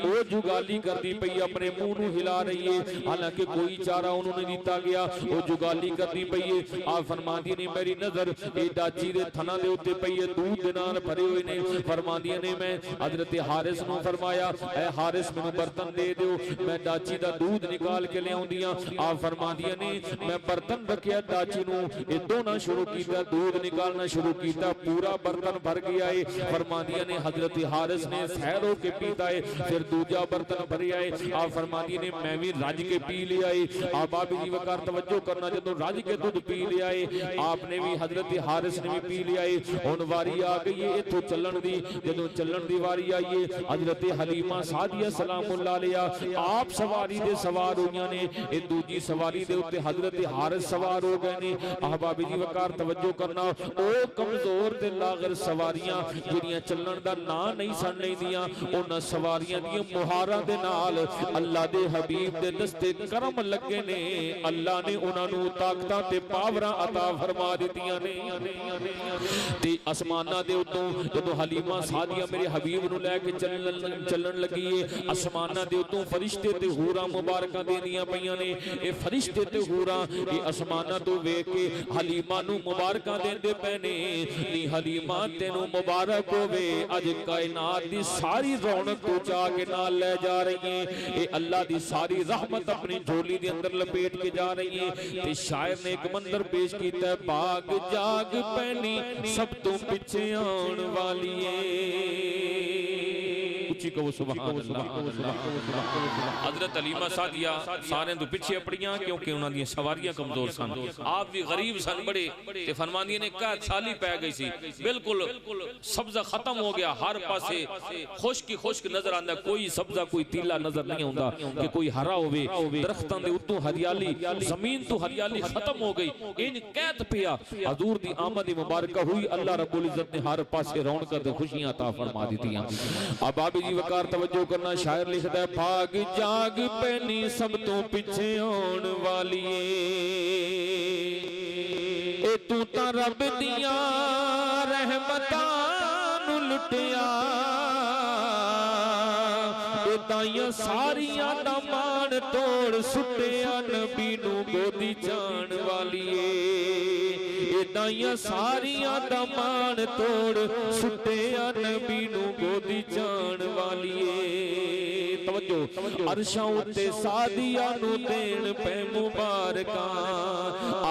ओ जुगाली करदी पई अपने मुंह नूं हिला रही है, हालांकि कोई चारा उन्होंने नहीं दिता गया, ओ जुगाली करदी पई है। आप फरमादी ने मेरी नजर ए दाची दे थना दे उत्ते पई है, दूध दे नाल भरे हुए ने। फरमादी ने मैं हजरत हारिस नूं फरमाया ऐ हारिस मैनू बर्तन दे दियो, मैं दाची दा दूध निकाल के लियाउंदियां। आप फरमादियां ने मैं बर्तन रखिया दाची नूं ए धोना शुरू कीता, दूध निकालना शुरू कीता, पूरा बर्तन भर गया है। फरमादियां ने हजरत हारिस ने सैर हो के पीता है, फिर दूजा बर्तन भरिया है। आप फरमादियां ने मैं भी रज के पी लिया है। आप बाबी जी वकार तवज्जो करना, जदों रज के दूध पी लिया है आपने भी हजरत हारिस ने भी पी लिया है। हुण वारी आ गई है इथों चलण दी, जदों चलण दी वारी आई है हजरत हलीमा सादिया सलामुल्लाह अलैहा आप सवारी दे सवार होईयां ने, ए दूजी सवारी दे उत्ते हजरत हारिस सवार हो गए ने। अहबाबी जी वकार तवज्जो करना, ओ कमजोर ते लागर सवारियां जिहड़ियां चलण दा नां नहीं सन लैंदियां, उन्हां सवारियां दी मुहारां दे नाल अल्लाह दे हबीब दे दस्ते करम लगे ने, अल्लाह ने उन्हां नूं ताकतां ते पावरां अता फरमा दित्तियां ने। ते आसमानां दे उत्तों जदों हलीमा सादिया मेरे हबीब नूं लैके चलण लगी है, आसमानां दे उत्तों फरिश्ते ते हूरां मुबारकां देंदियां पईयां ने। ए फरिश्ते ते हूरां ए आसमानां तो वेख के हलीमा नूं मुबारकां देंदे पए ने, नी हलीमा तैनूं मुबारक होवे, अज कायनात दी सारी रौनक तू चा के नाल ले जा रही है, ए अल्लाह दी सारी रहमत अपनी झोली दे अंदर लपेट के जा रही है। ते शायर ने एक मंजर पेश कीता है, भाग जाग पैनी सब तो पिछे आउण वाली कहो सुभान अल्लाह। हजरत हलीमा सादिया सारे तो पिछे अपड़ियां क्योंकि उन्हां दी सवारियां कमजोर सन, आप भी गरीब सन बड़े। ते फरमांदियां ने कहा साली पै गई सी, बिल्कुल सब्जा खत्म हो गया, हर पासे खुश्क ही खुश्क नजर आंदा, कोई सब्जा कोई तीला नजर नहीं आंदा कि कोई हरा होवे, दरख्तां दे उत्तों हरियाली, जमीन तो हरियाली खत्म हो गई। इन कहत पिया हजूर दी आमद मुबारक हुई, अल्लाह रब्बुल इज्जत ने हर पासे रौनक ते खुशियां अता फरमा दित्तियां। अब बाबी जी वकार तवज्जो करना, शायर लिखदा है, भाग जाग पैनी सब तो पिछे आउण वाली ए तू तां रब दियां रहमतां नूं लुटिया, ए ताइयां सारियां दा मान तोड़ सुटिया, नबी नूं गोदी जाण वाली दाइयां सारियां दा मान तोड़ सुटिया नबी नू गोदी जान वालीए तवज्जो अरशां उत्ते सादिया नू देन पे मुबारकां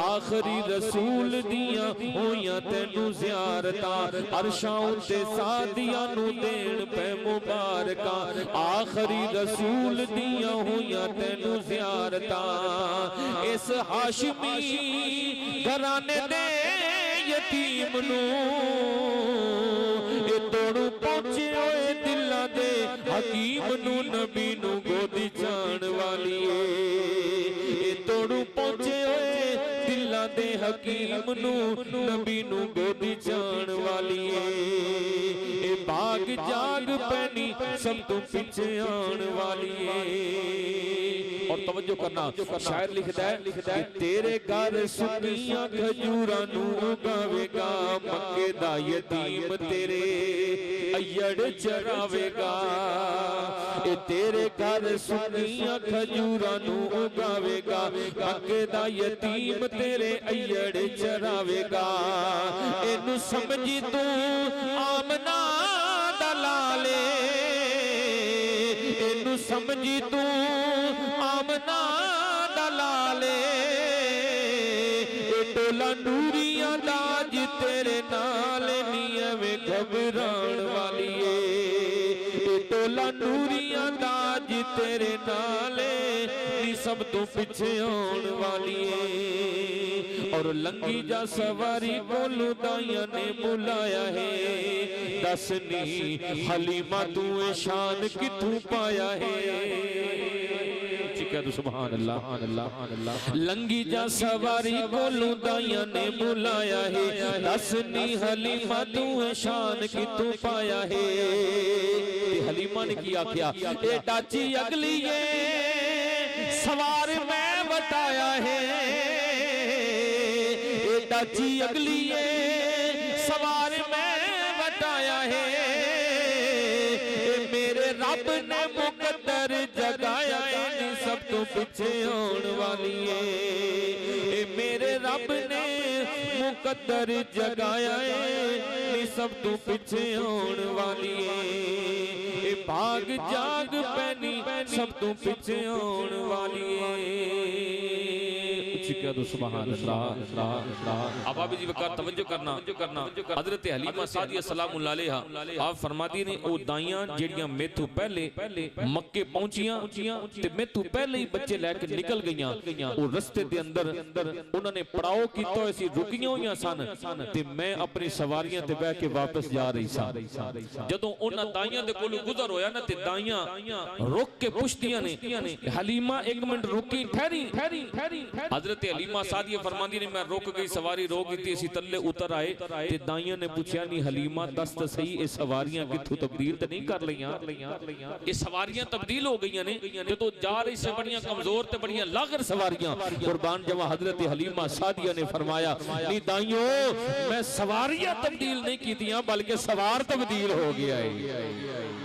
आखरी रसूल दियां होइयां तैनू ज़ियारतां अरशां उत्ते सादिया नू देन पे मुबारकां आखरी रसूल दियां होइयां तैनू ज़ियारतां इस हाशमी घराने दे यतीम नू ए तोड़ू पहुंचे होए दिलां दे हकीम नू नबी नू गोदी जान वालीए ए तोड़ू पहुंचे होए दिलां दे हकीम नू नबी नू गोदी जान वालीए ए भाग जाग पैनी सब तो पीछे आन वालीए और तवज्जो करना शायर लिखदा है कि तेरे घर सुनियां खजूरां नू उगावेगा मक्के दा यतीम तेरे अय्यड़ चरावेगा ए तेरे घर सुनियां खजूरां नू उगावेगा मक्के दा यतीम तेरे अय्यड़ चरावेगा एनू समझी तू आमना दा लाले एनू समझी तू आमना दा लाले ए टोला नूरियां दा जी तेरे नाल नी एवें घबराण वालीए ए टोला नूरियां दा जी तेरे नाल नी सब तो पीछे आउण वालीए और लंगी जा सवारी बोलू दाइयां ने बुलाया है दसनी हलीमा तू शान किथों पाया है सुभान अल्लाह लंगी जा सवारी बोलू दाइयां ने बुलाया है दसनी हलीमा तू शान किथों पाया है हलीमा ने की आख्या ए डाची अगली है सवार मैं बताया है ए डाची अगली है सवार मैं बताया है मेरे रब ने मुकद्दर जगाया है सब तो पीछे आउण वाली है मेरे रब ने मुकद्दर जगाया है सब तो पीछे आउण वाली है भाग जाग पैनी सब तो पीछे आउण वाली है सुभान अल्लाह अब आप जी वकार तवज्जो करना हजरत हलीमा सादिया सलामुल्लाह अलैहा आप फरमाती ने ओ दाइयां जेड़ियां मेथों पहले मक्के पहुंचियां ते मेथों पहले ही बच्चे लेके निकल गईयां ओ रस्ते दे अंदर उन्होंने पड़ाव कीता होया सी रुकियां होईयां सन ते मैं अपनी सवारियां ते बैठ के वापस जा रही सा जदों उन्हां दाइयां दे कोलों गुजर होया ना ते दाइयां रुक के पुछदियां ने हलीमा एक मिनट रुकी ठहरी हजरत हलीमा सादिया फरमांदी ने मैं रुक गई सवारी रोक दी सी तल्ले उतर आए ते दाइयां ने पूछया नहीं हलीमा दस तो सही ये सवारियां किथों तब्दील तो नहीं कर लईयां ये सवारियां तब्दील हो गईयां ने जदों जा रही से बड़ियां कमजोर ते बड़ियां लागर सवारियां कुर्बान जवा हजरत हलीमा सादिया ने फरमाया नहीं दाइयों मैं सवारियां तब्दील नहीं कीतियां बल्कि सवार तब्दील हो गया है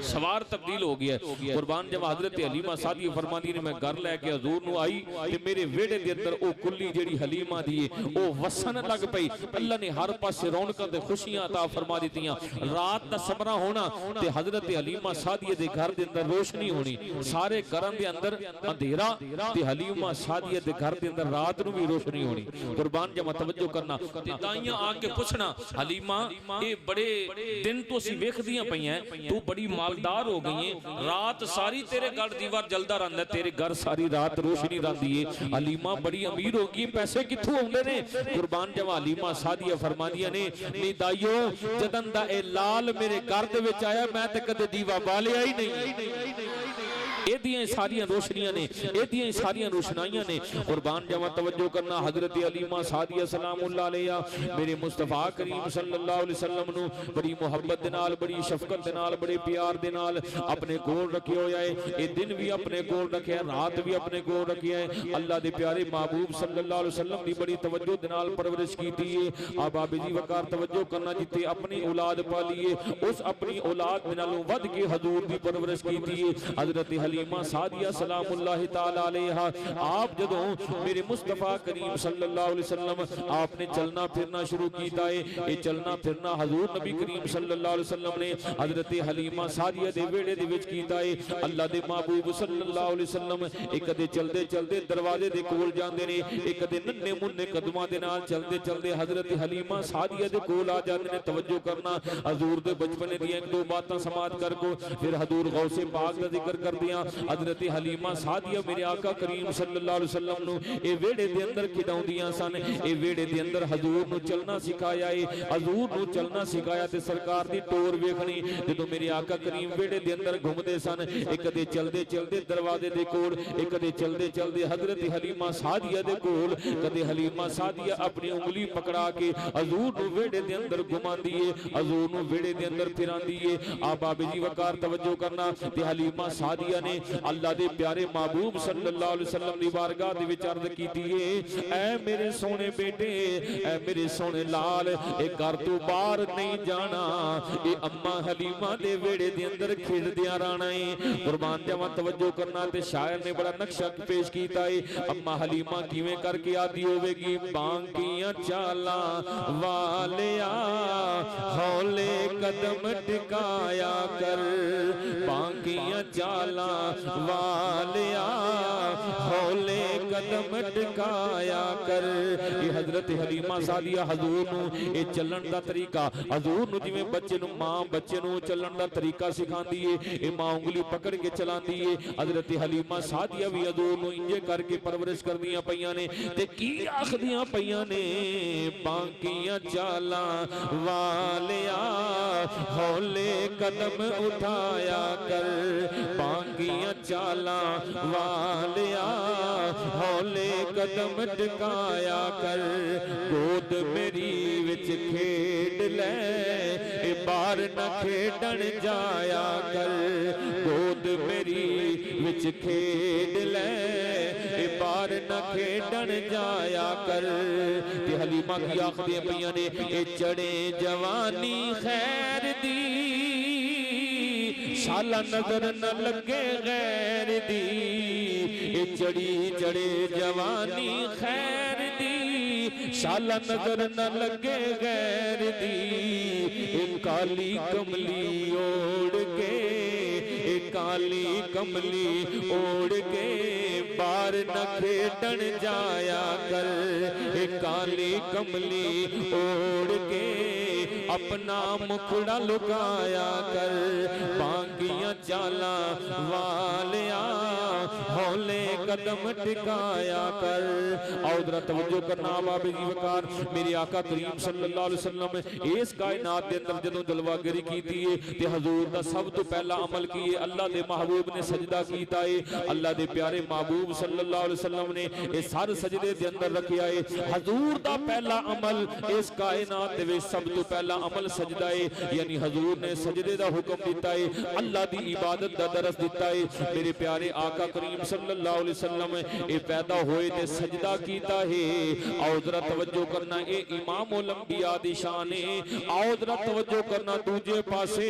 सवार तब्दील हो गया है कुर्बान जवा हजरत हलीमा सादिया फरमांदी ने मैं घर लेके हजूर नु आई ते मेरे वेड़े दे अंदर ओ कुल्ली जेड़ी हलीमा दी ओ वसन लग पई अल्लाह ने हर पासे रौनकां ते खुशियां अता फरमा दित्तियां रात दा समरा होना ते हजरत हलीमा सादिया दे घर दे अंदर रोशनी होनी सारे घरां दे अंदर अंधेरा ते हलीमा सादिया दे घर दे अंदर रात नु भी रोशनी होनी कुर्बान जमा तवज्जो करना ते दाइयां आके पूछना हलीमा ए बड़े दिन तो सी वेखदियां पईयां तू बड़ी मालदार हो गई है रात सारी तेरे घर दीवार जलदा रहंदा तेरे घर सारी रात रोशनी रहंदी है हलीमा बड़ी अमीर होगी पैसे किथों आउंदे ने कुर्बान जवा हलीमा सादिया फरमादियां ने नी दाइयो जदन दा ए लाल मेरे घर दे विच आया मैं ते कदे दीवा बालिया ही नहीं एदियां सारियां रोशनियां ने एदियां सारियां रोशनाइयां ने कुर्बान जवा तवज्जो करना हजरत हलीमा सादिया सलामुल्लाह अलैहा मेरे मुस्तफा करीम सल्लल्लाहु अलैहि वसल्लम नु बड़ी मोहब्बत दे नाल बड़ी शफकत दे नाल बड़े प्यार दे नाल अपने कोल रखे होया है ए दिन भी अपने कोल रखे रात भी अपने कोल रखे है अल्लाह दे प्यारे महबूब सल्लल्लाहु अलैहि वसल्लम दी बड़ी तवज्जो दे नाल परवरिश कीती है आप बाबे जी वकार तवज्जो करना जिथे अपनी औलाद पाली है उस अपनी औलाद दे नालों वध के हजूर दी परवरिश कीती है हजरत हलीमा सादिया सलामुल्लाह तआला अलैहा आप जदों मेरे मुस्तफा करीम सल्लल्लाहु अलैहि वसल्लम आपने चलना फिरना शुरू कीता है। ये चलना फिरना हजूर नबी करीम सल्लल्लाहु अलैहि वसल्लम ने हजरत हलीमा सादिया दे वेड़े दे विच कीता है। अल्लाह दे महबूब सल्लल्लाहु अलैहि वसल्लम एक कदे चलदे चलदे दरवाजे दे कोल जांदे ने, एक कदे नन्हे मुन्ने कदमां दे नाल चलदे चलदे हजरत हलीमा सादिया दे कोल आ जांदे ने। तवज्जो करना हजूर दे बचपने दी एक दो बातां समात कर को फिर हजूर गौसे पाक दा जिक्र कर दियां। हजरत हलीमा सादिया मेरे आका करीम सल्लल्लाहु अलैहि वसल्लम नु ए वेड़े दे अंदर खिडाउंदियां सन। ए वेड़े दे अंदर हजूर नु चलना सिखाया है, हजूर नु चलना सिखाया ते सरकार दी टोर वेखनी जदों मेरे आका करीम वेड़े दे अंदर घूमदे सन। एक कदे चलदे चलदे दरवाजे दे कोल, एक कदे चलदे चलदे हजरत हलीमा सादिया दे कोल, कदे हलीमा सादिया अपनी उंगली पकड़ा के हजूर नु वेड़े दे अंदर घुमांदी है, हजूर नु वेड़े दे अंदर फिरांदी है। आ बाबे जी वकार तवज्जो करना ते हलीमा सादिया ने अल्लाह दे प्यारे महबूब सल्लल्लाहु अलैहि वसल्लम दी बारगाह दे विच अर्ज कीती है, ऐ मेरे सोने बेटे, ऐ मेरे सोने लाल, ए घर तो बाहर नहीं जाना, ए अम्मा हलीमा दे वेड़े दे अंदर खेलदियां रहना है। कुर्बान जावां तवज्जो करना ते शायर ने बड़ा नक्शा पेश कीता है। अम्मा हलीमा किवें करके आदी होवेगी, बांकियां चाला वालिया हौले कदम टिकाया कर, बांकियां चाला वालिया हौले कदम टिकाया कर। ये हजरत हलीमा सादिया हजूर नु ये चलन दा तरीका, हजूर नु जिवें बच्चे नु मां बच्चे नु चलन दा तरीका सिखांदी है, ये मां उंगली पकड़ के चलांदी है। हजरत हलीमा सादिया भी हजूर नु इंजे करके परवरिश करदियां पईयां ने ते की आखदियां पईयां ने, बांकियां चाला वालिया हौले कदम उठाया कर, बांकियां चाला वालिया हौले कदम टिकाया कर। गोद मेरी विच खेड ले, ए बाहर न खेडन जाया कर, गोद मेरी विच खेड ले, ए बाहर न खेडन जाया कर। ते हलीमा की आखदे पईयां ने, ए चढ़े जवानी खैर दी, शाला नजर न लगे गैर दी, ए चढ़ी चढ़े जवानी खैर दी, शाला नजर न लगे गैर दी। ए काली कमली ओढ़ के, ए काली कमली ओढ़ के, बाहर न खेडन जाया कर, ए काली कमली ओढ़ के, अपना मुखड़ा लुकाया कर, बांकियां चाला वालिया हौले कदम टिकाया कर। आओ जरा तवज्जो करना बाबे जी वकार, मेरे आका करीम सल्लल्लाहु अलैहि वसल्लम इस कायनात दे अंदर जदों जलवागरी कीती है ते हजूर दा सब तो पहला अमल की है, अल्लाह दे महबूब ने सजदा कीता है। अल्लाह दे प्यारे महबूब सल्लल्लाहु अलैहि वसल्लम ने ये सर सजदे दे अंदर रखिया है। हजूर दा पहला अमल इस कायनात दे विच सब तो पहला अमल सजदा है, यानी हजूर ने सजदे दा हुक्म दिता है, अल्लाह दी इबादत दा दरस दिता है। मेरे प्यारे आका करीम सल्लल्लाहु अलैहि वसल्लम ये पैदा होए ते सजदा कीता है। आओ जरा तवज्जो करना, ये इमामुल अंबिया दी शान है। आओ जरा तवज्जो करना, दूजे पासे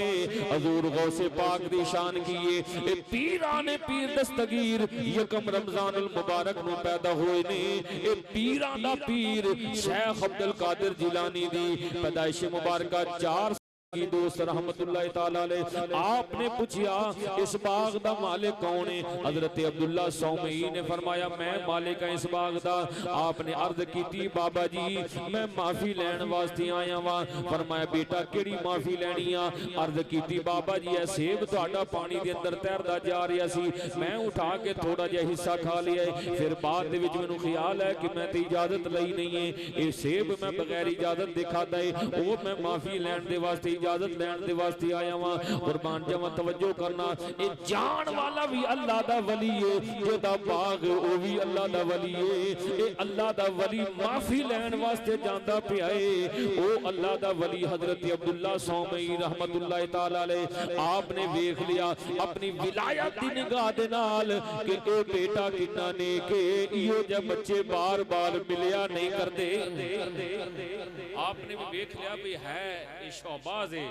हजूर गौसे पाक दी शान की है। ये पीराने पीर दस्तगीर यकम रमजानुल मुबारक नु पैदा होए ने। ये पीरां दा पीर शेख अब्दुल कादिर जिलानी दी पैदाइश मुबारक 4 की दोस्त रहमतुल्लाह ताला अलैह। आपने पूछा इस बाग दा मालिक कौन है? हजरत अब्दुल्ला सौमई ने फरमाया मैं मालिक हां इस बाग दा। आपने अर्ज की बाबा जी मैं माफी लैन वास्ते आया वा। फरमाया बेटा केड़ी माफी लैनी आ? अर्ज की बाबा जी सेब तुहाडा पानी दे अंदर तैरदा जा रहा सी, मैं उठा के थोड़ा जिहा हिस्सा खा लिया, फिर बाद दे विच मैनूं ख्याल है कि मैं ते इजाजत लई नहीं है, ये सेब मैं बगैर इजाजत दे खादा है, वो मैं माफी लैन दे वास्ते इजाजत लैन दे वास्ते आया वा। कुर्बान जावां तवज्जो करना, ये जान वाला भी अल्लाह दा वली है, जेदा बाग ओ भी अल्लाह दा वली है। ये अल्लाह दा वली माफी लैन वास्ते जांदा पिया है, ओ अल्लाह दा वली हजरत अब्दुल्ला सौमई रहमतुल्लाह ताला अलैह। आपने वेख लिया अपनी विलायत दी निगाह दे नाल कि ए बेटा किन्ना नेक है, इहो जे बच्चे बार बार मिलिया नहीं करते। आपने भी वेख लिया भी है ये शौबाज है,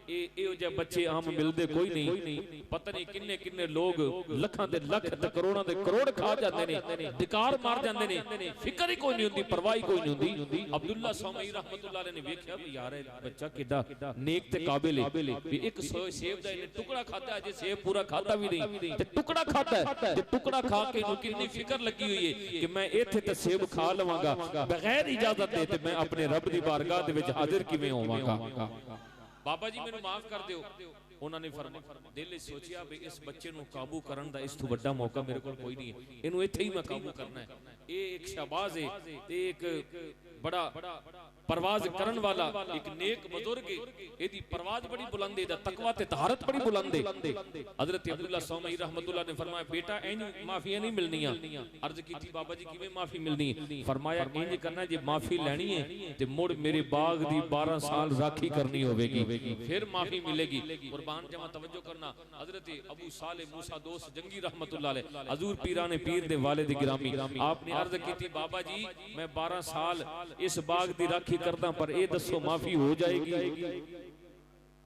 ਇਹੋ ਜਿਹੇ ਬੱਚੇ ਆਮ ਮਿਲਦੇ ਕੋਈ ਨਹੀਂ। ਪਤਾ ਨਹੀਂ ਕਿੰਨੇ ਕਿੰਨੇ ਲੋਕ ਲੱਖਾਂ ਦੇ ਲੱਖ ਤੇ ਕਰੋੜਾਂ ਦੇ ਕਰੋੜ ਖਾ ਜਾਂਦੇ ਨੇ, ਡਿਕਾਰ ਮਾਰ ਜਾਂਦੇ ਨੇ, ਫਿਕਰ ਹੀ ਕੋਈ ਨਹੀਂ ਹੁੰਦੀ, ਪਰਵਾਹ ਹੀ ਕੋਈ ਨਹੀਂ ਹੁੰਦੀ। ਅਬਦੁੱਲਾ ਸੌਮਈ ਰਹਿਮਤੁल्लाह अलैह ने वेख्या भी यार बच्चा किड्डा नेक ते काबिल है भी एक सेब दा इन्हें टुकड़ा खाता है, जे सेब पूरा खाता भी नहीं ते टुकड़ा खाता है, ते टुकड़ा खा के इन्हें कितनी फिक्र लगी हुई है कि मैं इत्थे ते सेब खा लवांगा बगैर इजाजत दे, ते मैं अपने रब दी बारगाह दे विच हाजिर किवें होवांगा। बाबा जी मैनू माफ कर दिओ। उन्होंने दिल सोचिया भी इस बच्चे नू काबू करन दा इस तो बड़ा मौका मेरे कोल कोई नहीं है, इनू इत्थे ही मैं काबू करना है। ये एक शहबाज है, एक बड़ा परवाज करन वाला एक नेक बुजुर्ग है, एदी परवाज बड़ी बुलंद है, तकवा ते तहारत बड़ी बुलंद है। हजरत अब्दुल्ला सौमई रहमतुल्लाह ने फरमाया बेटा इंज माफियां नहीं मिलनियां। अर्ज की थी बाबा जी किवें माफी मिलनी है? फरमाया इंज करना जे माफी लेनी है ते मुड़ मेरे बाग दी 12 साल राखी करनी होवेगी, फिर माफी मिलेगी। कुर्बान जमा तवज्जो करना, हजरत अबू साले मूसा दोस्त जंगी रहमतुल्लाह अलैह हजूर पीराने पीर दे वालिद गिरामी आपने अर्ज की थी बाबा जी मैं 12 साल इस बाग दी राखी करदा पर ए दसो माफी हो जाएगी?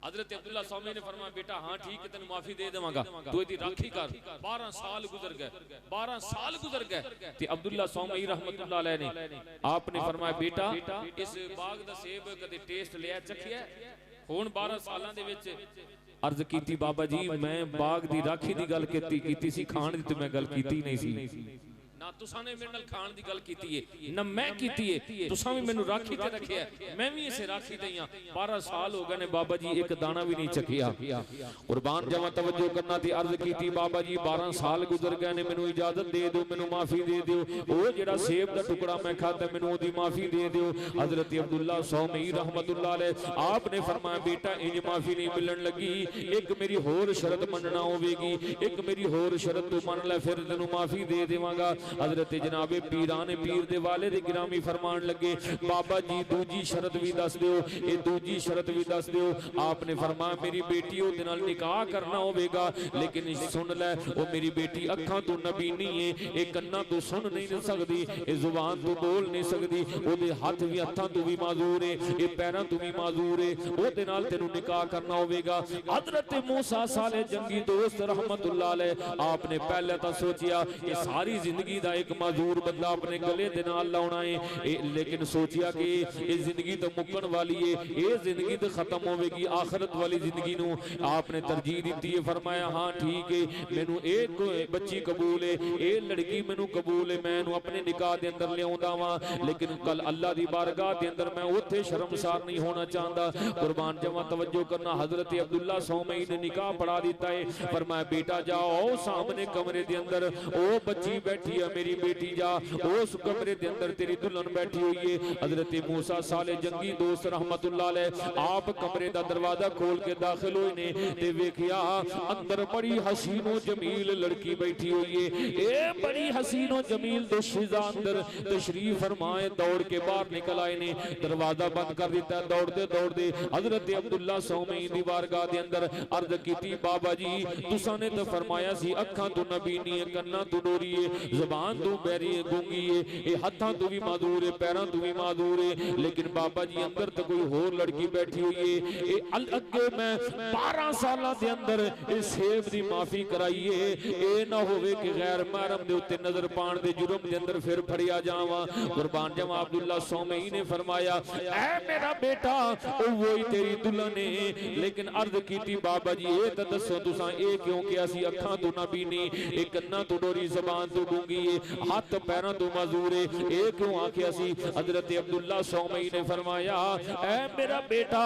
हजरत अब्दुल्ला सौमी ने फरमाया बेटा हाँ ठीक है तेन माफी दे देवांगा, तू इदी राखी कर। 12 साल गुजर गए, 12 साल गुजर गए ते अब्दुल्ला सौमी रहमतुल्लाह अलैह ने आपने फरमाया बेटा इस बाग दा सेब कदे टेस्ट लिया चखिया? हुण 12 सालां दे विच अर्ज कीती बाबा जी मैं बाग दी राखी दी गल कीती सी, खाण दी ते मैं गल कीती नहीं सी। ना तुसा ने मेरे नाल खाण दी गल कीती है ना मैं कीती है, तुसा भी मैनू राखी ते रखिया मैं भी इसे राखी ते हां। 12 साल हो गए ने बाबा जी एक दाना भी नहीं चखिया। कुर्बान जावा तवज्जो करना ती अर्ज कीती बाबा जी 12 साल गुजर गए ने, मैनू इजाजत दे दो, मैनू माफी दे दियो, ओ जेड़ा सेब दा टुकड़ा मैं खाता मैनू ओदी माफी दे दियो। हजरत अब्दुल्ला सौमई रहमतुल्लाह अलैह आपने फरमाया बेटा इंज माफी नहीं मिलन लगी, एक मेरी होर शर्त मनना होवेगी, एक मेरी होर शर्त तू मन ले फिर तेनू माफी दे देवांगा। हजरत जनाबे पीराने पीर दे वाले दे गिरामी फरमान लगे बाबा जी दूजी शर्त भी दस दियो, ये दूजी शर्त भी दस दियो। आपने फरमाया मेरी बेटी ओदे नाल निकाह करना होवेगा, लेकिन सुन ले ओ मेरी बेटी अखां तो नबीनी है, ए कन्ना तो सुन नहीं सकदी, ए जुबान तो बोल नहीं सकदी, ओदे हाथ भी हत्थां तो भी माजूर है, ए पैरां तो भी माजूर है, ओदे नाल तेनू निकाह करना होवेगा। हजरत मूसा साले जंगी दोस्त रहमतुल्लाह अलैह आपने पहले तो सोचिया ये सारी जिंदगी दा एक मजूर बंदा अपने गले दे नाल लाउणा है, लेकिन सोचिया कि ये जिंदगी तो मुक्कण वाली है, ये जिंदगी तो खत्म होवेगी, आखिरत वाली जिंदगी नू आपने तरजीह दी है। फरमाया हाँ ठीक है मैनू एक बच्ची कबूल है, ये लड़की मैनू कबूल है, मैं अपने निकाह दे अंदर लियाउंदा वां, लेकिन कल अल्लाह दी बारगाह दे अंदर मैं उत्थे शर्मसार नहीं होना चाहता। कुर्बान जावा तवज्जो करना, हजरत अब्दुल्ला सौमई ने निकाह पढ़ा दिता है। फरमाया बेटा जाओ सामने कमरे दे अंदर ओ बच्ची बैठी है मेरी बेटी, जा उस कमरे दे अंदर तेरी दुल्हन बैठी हुई है। हजरत मूसा साले जंगी दोस्त रहमतुल्लाह अलैह आप कमरे दा दरवाजा खोल के दाखिल हुए ने ते वेखिया अंदर बड़ी हसीनो जमील लड़की बैठी हुई है। ए बड़ी हसीनो जमील दोशीज़ा अंदर तशरीफ फरमाए दौड़ के बाहर निकल आए ने, दरवाजा बंद कर दिता। दौड़दे दौड़दे हजरत अब्दुल्ला सौमई दी बारगाह दे अंदर अर्ज कीती बाबा जी तुसा ने तो फरमाया सी अखां तो नबीनी है, कन्ना तो डोरी है, जुबान तो बैरी है, गूंगी है, ये हाथां तो भी मादूर है, पैरां तो भी मादूर है, लेकिन बाबा जी अंदर तो कोई होर लड़की बैठी हुई है। ये अगे मैं 12 साल दे अंदर इस सेब दी माफी कराई है, ये ना होवे कि गैर महरम दे उत्ते नजर पाण दे जुर्म दे अंदर फिर फड़िया जावां। कुर्बान जावां अब्दुल्ला सौमई ने फरमाया ऐ मेरा बेटा ओ वही तेरी दुल्हन है, लेकिन अर्ज कीती बाबा जी ये तो दसो तुसां ए क्यों किया सी अखां तो ना बीनी, ए कन्ना तो डोरी, ज़बान तो गूंगी है, हाथ पैरों तो मजूर है, ए क्यों आखिया सी? हजरत अब्दुल्ला सौमई ने फरमाया ऐ मेरा बेटा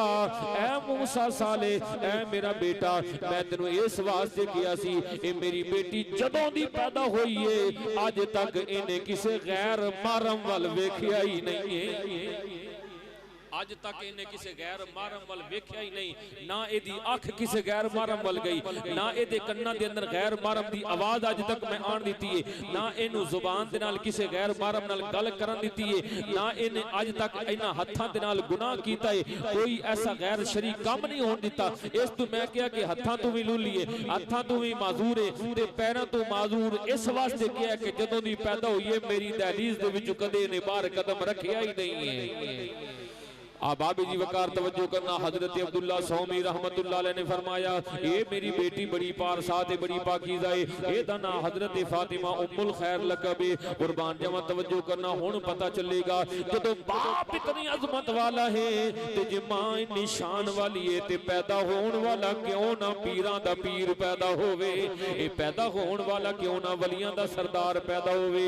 ऐ मूसा साले ऐ मेरा बेटा मैं तेनू इस वास्ते किया सी, ए मेरी बेटी जदों दी पैदा हुई है अज तक इन्हें किसी गैर महरम वल वेखिया ही नहीं है। अज तक इन्हें किसी गैर महरम वल वेख्या ही नहीं, ना इहदी अख किसी गैर महरम वल गई, ना इहदे कन्नां दे अंदर गैर महरम दी आवाज अज तक मैं आण दित्ती है, ना इहनू जुबान दे नाल किसी गैर महरम नाल गल करन दित्ती है, ना इहने अज तक इन्हां हत्थां दे नाल गुनाह कीता है, कोई ऐसा गैर शरी काम नहीं होण दित्ता। इस तो मैं कहा कि हत्थां तो भी लूली है, हत्थां तो भी माजूर है ते पैरां तो माजूर, इस वास्ते कहा कि जदों दी पैदा हुई है मेरी दहलीज दे विच कदे इहने बाहर कदम रखिया ही नहीं है। बाबे जी वकार तवज्जो करना, हजरत अब्दुल्ला सौमी रहमतुल्लाह अलैह ने फरमाया ये मेरी बेटी बड़ी पारसात है, बड़ी पाकीज़ा है, एदा ना हजरत फातिमा उम्मुल खैर लकब है। कुर्बान जावा तवज्जो करना, हुण पता चलेगा जदों बाप इतनी अजमत वाला है ते जे मां इन्नी शान वाली है ते पैदा होण वाला क्यों ना पीरां दा पीर पैदा होवे, ए पैदा होण वाला क्यों ना वलियां दा सरदार पैदा होवे।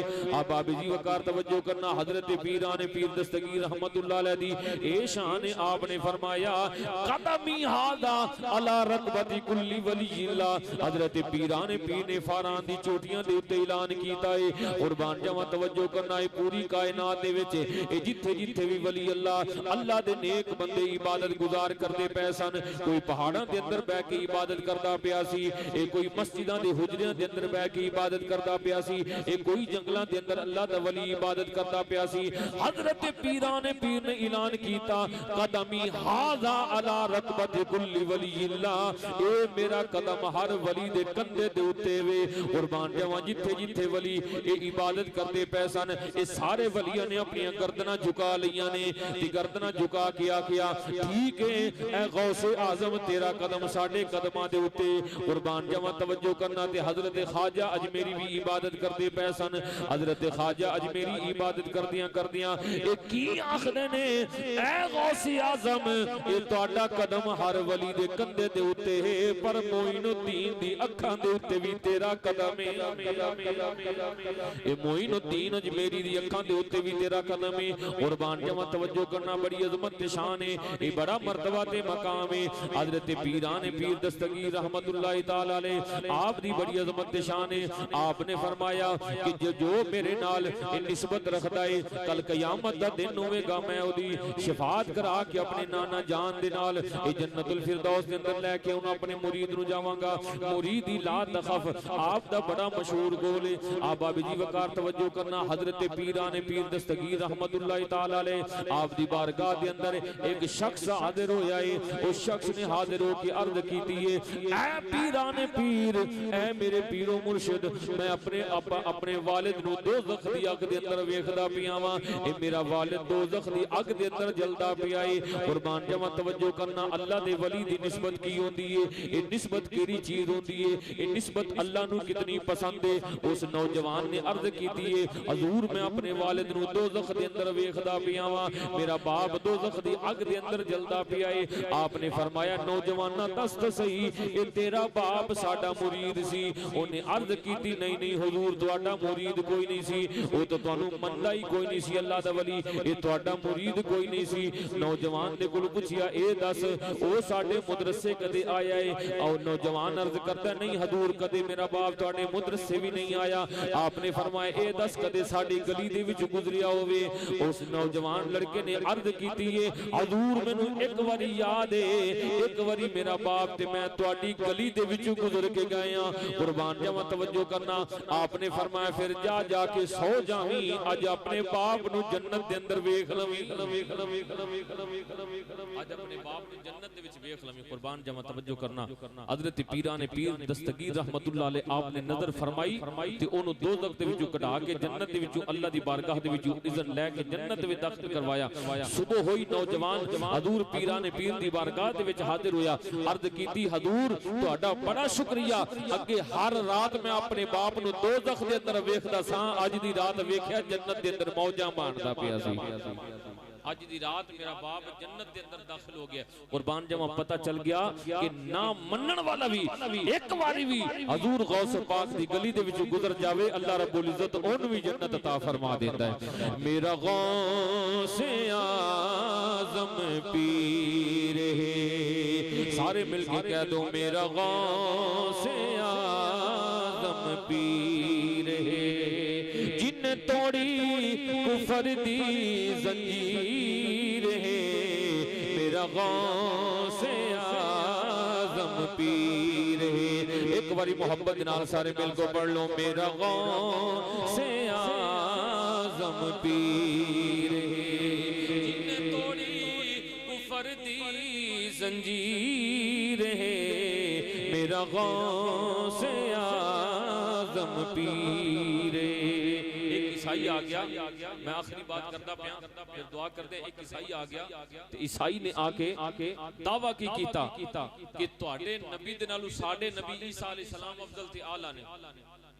बाबे जी वकार तवज्जो करना, हजरत पीरान पीर दस्तगीर रहमतुल्लाह अलैह दी ए शान आपने फरमाया कदमी हादा अला रकबती कुल्ली वलील्लाह। हजरत पीरान पीर ने फारान दी चोटियां दे उत्ते ऐलान कीता है। कुर्बान जावा तवज्जो करना, है पूरी कायनात दे विच ए जिथे जिथे भी वली अल्लाह दे नेक बंदे इबादत गुजार करदे पए सन, कोई पहाड़ां दे अंदर बैठ के इबादत करदा पिया सी, ए कोई मस्जिदां दे हुजरियां दे अंदर बैठ के इबादत करदा पिया सी, ए कोई जंगलां दे अंदर अल्लाह दा वली इबादत करदा पिया सी। हजरत पीरान पीर ने ऐलान कीता कदमी हाजा अला रकबत कुल्ली वलील्लाह, ए मेरा कदम हर वली दे कंधे दे उत्ते वे। कुर्बान जावा जिथे जिथे वली ए इबादत करदे पए सन, ए सारे वलियां ने अपनी गर्दनां झुका लियां ने ते गर्दनां झुका के आखिया ठीक है ए गौसे आजम तेरा कदम साडे कदमां दे उत्ते। कुर्बान जावा तवज्जो करना, ते हजरत ख्वाजा अजमेरी भी इबादत करदे पए सन। हजरत ख्वाजा अजमेरी इबादत करदियां करदियां ए की आखदे ने ए गौसे आजम ए तुहाडा कदम हर वली दे कंधे दे उत्ते है, पर मोइनुद्दीन दी अखां दे उत्ते भी तेरा कदम है। ए मोइनुद्दीन अजमेरी दी अखां दे उत्ते भी तेरा कदम है। कुर्बान जावा तवज्जो करना, बड़ी अजमत ते शान है, ये बड़ा मर्तबा ते मकाम है। हजरत पीरान पीर दस्तगीर रहमतुल्लाह ताला अलैह आप दी बड़ी अजमत ते शान है। आपने फरमाया कि जो मेरे नाल निस्बत रखदा है कल कयामत दा दिन होवेगा, मैं ओदी शफाअत करा के अपने नाना जान दे नाल ए जन्नतुल फिरदौस दे अंदर लेके उन्हां अपने मुरीद नु जावांगा। मुरीदी ला तखफ आप दा बड़ा मशहूर गोल है। आप बाबी जी वकार तवज्जो करना, हजरत पीरान पीर दस्तगीर रहमतुल्लाह ताला अलैह आप दी बारगाह दे अंदर एक शख्स हाजिर होया है। उस शख्स ने हाजिर होकर अर्ज की है ऐ पीरान पीर, ऐ मेरे पीरो मुर्शिद, मैं अपने वालिद नु दोज़ख दी अग दे अंदर वेखदा पिया वां, ए मेरा वालिद दोज़ख दी अग दे अंदर जलदा पिया है। कुर्बान जावा तवज्जो करना, अल्लाह दे वली दी निस्बत की होंदी है, ए निस्बत केड़ी चीज होंदी है, ए निस्बत अल्लाह नु कितनी पसंद है। उस नौजवान ने अर्ज की है हजूर मैं अपने वालिद नु दोज़ख दे अंदर वेखदा पिया वां, मेरा बाप दोज़ख दी अग दे अंदर जलदा पिया है। आपने फरमाया नौजवाना दस तो सही ए तेरा बाप साडा मुरीद सी। उन्हें अर्ज की नहीं नहीं हुजूर तुहाडा मुरीद कोई नहीं सी, वो तो तुहानू मनदा ही कोई नहीं सी, अल्लाह दा वली ए तुहाडा मुरीद कोई नहीं सी। नौजवान ने कोल पूछया ए दस ओ साडे मदरसे कदे आया है? और नौजवान अर्ज करता नहीं हजूर कदे मेरा बाप तुहाडे मदरसे भी नहीं आया। आपने फरमाया ए दस कदे साडी गली दे विच गुजरिया होवे? उस नौजवान लड़के ने अर्ज की है हजूर मैनू एक बारी याद है, एक बारी मेरा बाप ते मैं तुहाडी गली दे विचों गुजर के गए हां। कुर्बान जावा तवज्जो करना, आपने फरमाया फिर जा जाके सो जावी, अज अपने बाप नू जन्नत दे अंदर वेख लवी, अज अपने बाप नू जन्नत दे विच वेख लवी। कुर्बान जावा तवज्जो करना, हजरत पीरान पीर दस्तगीर रहमतुल्लाह अलैह आपने नजर फरमाई ते ओनू दोज़ख दे विचों कढा के जन्नत दे विचों अल्लाह दी बारगाह दे विचों इज़्ज़त लेके जन्नत विच दाखिल करवाया। सुबह होई नौजवान हजूर पीरान पीर दी बारगाह दे विच हाजिर होया, अर्ज कीती हजूर तुहाडा बड़ा शुक्रिया, अगे हर रात मैं अपने बाप नू दोज़ख दे अंदर वेखदा सां, अज दी रात वेखिया जन्नत दे अंदर मौजां माणदा पिया सी। अज दी रात मेरा बाप जन्नत के अंदर दाखिल हो गया। कुर्बान जावा पता चल गया कि ना मनन वाला भी एक बारी भी हजूर गौस पाक दी गली दे विचों गुजर जावे, अल्लाह रब्बुल इज्जत ओनू भी जन्नत अता फरमा देता है। मेरा गौसे आज़म पीर है, सारे मिलके कह दो मेरा गौसे आज़म पीर है, जिन तोड़ी कुफर दी जंजीर है, मेरा गौसे आज़म पीर है। एक बारी मोहब्बत नाल सारे मिल को पढ़ लो मेरा गौसे आज़म पीर है, जिन तोड़ी कुफर दी जंजीर है, मेरा गौसे आज़म पीर है। ईसाई आ गया, मैं आखिरी बात करता करदा पिया फिर दुआ करदे एक ईसाई आ गया ते ईसाई ने आके दावा की कीता कि तुहाडे नबी दे नालों साडे नबी ईसा अलैहिस्सलाम अफजल ते आला ने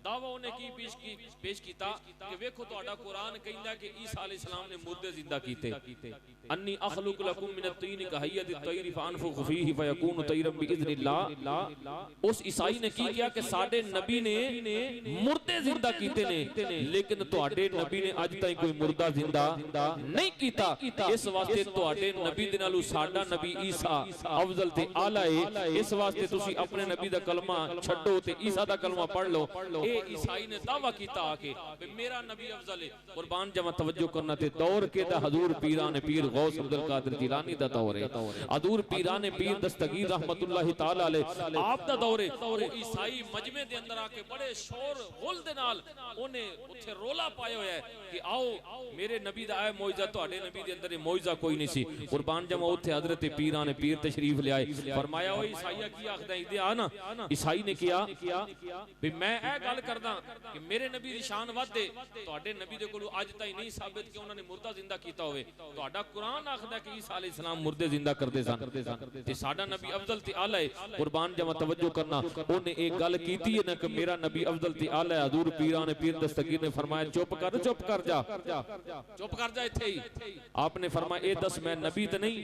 दावा उन्हें की पेश कीता कि वेखो तुहाडा कुरान कहंदा कि ईसा अलैहिस्सलाम ने मुर्दे जिंदा कीते अन्नी अखलुक लकुम मिन अत-तीन का हय्यत अत-तैर फअनफुखु फीहि फयकूनु तैरन बिइज़्निल्लाह। उस ईसाई ने की किया कि साडे नबी ने मुर्दे जिंदा कीते ने लेकिन तुहाडे नबी ने अज ताईं कोई मुर्दा जिंदा नहीं कीता। इस वास्ते तुहाडे नबी दे नालों साडा नबी ईसा अफजल ते आला है। इस वास्ते तुसी अपने नबी दा कलमा छड्डो ते ईसा दा कलमा पढ़ लो। ईसाई ने दावा कीता आके मेरा नबी अफजल है। कुर्बान जमा तवज्जो करना ते दौर के दा हजूर पीरान पीर गौस अब्दुल कादिर जिलानी दा दौर है। हजूर पीरान पीर दस्तगीर रहमतुल्लाह तआला अलैह आप दा दौर है। वो ईसाई मजमे दे अंदर आके बड़े शोर गुल दे नाल ओने उथे रोला पाया होया है कि आओ मेरे नबी दा है मौइजा तुहाडे नबी दे अंदर मौइजा कोई नहीं सी। कुर्बान जमा उथे हजरत पीरान पीर तशरीफ ले आए। फरमाया ओ ईसाईया की आखदा इदे आ ना। ईसाई ने किया भी मैं ए गल करदा कि मेरे नबी दी शान वधे तुहाडे नबी दे कोलों अज ताईं नहीं साबित कि उन्होंने मुर्दा जिंदा कीता होवे। तुहाडा कुरान आखदा कि ईसा अलैहिस्सलाम मुर्दे जिंदा करदे सन ते साडा नबी अफजल ते आला है। कुर्बान जमा तवज्जो करना ओने एक गल कीती है ना कि मेरा नबी अफजल ते आला है। हजूर पीरान पीर दस्तगीर ने फरमाया चुप कर जा इत्थे ही। आपने फरमाया ए दस मैं नबी ते नहीं।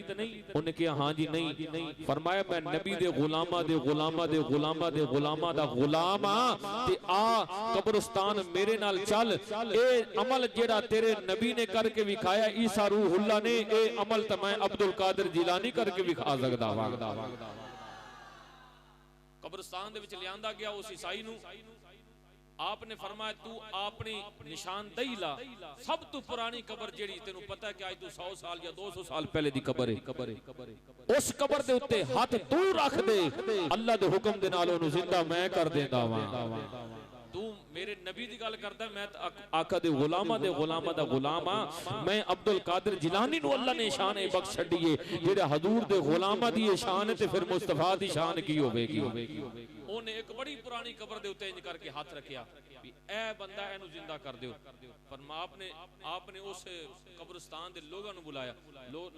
उन्हें कहा हां जी नहीं। फरमाया मैं नबी दे गुलामा दे गुलामा दे गुलामा दे गुलामा दा गुलाम हां ते आ कब्रिस्तान मेरे नाल चल। ए अमल जेड़ा तेरे नबी ने करके विखाया ईसा रूहुल्लाह ने ए अमल ते मैं अब्दुल कादिर जिलानी करके विखा सकदा वां। कब्रिस्तान दे विच लियांदा गया उस ईसाई नू। आपने फरमाया तू अपनी निशानदेही ला सब तो पुरानी कबर जेड़ी तेनू पता है कि आज तू 100 साल या 200 साल पहले दी कबर है उस कबर दे उत्ते हाथ तू रख दे अल्लाह दे हुक्म दे नाल ओनू जिंदा मैं कर देंदा वां। तू मेरे नबी दी गल करदा मैं आका दे गुलामा दा गुलाम हां। मैं अब्दुल कादिर जिलानी नू अल्लाह ने शान बख्श छड़ी है जेड़ा हजूर दे गुलामा दी शान है ते फिर मुस्तफा दी शान की होवेगी। ओने एक बड़ी पुरानी कबर दे उत्ते इंज करके हाथ रखिया भी ए बंदा एनु जिंदा कर दियो। फरमा आपने उस कब्रिस्तान दे लोगां नू बुलाया।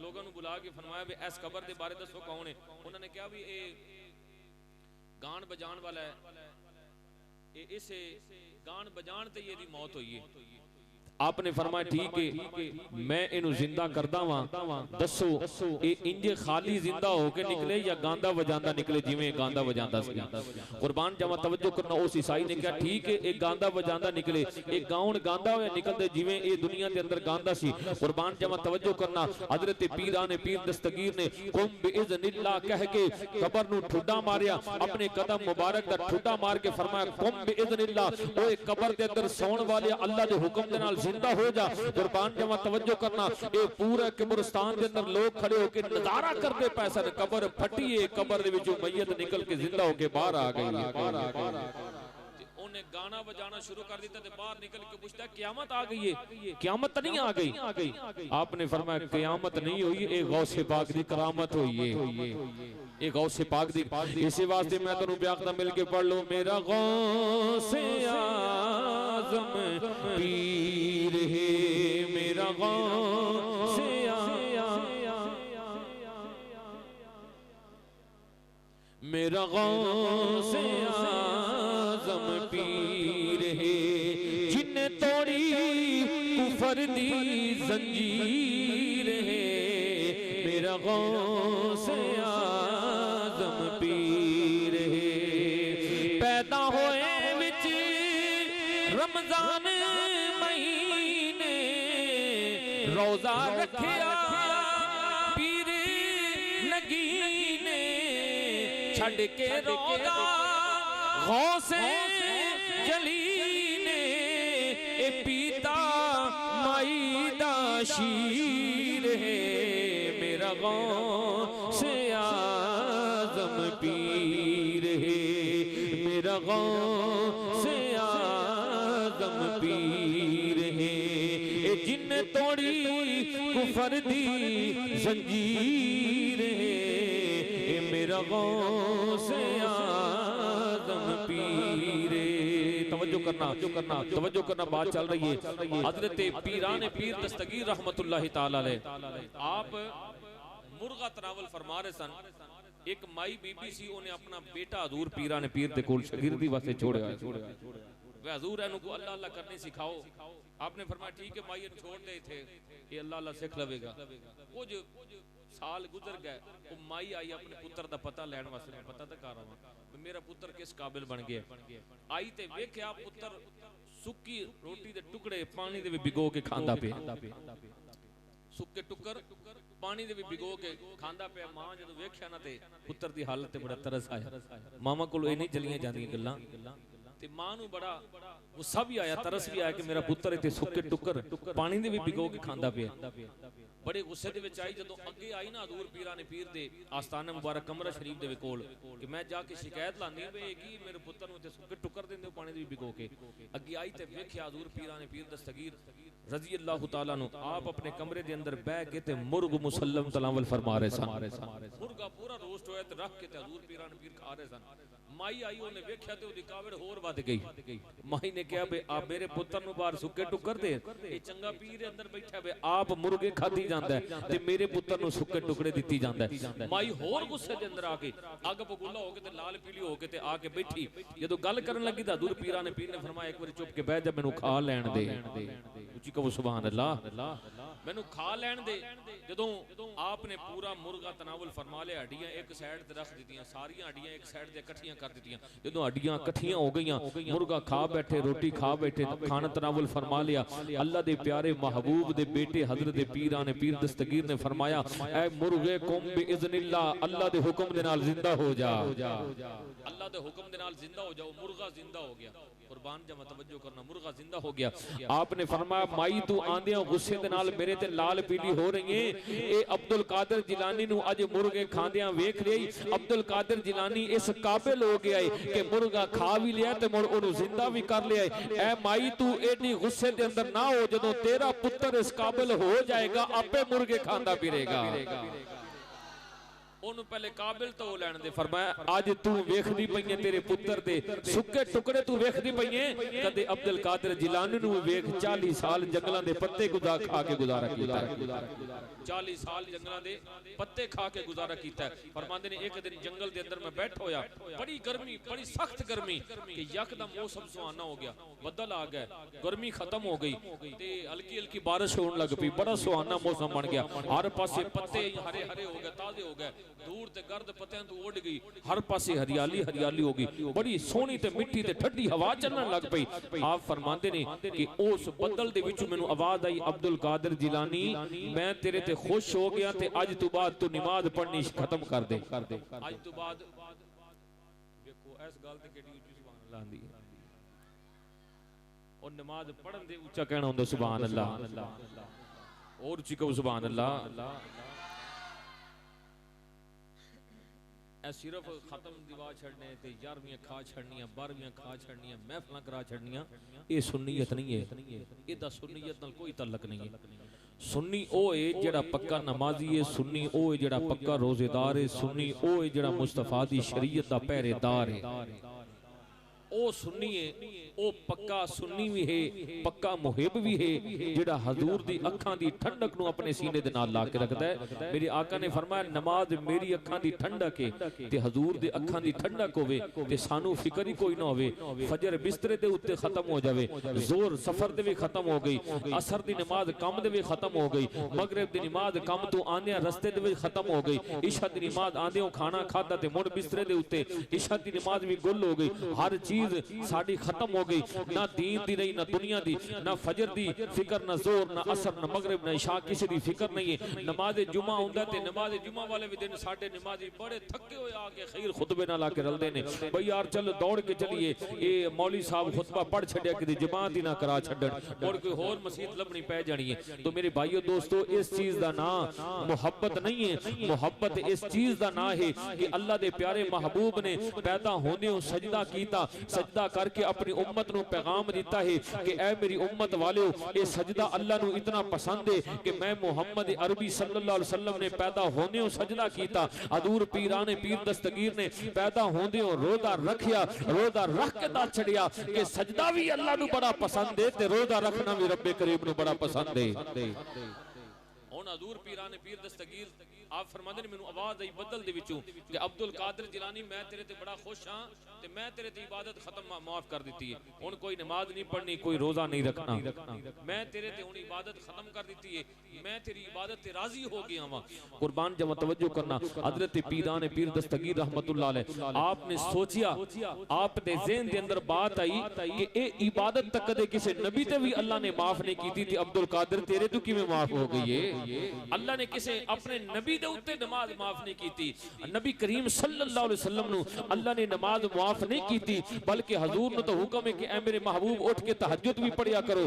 लोगां नू बुला के फरमाया भी इस कबर दे बारे दसो कौन है। उन्होंने कहा भी ए गान बजान वाला है। इसे गान बजान ते ये दी मौत हुई है। आपने फरमाया ठीक है मैं इनु जिंदा करदा वां। दसो ए इंजे खाली जिंदा होके निकले या गांदा बजांदा निकले जिवें गांदा बजांदा सी। कुर्बान जमा तवज्जो करना उस ईसाई ने कहा ठीक है एक गांदा बजांदा निकले एक गाउन गांदा होया निकलदे जिवें ए दुनिया दे अंदर गांदा सी। कुर्बान जमा तवज्जो करना हजरत पीरान पीर दस्तगीर ने कुम बिइज़्निल्लाह कह के कबर नू ठुड्डा मारिया। अपने कदम मुबारक दा ठुड्डा मार के फरमाया कुम बिइज़्निल्लाह ओए कबर दे अंदर सौण वाले अल्लाह दे हुक्म दे नाल जिंदा हो जा। कुर्बान जमा तवज्जो करना ए पूरा कब्रिस्तान के अंदर लोग खड़े होकर नजारा करते पैसा कबर फटी है कबर दे विचों मैयत निकल के जिंदा होके बाहर आ गई। उन्हें गाना बजाना शुरू कर दिया ते बाहर निकल के पूछता है क़यामत आ गई है। क़यामत नहीं आ गई। आपने फरमाया क़यामत नहीं हुई ए गौसे पाक दी करामत हुई है। ए गौसे पाक दी इसी वास्ते मैं तन्नू ब्याखदा मिल के पढ़ लो मेरा गौसे आज़म पीर है मेरा गौसे मेरा गौसे आज़म पीर है जिन्ने तोड़ी कुफर दी जंजीर है मेरा गौसे आज़म पीर है। पैदा होए विच रमजान महीने रोजा रखिया पीर नगीने छड़ के रोजा गौसे जलीने ए पीता माई दा शीर है मेरा गौसे आज़म पीर है मेरा गौसे आज़म पीर है। ए जिन तोड़ी कुफर दी जंजीर है ए मेरा गौसे आज़म पीर है। तवज्जो करना बात चल रही है। हजरत पीरान पीर दस्तगीर रहमतुल्लाह ताला अलैह आप मुर्गा तनावल फरमा रहे सन। एक माई बीबी सी उन्हें अपना बेटा हजूर पीरान पीर दे कोल शागिर्दी वास्ते छोड़या। वे हजूर इहनू को अल्लाह अल्लाह करनी सिखाओ। आपने फरमाया ठीक है माई छोड़ दे थे, ये अल्लाह अल्लाह सीख लवेगा। कुछ साल गुजर गए, वो माई आई अपने पुत्र दा पता लैण वास्ते। मैं पता तो कर रहा हूं मेरा पुत्र किस काबिल बन गया। आई ते वेख्या पुत्र सुक्की रोटी दे टुकड़े पानी दे भिगो के खांदा पे, सुक्के टुकर पानी दे भिगो के खांदा पे। मां जदों वेख्या ना ते पुत्र दी हालत ते बड़ा तरस आया। मामा कोल ए नहीं चलियां जांदियां गल्लां ते मां नू बड़ा गुस्सा भी आया, तरस भी आया कि मेरा पुत्र इत्थे सुक्के टुकर पानी दे भिगो के खांदा पे। बड़े गुस्से दे विच आई जदों अगे आई ना हजूर पीरान पीर दे आस्थाने मुबारक कमरा शरीफ दे कोल कि मैं जाके शिकायत लानी है कि मेरे पुत्र नू इत्थे सुक्के टुकर दिंदे हो पानी दे भिगो के। अगे आई ते वेख्या हजूर पीरान पीर दस्तगीर रजी अल्लाह तआला नु आप अपने कमरे दे अंदर बैठ के ते मुर्ग मुसल्लम तलावल फरमा रहे सन। मुर्गा पूरा रोस्ट होया ते रख के ते हजूर पीरान पीर खा रहे सन। माई आई उन्हें वेख्या ते ओदी कावड़ होर वध गई। माई ने कहा बे आप मेरे पुत्र नु बाहर सुक्के टुकर दे, ए चंगा पीर अंदर बैठा बे आप मुर्गे खादी जांदा है ते मेरे पुत्र नु सुक्के टुकड़े दित्ती जांदा है। माई होर गुस्से दे अंदर आके अग बगुला हो के ते लाल पीली हो के ते आके बैठी। जदों गल करन लगी तां हजूर पीरान पीर ने फरमाया एक बार चुप के बैठ जा, मैनू खा लैण दे। उची कहो सुभान अल्लाह, मैनू खा लैण दे। जदों आपने पूरा मुर्गा तनावल फरमा लिया, हड्डियां एक साइड ते रख दित्तियां, सारियां हड्डियां एक साइड ते इकट्ठियां कर दित्तियां। जदों हड्डियां इकट्ठियां हो गईयां, मुर्गा खा बैठे, रोटी खा बैठे, खाना तनावल फरमा लिया। अल्लाह दे प्यारे महबूब दे बेटे हजरत पीरान पीर दस्तगीर ने फरमाया ऐ मुर्गे कुम बिइज़्निल्लाह, अल्लाह दे हुक्म दे नाल जिंदा हो जा। अल्लाह दे हुक्म दे नाल जिंदा हो जाओ। मुर्गा जिंदा हो गया। कुर्बान जमा तवज्जो करना, मुर्गा जिंदा हो गया। आपने फरमाया माई तू आंदियां गुस्से दे नाल मेरे ते लाल पीली हो रही है। ए अब्दुल कादिर जिलानी नु अज मुर्गे खांदियां वेख रही। अब्दुल कादिर जिलानी इस काबिल हो गया है कि मुर्गा खा भी लिया ते मुड़ ओनू जिंदा भी कर लिया है। ऐ माई तू एडी गुस्से दे अंदर ना हो, जदों तेरा पुत्र इस काबिल हो जाएगा आपे मुर्गे खांदा फिरेगा। ओनू पहले काबिल तो लैण दे। फरमाया आज तू वेखदी पई है तेरे पुत्र दे सुक्के टुकड़े तू वेखदी पई है। कदे अब्दुल कादिर जिलानी नु वेख 40 साल जंगलां दे पत्ते खा के गुजारा कीता। 40 साल जंगलां दे पत्ते खा के गुजारा कीता है। फरमांदे ने एक दिन जंगल दे अंदर मैं बैठ होया, बड़ी गर्मी, बड़ी सख्त गर्मी कि यकदम मौसम सुहाना हो गया, बदल आ गया, गर्मी खत्म हो गई ते हल्की हल्की बारिश होने लग पई। बड़ा सुहाना मौसम बन गया। हर पासे पत्ते हरे हरे हो गए, ताजे हो गए, दूर ते गर्द पत्तियां तो उड़ गई, हर पासे हरियाली हरियाली हो गई, बड़ी सोहनी ते मिठी ते ठंडी हवा चलने लग पई। आप फरमांदे ने कि उस बदल दे विचों मैनू आवाज आई अब्दुल कादिर जिलानी मैं तेरे ते खुश हो गया ते अज तो बाद तू नमाज पढ़नी खत्म कर दे। अज तो बाद देखो इस गल ते केडी उच्ची सुभान अल्लाह आंदी है। और नमाज पढ़न दे उच्चा कहना हुंदा सुभान अल्लाह। और उच्ची कहो सुभान अल्लाह। सिर्फ खत्म दिवा छड़ने ते 11वीं खा छड़नियां, 12वीं खा छड़नियां, महफिलां करा छड़नियां, ये सुन्नीयत नहीं है। इहदा सुन्नीयत नाल कोई तल्लक नहीं है। सुन्नी ओ है जेड़ा पक्का नमाजी है, सुन्नी ओ है जेड़ा पक्का रोजेदार है, सुन्नी ओ है जेड़ा मुस्तफा दी शरीयत दा पहरेदार है। ओ सुन्नी है, ओ पक्का सुन्नी भी है, पक्का मुहिब भी है, जेड़ा हजूर दी अखां दी ठंडक नू अपने सीने दे नाल ला के रखदा है। मेरे आका ने फरमाया नमाज मेरी अखां दी ठंडक है ते हजूर दे अखां दी ठंडक होवे ते सानू फिक्र ही कोई ना होवे। फजर बिस्तरे दे उत्ते खत्म हो जावे, जोर सफर दे भी खत्म हो गई, असर दी नमाज कम दे भी खत्म हो गई, मगरिब दी नमाज कम तो आंदे रस्ते दे भी खत्म हो गई, इशा दी नमाज आंदे खाना खाता ते मुड़ बिस्तरे दे उत्ते इशा दी नमाज भी गुल हो गई। हर चीज साड़ी खत्म हो गई, ना दीन दी रही, ना दुनिया दी, ना फजर दी फिक्र, ना जोर, ना असर, ना मगरिब, ना इशा, किसी दी फिक्र नहीं है। नमाज जुमा हुंदा ते नमाज जुमा वाले भी दिन साडे नमाजी बड़े थके हुए आके खैर खुतबे ना ला के रलदे ने, भाई यार चलो दौड़ के चलिए, ये मौलवी साहब खुतबा पढ़ छड्या कि जमात ही ना करा छड्डन और कोई होर मसीत लभनी पै जानी है। तो मेरे भाइयों दोस्तों इस चीज दा नाम मोहब्बत नहीं है। मोहब्बत इस चीज दा नाम है कि अल्लाह दे प्यारे महबूब ने पैदा होने सजदा कीता, सजदा करके अपनी उम्मत नूं पैगाम दिता है कि ऐ मेरी उम्मत वालिओ ये सजदा अल्लाह नूं इतना पसंद है कि मैं मुहम्मद अरबी सल्लल्लाहु अलैहि वसल्लम ने पैदा होने सजदा कीता। हजूर पीराने पीर दस्तगीर ने पैदा होंदे रोजा रखिया, रोजा रख के दा छड़िया कि सजदा भी अल्लाह नूं बड़ा पसंद है ते रोजा रखना भी रब्बे करीम नूं बड़ा पसंद है। हुण हजूर पीराने पीर दस्तगीर आप फरमांदे ने मैनू आवाज आई बदल दे विचों कि अब्दुल कादिर जिलानी मैं तेरे ते बड़ा खुश हां ते मैं तेरे ते इबादत खत्म माफ कर दी है। हुण कोई नमाज नहीं पढ़नी, कोई रोजा नहीं रखना, मैं तेरे ते हुण इबादत खत्म कर दी है, मैं तेरी इबादत ते राजी हो गया हां। कुर्बान जमा तवज्जो करना हजरत पीराने पीर दस्तगीर रहमतुल्लाह अलैह आपने सोचिया, आप दे ज़हन दे अंदर बात आई कि ए इबादत तक कदे किसी नबी ते भी अल्लाह ने माफ नहीं की थी, अब्दुल कादिर तेरे तो किवें माफ हो गई है? अल्लाह ने किसी अपने नबी दे उत्ते नमाज माफ नहीं की थी। नबी करीम सल्लल्लाहु अलैहि वसल्लम नु अल्लाह ने नमाज माफ नहीं की थी, बल्कि हजूर ने तो हुक्म है कि ऐ मेरे महबूब उठ के तहज्जुद भी पढ़िया करो।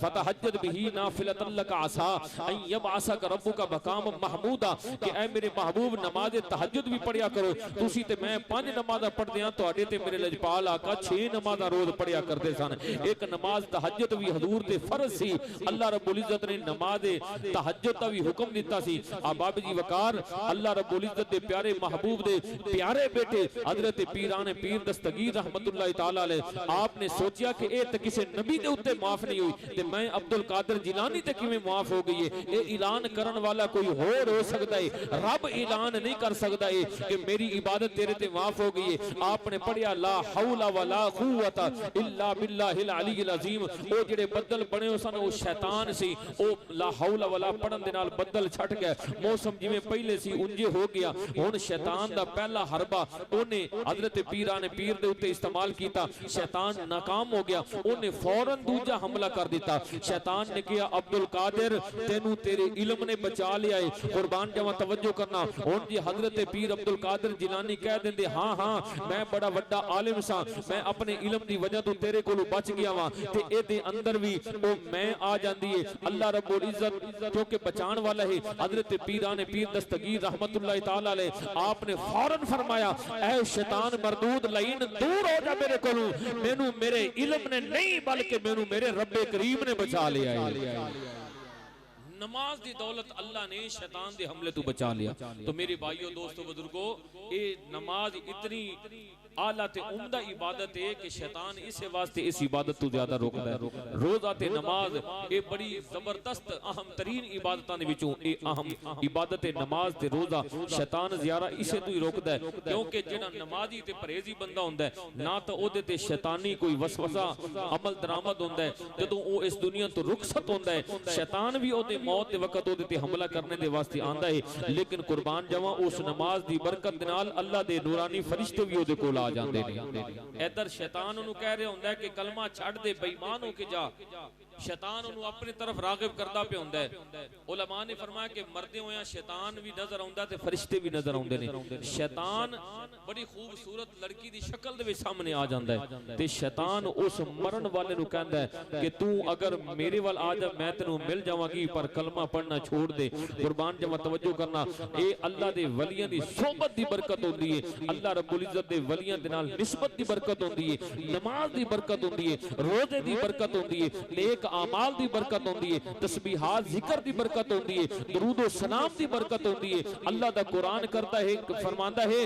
फतहज्जद बिही नाफिलतन लक आसा अन यबअसक रब्बुका मकाम महमूदा कि ऐ मेरे महबूब नमाज तहज्जुद भी पढ़िया करो। तुसी ते मैं 5 नमाज़ां पढ़दे हां, तुहाडे ते मेरे लजपाल आका 6 नमाज़ां रोज पढ़िया करदे सन। एक नमाज तहज्जुद भी हजूर ते फर्ज सी। अल्लाह रब्बुल इज्जत ने नमाज तहज्जुद दा भी हुक्म दिता सी। अबाब जी वकार अल्लाह रब्बुल इज्जत दे प्यारे महबूब दे प्यारे बेटे हजरत पीराने पीर दस्तगीर रहमतुल्लाह तआला अलैह आपने सोचिया कि ए ते किसी नबी दे उत्ते माफ नहीं हुई ते मैं अब्दुल कादिर जिलानी ते किवें माफ हो गई है? ए ऐलान करन वाला कोई होर हो सकदा है, रब ऐलान नहीं कर सकदा है कि मेरी इबादत तेरे ते माफ हो गई है। आपने पढ़िया ला हौला वला कुव्वता इल्ला बिल्लाहिल अलील अजीम। ओ जेड़े बदल बने हो सन ओ शैतान सी। ओ ला हौला वला पढ़न दे नाल बदल छट गए, मौसम जिवें पहले सी उंजे हो गया। हुण शैतान दा पहला हरबा ओने हजरत पीराने पीर दे उत्ते इस्तेमाल कीता, शैतान नाकाम हो गया, ओने फौरन दूजा हमला कर दिता। शैतान ने कहा अब्दुल कादिर तेनू तेरे इल्म ने बचा लिया है। कुर्बान जावा तवज्जो करना। हुण जी हजरत पीर अब्दुल कादिर जिलानी कह देंदे हां हां मैं बड़ा वड्डा आलिम सा, मैं अपने इल्म दी वजह तो तेरे कोलों बच गया वां ते एदे अंदर भी ओ मैं आ जांदी है। अल्लाह रब्बुल इज्जत जो के बचाने वाला है हजरत पीराने पीर दस्तगीर रहमतुल्लाह तआला अलैह आपने फौरन फरमाया ऐ शैतान मरदूद लईन दूर हो जा मेरे कोलों, मैनू मेरे इल्म ने नहीं बल्कि मैनू मेरे रब्बे करीम ने बचा लिया है। नमाज दी दौलत अल्लाह ने शैतान दे हमले तो बचा लिया। तो मेरे भाइयों दोस्तों बुजुर्गों ये नमाज इतनी आला ते उम्दा इबादत है कि शैतान इसे वास्ते इस इबादत तो ज्यादा रोकदा है। रोजा ते नमाज ये बड़ी जबरदस्त अहम तरीन इबादतां दे विचों ए अहम इबादत है नमाज ते रोजा। शैतान ज़्यादा इसे तो ही रोकदा है क्योंकि जेड़ा नमाजी ते परहेजी बंदा हुंदा है ना तो ओदे ते शैतानी कोई वसवसा अमल दरामद हुंदा है। जदों ओ इस दुनिया तो रुखसत हुंदा है शैतान भी ओदे मौत दे वक्त ओदे ते हमला करने दे वास्ते आंदा है। लेकिन कुर्बान जावां उस नमाज दी बरकत दे नाल अल्लाह दे नूरानी फरिश्ते भी ओदे कोल आ जांदे ने। इधर शैतान उन्होंने कह रहा हुंदा है कि कलमा छड़ दे बेईमान हो के जा, शैतान उन्होंने अपनी तरफ रागिब करदा पे हुंदा है। उलमा ने फरमाया कि मरदे होया शैतान भी नजर आउंदा ते फरिश्ते भी नजर आउंदे ने। शैतान बड़ी खूबसूरत लड़की दी शक्ल दे विच सामने आ जांदा है ते शैतान उस मरण वाले नु कहंदा है कि तू अगर मेरे वाल आ जा मैं तेनू मिल जावांगी पर कलमा पढ़ना छोड़ दे। कुर्बान जावा तवज्जो करना ए अल्लाह दे वलियां दी सोहबत दी बरकत होंदी है। अल्लाह रब्बुल इज्जत दे वलियां दे नाल निस्बत दी बरकत होंदी है, नमाज दी बरकत होंदी है, रोजे दी बरकत होंदी है, नेक आमाल दी बरकत होंदी है, तस्बीहात जिक्र दी बरकत होंदी है, दरूद व सलाम दी बरकत होंदी है। अल्लाह दा कुरान करता है फरमांदा है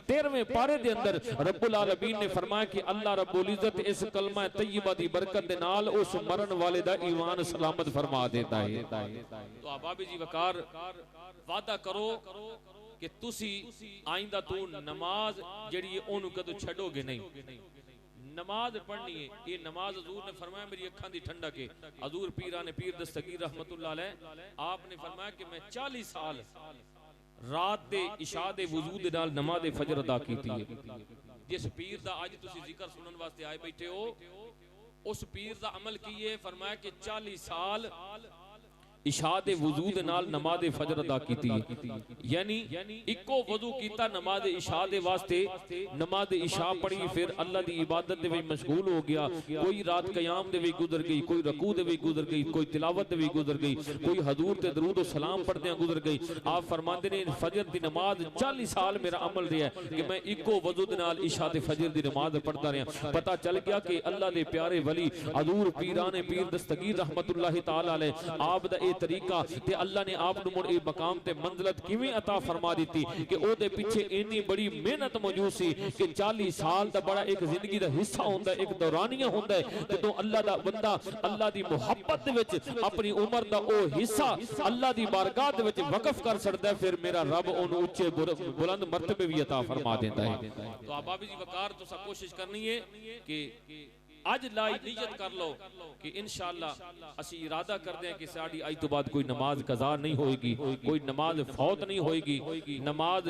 13वें पारे दे अंदर रब्बुल आलमीन ने फरमाया कि अल्लाह रब्बुल इज्जत इस कलमा तय्यबा दी बरकत दे नाल उस मरण वाले दा ईमान सलामत फरमा देता है। तो अबाबी जी वकार वादा करो कि तुसी आइंदा तू नमाज जेड़ी ओनू कदों छड़ोगे नहीं। नमाज पढ़नी है, ये नमाज हजूर ने फरमाया मेरी अखां दी ठंडक है। हजूर पीराने पीर दस्तगीर रहमतुल्लाह अलैह आपने फरमाया कि मैं 40 साल रात दे इशा दे वजूद दे नाल नमाज फजर अदा कीती है। जिस पीर दा अज तुसी जिक्र सुनन वास्ते आए बैठे हो उस पीर दा अमल कीए फरमाया कि 40 साल इशा दे वजू दे नाल नमाज फजर अदा कीती है। यानी इको वजू कीता नमाज इशा दे वास्ते, नमाज इशा पढ़ी, फिर अल्लाह दी इबादत दे विच मशगूल हो गया। कोई रात क़याम दे विच गुजर गई, कोई रकू दे विच गुजर गई, कोई तिलावत दे विच गुजर गई, कोई हजूर ते दरूद और सलाम पढ़दे गुजर गई। आप फरमाते ने फजर दी नमाज 40 साल मेरा अमल रहा है कि मैं इको वजू दे नाल इशा ते फजर दी नमाज पढ़ता रहा। पता चल गया कि अल्लाह दे प्यारे वली हजूर पीराने पीर दस्तगीर रहमतुल्लाह तआला अलैह आप दा तरीका ते अल्लाह ने आप नूं मुड़ ए मकाम ते मंजिलत किवें अता फरमा दी कि ओदे पीछे इन्नी बड़ी मेहनत मौजूद सी कि 40 साल दा बड़ा एक जिंदगी दा हिस्सा हुंदा है, एक दौरानिया हुंदा है। जदों अल्लाह दा बंदा अल्लाह दी मुहब्बत दे विच अपनी उम्र दा ओ हिस्सा अल्लाह दी बारगाह दे विच वक्फ कर छड़दा है, फिर मेरा रब ओनू उच्चे बुलंद मर्तबे भी अता फरमा देंदा है। तो आबाबी जी वकार तुसा कोशिश करनी है कि अज लाई नीयत कर लो कि इंशाअल्लाह असी इरादा करते हैं कि साड़ी अज तो बाद कोई नमाज कज़ा नहीं होएगी, कोई नमाज फौत नहीं होएगी। नमाज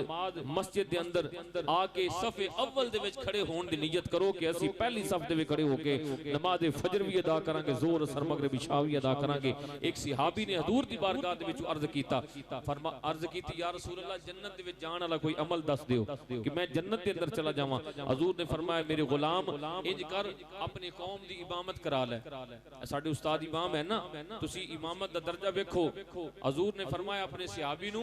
मस्जिद के अंदर आके सफ़े अव्वल दे विच खड़े होने की नीयत करो कि असी पहली सफ दे विच खड़े होके नमाज फजर भी अदा करांगे, जोर असर मगरिब इशा भी अदा करांगे। एक सहाबी ने हजूर दी बारगाह दे विच अर्ज कीता, अर्ज कीती या रसूल अल्लाह जन्नत दे विच जाण वाला कोई अमल दस दियो कि मैं जन्नत के अंदर चला जावां। हजूर ने फरमाया मेरे गुलाम इंज कर अपने कौम दी इमामत करा ले। साडे उस्ताद इमाम है ना, तुसी इमामत दा दर्जा देखो। हजूर ने फरमाया अपने सहाबी नू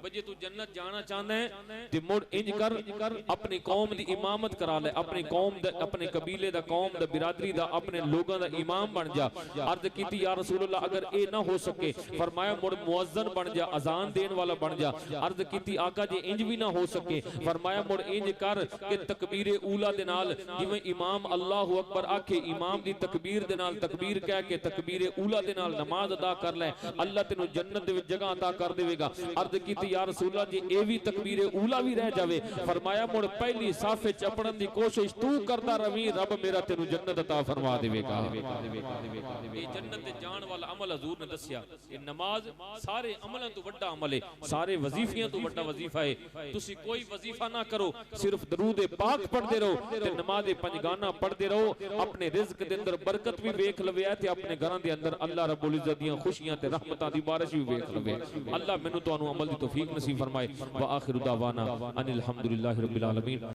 बजे तू जन्नत जाना चाहता है ते मुड़ इंज कर अपनी कौम दी इमामत करा ले, अपनी कौम दा अपने कबीले दा कौम दा बिरादरी दा अपने लोगों दा इमाम बन जा। अर्ज कीती या रसूल अल्लाह अगर ए ना हो सके फरमाया मुड़ मुअज्जिन बन जा, अजान देने वाला बन जा। अर्ज कीती आका जी इंज भी ना हो सके फरमाया मुड़ इंज कर के तकबीर ऊला दे नाल जिवें इमाम अल्लाहु अकबर आखे इमाम दी तकबीर दे नाल तकबीर कह के तकबीर ऊला दे नाल नमाज अदा कर ले, अल्लाह तेनू जन्नत दे विच जगह अता कर देवेगा। अर्ज कीती या रसूल अल्लाह जी ए भी तकबीर ऊला भी रह जावे फरमाया मुड़ पहली साफ विच अपड़न दी कोशिश तू करदा रवी, रब मेरा तेनू जन्नत अता फरमा देवेगा। ये जन्नत दे जान वाला अमल हजूर ने दस्या। ये नमाज सारे अमलों तो बड़ा अमल है, सारे वजीफियां तो बड़ा वजीफा है। तुसी कोई वजीफा ना करो, सिर्फ दरूद पाक पढ़ते रहो ते नमाज पंजगाना पढ़ते रहो। अपने रिज़्क दे अंदर बरकत भी वेख लवे ते अपने घरां दे अंदर अल्लाह रब्बुल इज्जत दी खुशियां ते रहमतां दी बारिश भी वेख लवे। अल्लाह मैनू तुहानू अमल दी तौफीक नसीब फरमाए। व आखिरु दावाना अनिल हम्दुलिल्लाहि रब्बिल आलमीन।